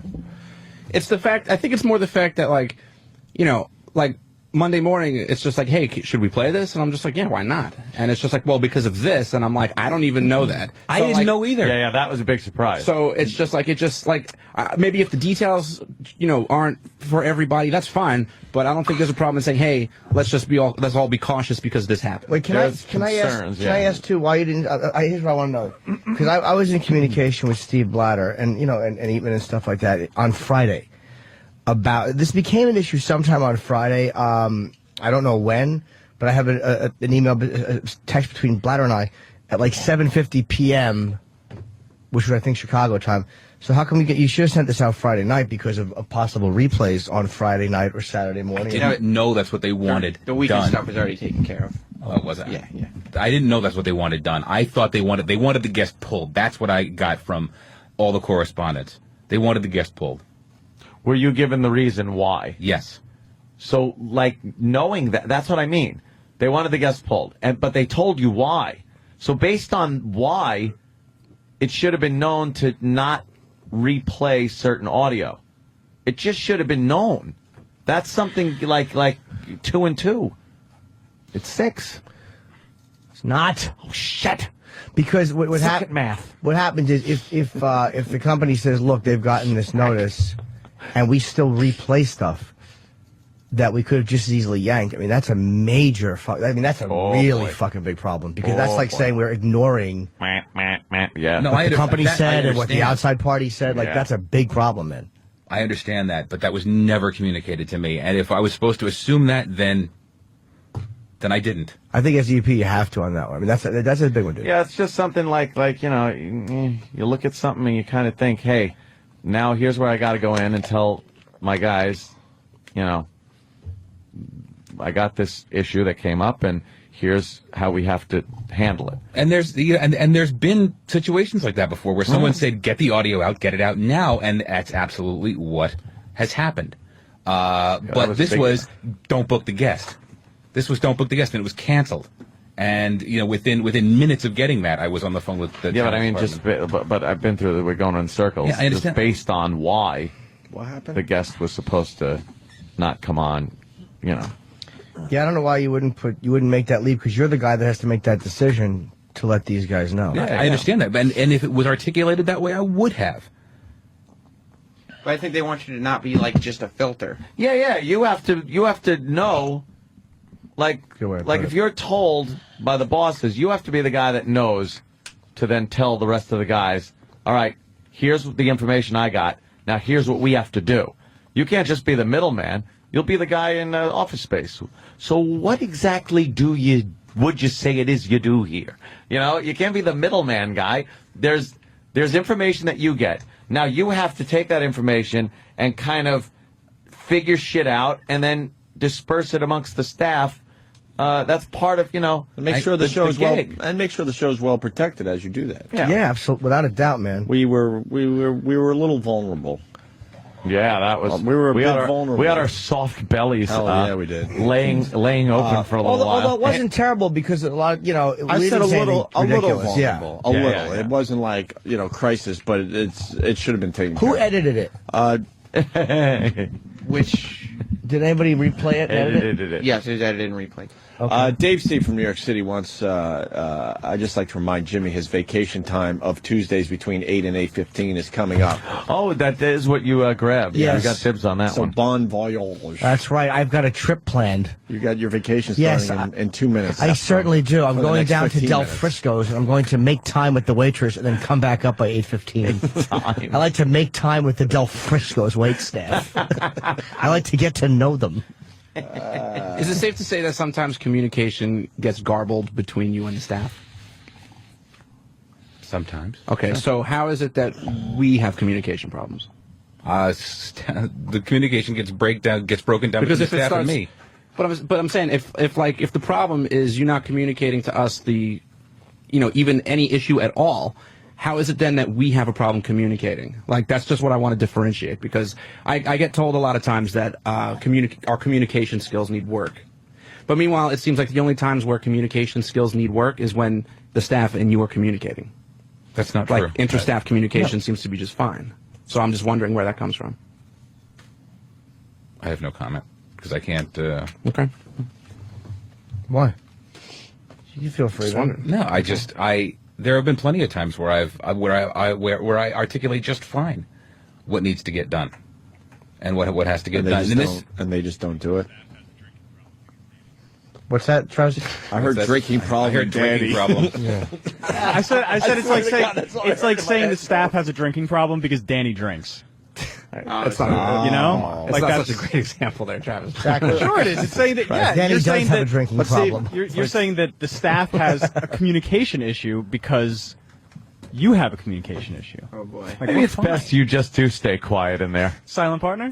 It's the fact. I think it's more the fact that, like, you know, like Monday morning, it's just like, hey, should we play this? And I'm just like, yeah, why not? And it's just like, well, because of this. And I'm like, I don't even know that. I didn't know either. Yeah, that was a big surprise. So it's just like, maybe if the details, you know, aren't for everybody, that's fine. But I don't think there's a problem in saying, hey, let's all be cautious because this happened. Wait, can I ask too why you didn't? Here's what I want to know, because I was in communication with Steve Blatter and and Eatman and stuff like that on Friday. About this became an issue sometime on Friday. I don't know when, but I have an email, a text between Blatter and I at like 7:50 p.m., which was I think Chicago time. So how come you should have sent this out Friday night because of possible replays on Friday night or Saturday morning? I didn't know that's what they wanted. The weekend done. stuff was already taken care of. Oh, was it? Yeah. I didn't know that's what they wanted done. I thought they wanted the guest pulled. That's what I got from all the correspondence. They wanted the guest pulled. Were you given the reason why? Yes. So, like, knowing that's what I mean. They wanted the guest pulled, but they told you why. So, based on why, it should have been known to not replay certain audio. It just should have been known. That's something like 2 and 2. It's 6. It's not. Oh shit! Because what math. What happens is if the company says, look, they've gotten this notice, and we still replay stuff that we could have just as easily yanked. I mean, that's a major that's a really fucking big problem, because that's like saying we're ignoring Yeah. what the company said and what the outside party said. Like, that's a big problem, man. I understand that, but that was never communicated to me. And if I was supposed to assume that, then I didn't. I think as EP you have to on that one. I mean, that's a big one, dude. Yeah, it's just something like you look at something and you kind of think, hey, now here's where I got to go in and tell my guys, I got this issue that came up, and here's how we have to handle it. And there's been situations like that before where someone said, get the audio out, get it out now, and that's absolutely what has happened. But this was don't book the guest. This was don't book the guest, and it was canceled. And within minutes of getting that, I was on the phone with the but I mean, but I've been through. We're going in circles. Yeah, I understand. Just based on why What happened? the guest was supposed to not come on. Yeah, I don't know why you wouldn't make that leap, because you're the guy that has to make that decision to let these guys know. Yeah, I understand that, and if it was articulated that way, I would have. But I think they want you to not be like just a filter. Yeah. You have to know. Like if you're told by the bosses, you have to be the guy that knows to then tell the rest of the guys, all right, here's the information I got. Now here's what we have to do. You can't just be the middleman. You'll be the guy in office space. So what exactly would you say it is you do here? You can't be the middleman guy. There's information that you get. Now you have to take that information and kind of figure shit out, and then disperse it amongst the staff. That's part of, And make sure the show's gig. make sure the show's well protected as you do that. Yeah, absolutely, without a doubt, man. We were a little vulnerable. Yeah, that was. We were a bit had vulnerable. We had our soft bellies. Hell yeah, we did. Laying open for a little while. Although it wasn't terrible because a lot, I said a little vulnerable. Yeah. A little. It wasn't like crisis, but it should have been taken. Who care edited it? Which Did anybody replay it? edited it. yes, it was edited and replayed. Okay. Dave Steve from New York City wants. I just like to remind Jimmy his vacation time of Tuesdays between 8 and 8:15 is coming up. Oh, that is what you grabbed. Yeah, Yes. you got dibs on that So one. bon voyage. That's right. I've got a trip planned. You got your vacation Yes, starting in 2 minutes. I certainly do. I'm For the going next down to 15 Del minutes. Frisco's, and I'm going to make time with the waitress, and then come back up by 8:15. I like to make time with the Del Frisco's wait staff. I like to get to know them. Is it safe to say that sometimes communication gets garbled between you and the staff? Sometimes. Okay, so how is it that we have communication problems? The communication gets broken down between the staff and me. But I'm saying if the problem is you not communicating to us even any issue at all, how is it then that we have a problem communicating? Like, that's just what I want to differentiate, because I get told a lot of times that our communication skills need work. But meanwhile, it seems like the only times where communication skills need work is when the staff and you are communicating. That's not Like, true. inter-staff communication seems to be just fine. So I'm just wondering where that comes from. I have no comment because I can't. Okay. Why? You feel free. No, there have been plenty of times where where I articulate just fine what needs to get done and what has to get done. And they just don't do it. What's that, Travis? I heard drinking problem. I heard drinking problem. I said it's like saying the staff has a drinking problem because Danny drinks. That's not You know, It's not such a great example there, Travis. Exactly. Sure it is. It's saying that Danny you're does saying have that a drinking let's say problem. You're saying that the staff has a communication issue because you have a communication issue. Oh boy. Like, Maybe we're it's fine. best you just do stay quiet in there. Silent partner.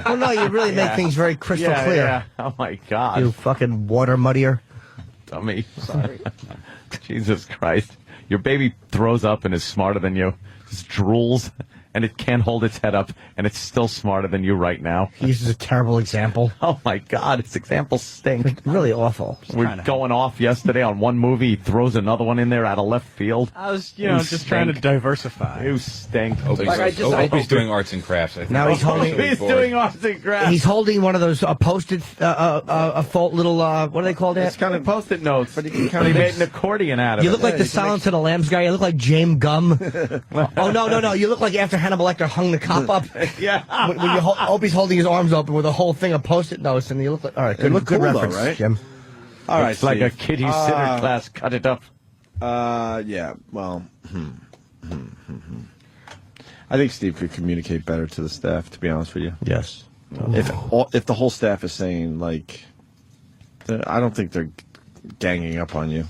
Well, no, you really make things very crystal clear. Yeah. Oh my God. You fucking water muddier. Dummy. Sorry. Jesus Christ. Your baby throws up and is smarter than you. Just drools and it can't hold its head up and it's still smarter than you right now. He uses a terrible example. Oh my God, its examples stink. Really awful. We're going off yesterday on one movie. He throws another one in there out of left field. I was, just trying to diversify. You stink. Opie's doing arts and crafts. I think. Now he's holding. He's doing arts and crafts. He's holding one of those post-it, little, what do they call that? It's kind of post-it notes, but he made an accordion out of it. You look like the Silence of the Lambs guy. You look like James Gum. Oh, no. You look like after Hannibal Lecter hung the cop up. Yeah. When Opie's holding his arms open with a whole thing of post-it notes, and you look like... All right, good, look good cool, though, reference, right? Jim. All right, It's like a Steve. kiddie sitter class. Cut it up. Yeah. Well, I think Steve could communicate better to the staff. To be honest with you, Yes. if the whole staff is saying like, I don't think they're ganging up on you.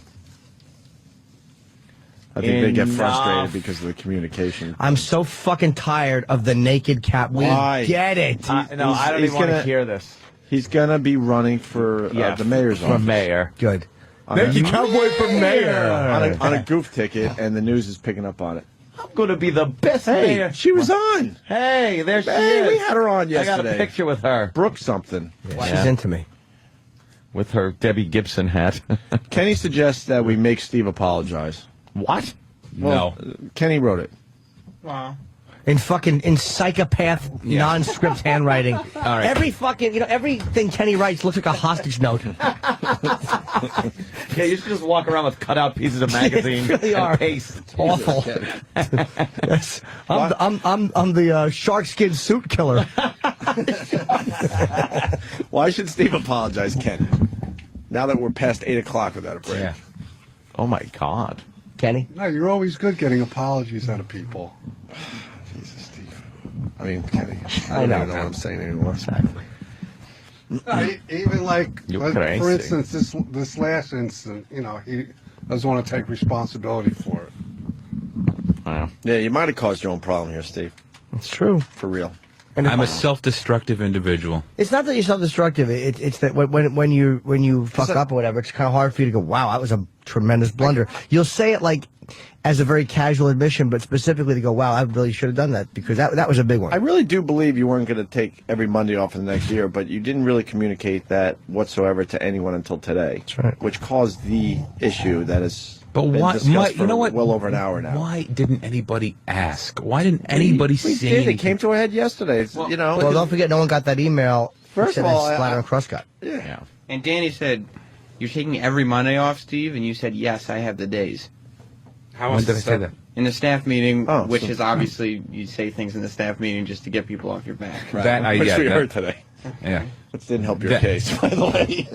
I think they get frustrated because of the communication. I'm so fucking tired of the naked cap. We Why? get it. No, I don't even want to hear this. He's gonna be running for the mayor's for office. mayor. Good. Naked cowboy for mayor. on a goof ticket, and the news is picking up on it. I'm going to be the best Hey, mayor. she was on. Hey, there she Hey, is. we had her on I yesterday. got a picture with her. Brooke something. She's into me. With her Debbie Gibson hat. Kenny suggests that we make Steve apologize. What? Well, Kenny wrote it. In psychopath non-script handwriting. All right. Every everything Kenny writes looks like a hostage note. Yeah, you should just walk around with cutout pieces of magazine really and are. paste. It's awful. Yes. I'm the shark skin suit killer. Why should Steve apologize, Ken? Now that we're past 8 o'clock without a break. Yeah. Oh my God. Kenny? No, you're always good getting apologies out of people. Jesus, Steve. I mean, Kenny. I know. don't know what I'm saying anymore. No, even You're for crazy. instance, this last incident, he doesn't want to take responsibility for it. Wow. Yeah, you might have caused your own problem here, Steve. It's true. For real. And I'm a self-destructive individual. It's not that you're self-destructive. It's that when you fuck up or whatever, it's kind of hard for you to go, wow, that was a tremendous blunder. You'll say it like as a very casual admission, but specifically to go, wow, I really should have done that, because that was a big one. I really do believe you weren't going to take every Monday off for the next year, but you didn't really communicate that whatsoever to anyone until today. That's right. Which caused the issue that is. But been why? discussed You know for what? Well over an hour now. Why didn't anybody ask? Why didn't anybody we say did. anything? It came to a head yesterday. It's, Well, don't forget, no one got that email. First of all, Splatter and Cross got. Yeah. And Danny said, "You're taking every Monday off, Steve," and you said, "Yes, I have the days." When did I say that? In the staff meeting, Oh, which so- is obviously you say things in the staff meeting just to get people off your back. Which we heard today. Yeah. Which didn't help your That- case, by the way.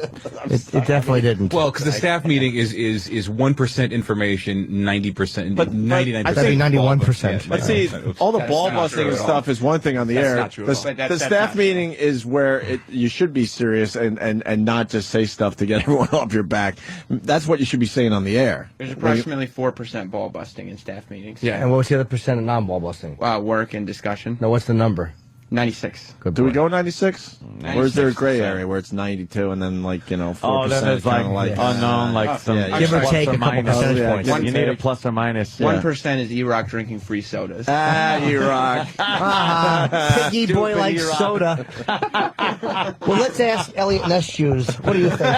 It definitely didn't. Well, because the staff meeting is 1% information, 90%, But 99%. That'd be 91%. But see, all the ball busting and stuff is one thing on the air. not true The, at all. the staff meeting is where you should be serious and not just say stuff to get everyone off your back. That's what you should be saying on the air. There's approximately 4% ball busting in staff meetings. Yeah. And what was the other percent of non-ball busting? Work and discussion. No, what's the number? 96. Good Do we boy. go 96? Or is there a gray 96%. area where it's 92 and then 4%? Oh, then it's like unknown, like some yeah, Give or plus take a couple minus. percentage Yeah, points. give or You need a take. plus or minus. 1% is E-Rock drinking free sodas. you rock. Piggy boy likes soda. Well, let's ask Elliot Ness Shoes. What do you think?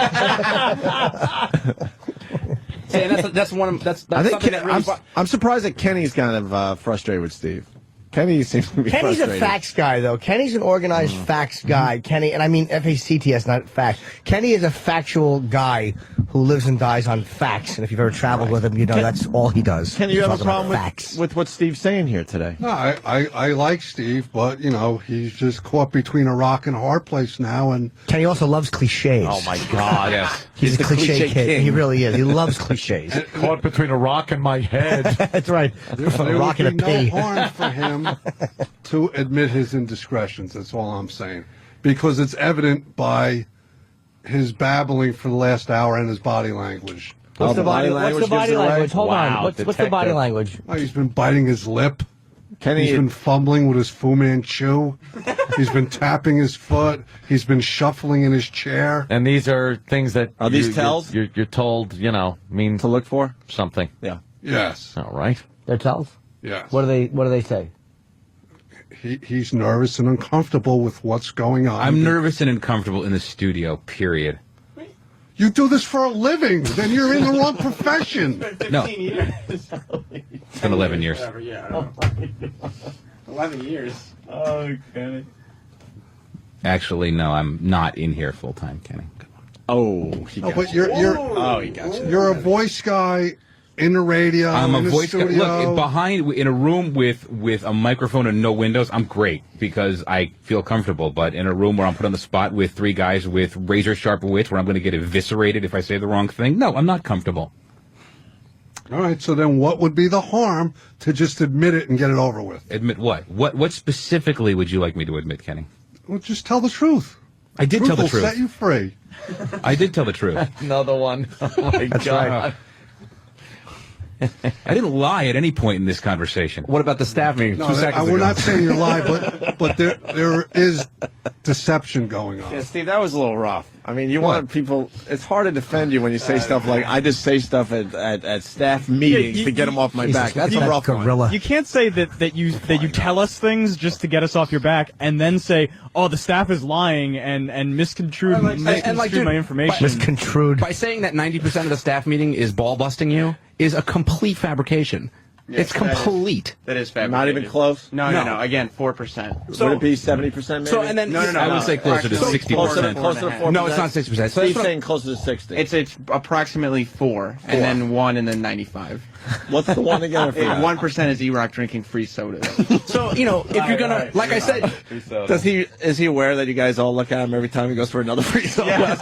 And that's one of that's I think something that really I'm surprised that Kenny's kind of frustrated with Steve. Kenny seems to be Kenny's frustrated. a facts guy, though. Kenny's an organized facts guy. Kenny, and I mean FACTS, not fact. Kenny is a factual guy who lives and dies on facts. And if you've ever traveled with him, you know that's all he does. Kenny, you have a Talk about problem facts. with what Steve's saying here today? No, I like Steve, but he's just caught between a rock and a hard place now, and Kenny also loves cliches. Oh my God! Yes. He's a the cliche cliche kid. king. He really is. He loves cliches. Caught between a rock and my head. That's right. there A rock would and be a pea. no harm for him to admit his indiscretions. That's all I'm saying, because it's evident by his babbling for the last hour and his body language. What's the body language What's the body gives it away? language? Hold on. Wow, What's the body detective. language? Oh, he's been biting his lip. Kenny, He's been fumbling with his Fu Manchu. He's been tapping his foot. He's been shuffling in his chair. And these are things that Are these tells? You're told, mean to look for? something. Yeah. Yes. All right. They're tells? Yes. What do they say? He's nervous and uncomfortable with what's going on. I'm nervous and uncomfortable in the studio, period. You do this for a living. Then you're in the wrong profession. No. It's been 11 years. 11 years. Oh, Kenny. Actually, no, I'm not in here full time, Kenny. Oh, he No, got but you. you're He got you. you're a voice guy in the radio. I'm a in the voice guy. studio. Look, behind in a room with a microphone and no windows, I'm great because I feel comfortable. But in a room where I'm put on the spot with three guys with razor sharp wits, where I'm going to get eviscerated if I say the wrong thing, no, I'm not comfortable. All right. So then, what would be the harm to just admit it and get it over with? Admit what? What specifically would you like me to admit, Kenny? Well, just tell the truth. I did Truth tell the will truth. set you free. I did tell the truth. Another one. Oh my God. I didn't lie at any point in this conversation. What about the staff meeting? No, 2 seconds we're ago. not saying you're lying, but there is deception going on. Yeah, Steve, that was a little rough. I mean, you want people. It's hard to defend you when you say stuff like, "I just say stuff at staff meetings you- to get them off my Jesus, back." That's that a rough gorilla. one. You can't say that you tell us things just to get us off your back, and then say, "Oh, the staff is lying and misconstrued dude, my information." Misconstrued. By saying that 90% of the staff meeting is ball busting you is a complete fabrication. It's complete. That is fabricated. Not even close. No. Again, 4%. Would it be 70%? Maybe. So and then No. I would say closer to Approximately 60%. closer to 4%. No, it's not 6%. So Steve's that's what- saying closer to 60. It's approximately 4, and then 1, and then 95. What's the one again? I forgot. 1% is E-Rock drinking free sodas. So if you're gonna, like I said, Is he aware that you guys all look at him every time he goes for another free soda?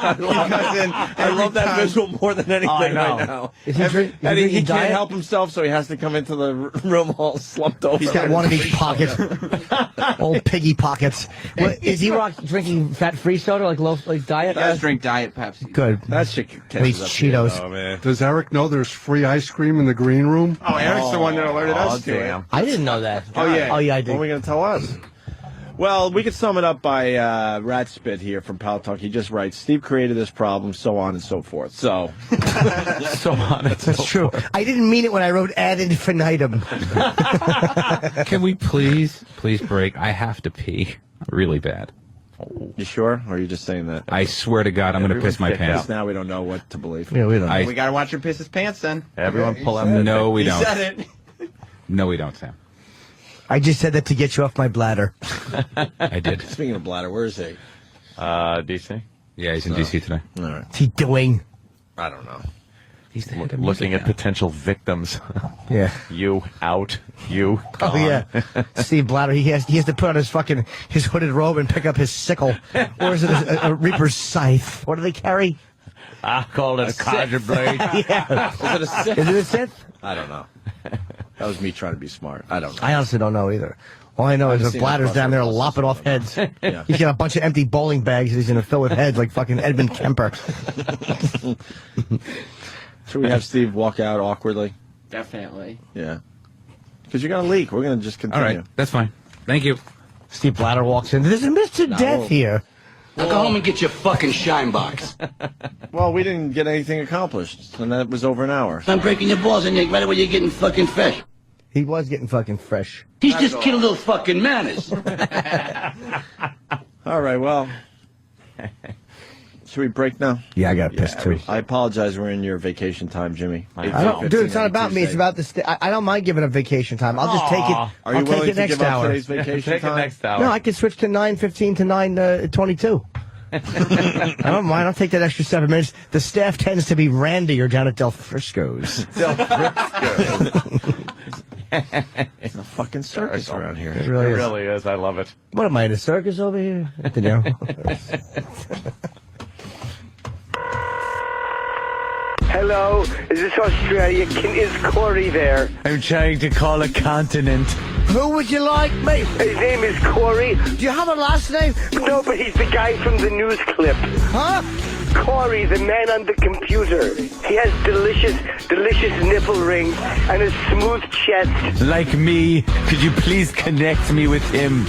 I love that visual more than anything right now. Is he drink- And he drinking can't diet? help himself, so he has to come into the room all slumped over. He's got one in each pocket. Old piggy pockets. What, is E-Rock drinking fat-free soda, like diet? I just drink Diet Pepsi. Good. That shit At least Cheetos. Oh, man. Does Eric know there's free ice cream in the green room? Oh, Eric's the one that alerted us to it. I didn't know that. Oh, yeah. Oh, yeah, I What did. are we going to tell us? Well, we could sum it up by Rat Spit here from Pal Talk. He just writes, Steve created this problem, so on and so forth. So, So on and so That's true. I didn't mean it when I wrote ad infinitum. Can we please break? I have to pee really bad. you sure? Or are you just saying that? I swear to God, I'm going to piss my pants. Now we don't know what to believe. Yeah, we don't. I- We gotta watch him piss his pants then. Everyone pull out the No, we He don't. said it. No, we don't, Sam. I just said that to get you off my bladder. I did. Speaking of bladder, where is he? DC. Yeah, he's in D.C. today. All right. What's he doing? I don't know. He's the head of Looking music at potential victims. Yeah. You out. You Oh gone. yeah, Steve Blatter. He has to put on his hooded robe and pick up his sickle, or is it a reaper's scythe? What do they carry? I call it a conjure blade. Yeah, Is it a Sith? is it a Sith? I don't know. That was me trying to be smart. I don't know. I honestly don't know either. All I know I've is that seen Blatter's that down there crossover lopping off heads. Yeah. He's got a bunch of empty bowling bags that he's gonna fill with heads like fucking Edmund Kemper. Should we have Steve walk out awkwardly? Definitely. Yeah. Because you got a leak. We're going to just All continue. right, that's fine. Thank you. Steve Blatter walks in. There's a Mr. Death well- here. Now go home and get your fucking shine box. Well, we didn't get anything accomplished, and that was over an hour. I'm breaking your balls and you're right away you're getting fucking fresh. He was getting fucking fresh. He's just killed little fucking manners. All right, well. Should we break now? Yeah, I got pissed too. I apologize. We're in your vacation time, Jimmy. I don't, dude. It's not about me. It's about this. I don't mind giving up vacation time. I'll just take it. Are I'll you take willing it to next give up hour. today's vacation Take time? it next hour. No, I can switch to 9:15 to 9:22. I don't mind. I'll take that extra 7 minutes. The staff tends to be randier down at Del Frisco's. It's a fucking circus around here. It It really is. really is. I love it. What am I in a circus over here? You know. Hello, is this Australia? Is Corey there? I'm trying to call a continent. Who would you like, mate? His name is Corey. Do you have a last name? No, but he's the guy from the news clip. Huh? Corey, the man on the computer. He has delicious nipple rings and a smooth chest. Like me, could you please connect me with him?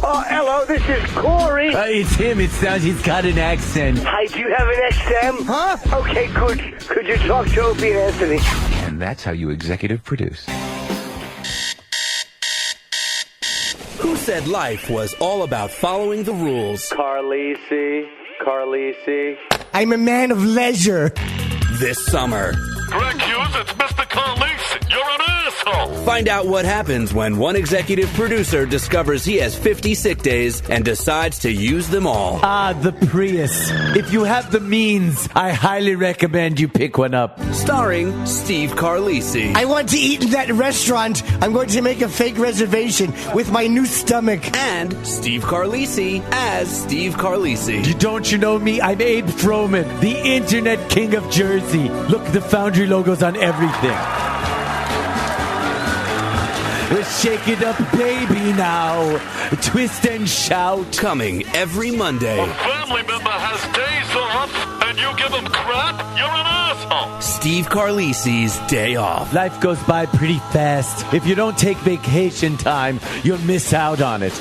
Oh, hello, this is Corey. It's him. It sounds he's got an accent. Hi, do you have an XM? Huh? Okay, good. Could you talk to Opie and Anthony? And that's how you executive produce. Who said life was all about following the rules? Carlisi. I'm a man of leisure. This summer, Greg Hughes, it's Mr. Carlisi. You're an asshole. find out what happens when one executive producer discovers he has 50 sick days and decides to use them all. Ah, the Prius. If you have the means, I highly recommend you pick one up. Starring Steve Carlisi. I want to eat in that restaurant. I'm going to make a fake reservation with my new stomach. And Steve Carlisi as Steve Carlisi. Don't you know me? I'm Abe Froman, the internet king of Jersey. Look, the Foundry logo's on everything. Shake it up, baby, now. Twist and shout. Coming every Monday. A family member has days off and you give him crap? You're an asshole. Steve Carlisi's Day Off. Life goes by pretty fast. If you don't take vacation time, you'll miss out on it.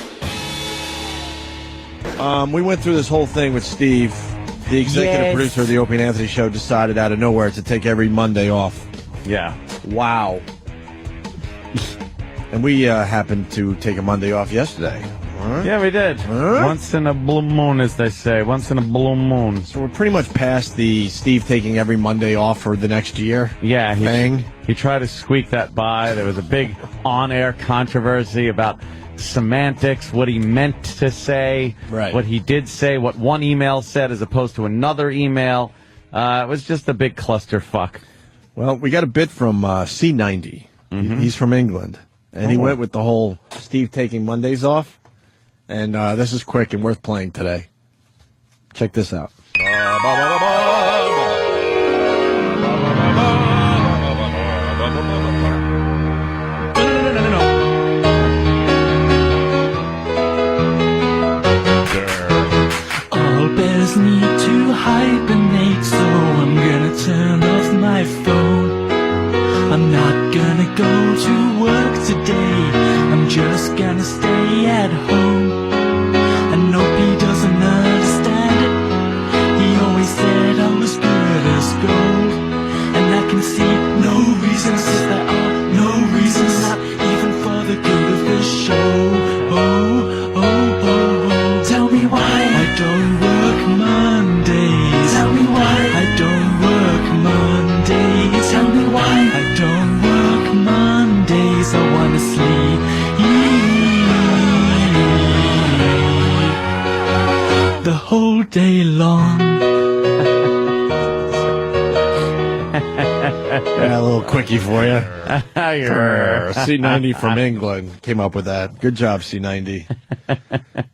We went through this whole thing with Steve. The executive Yes. producer of the Opie and Anthony show decided out of nowhere to take every Monday off. Yeah. Wow. And we happened to take a Monday off yesterday. Yeah, we did. Once in a blue moon, as they say. Once in a blue moon. So we're pretty much past the Steve taking every Monday off for the next year. Yeah, thing. He tried to squeak that by. There was a big on-air controversy about semantics, what he meant to say, Right. what he did say, what one email said as opposed to another email. It was just a big clusterfuck. Well, we got a bit from C90. He's from England. And he went with the whole Steve taking Mondays off. And this is quick and worth playing today. Check this out. All bears need to hibernate, so I'm gonna turn off my phone. I'm I'm not gonna go to work today. I'm just gonna stay at home. And Opie doesn't understand it. He always said I was good as gold. And I can see no reasons, if there are no reasons, not even for the good of this show. Tell me why I don't work Mondays. Tell me why I don't work Mondays. Tell me why I don't work Mondays. I wanna sleep the whole day long. Yeah, a little quickie for you. C90 from England came up with that. Good job, C90.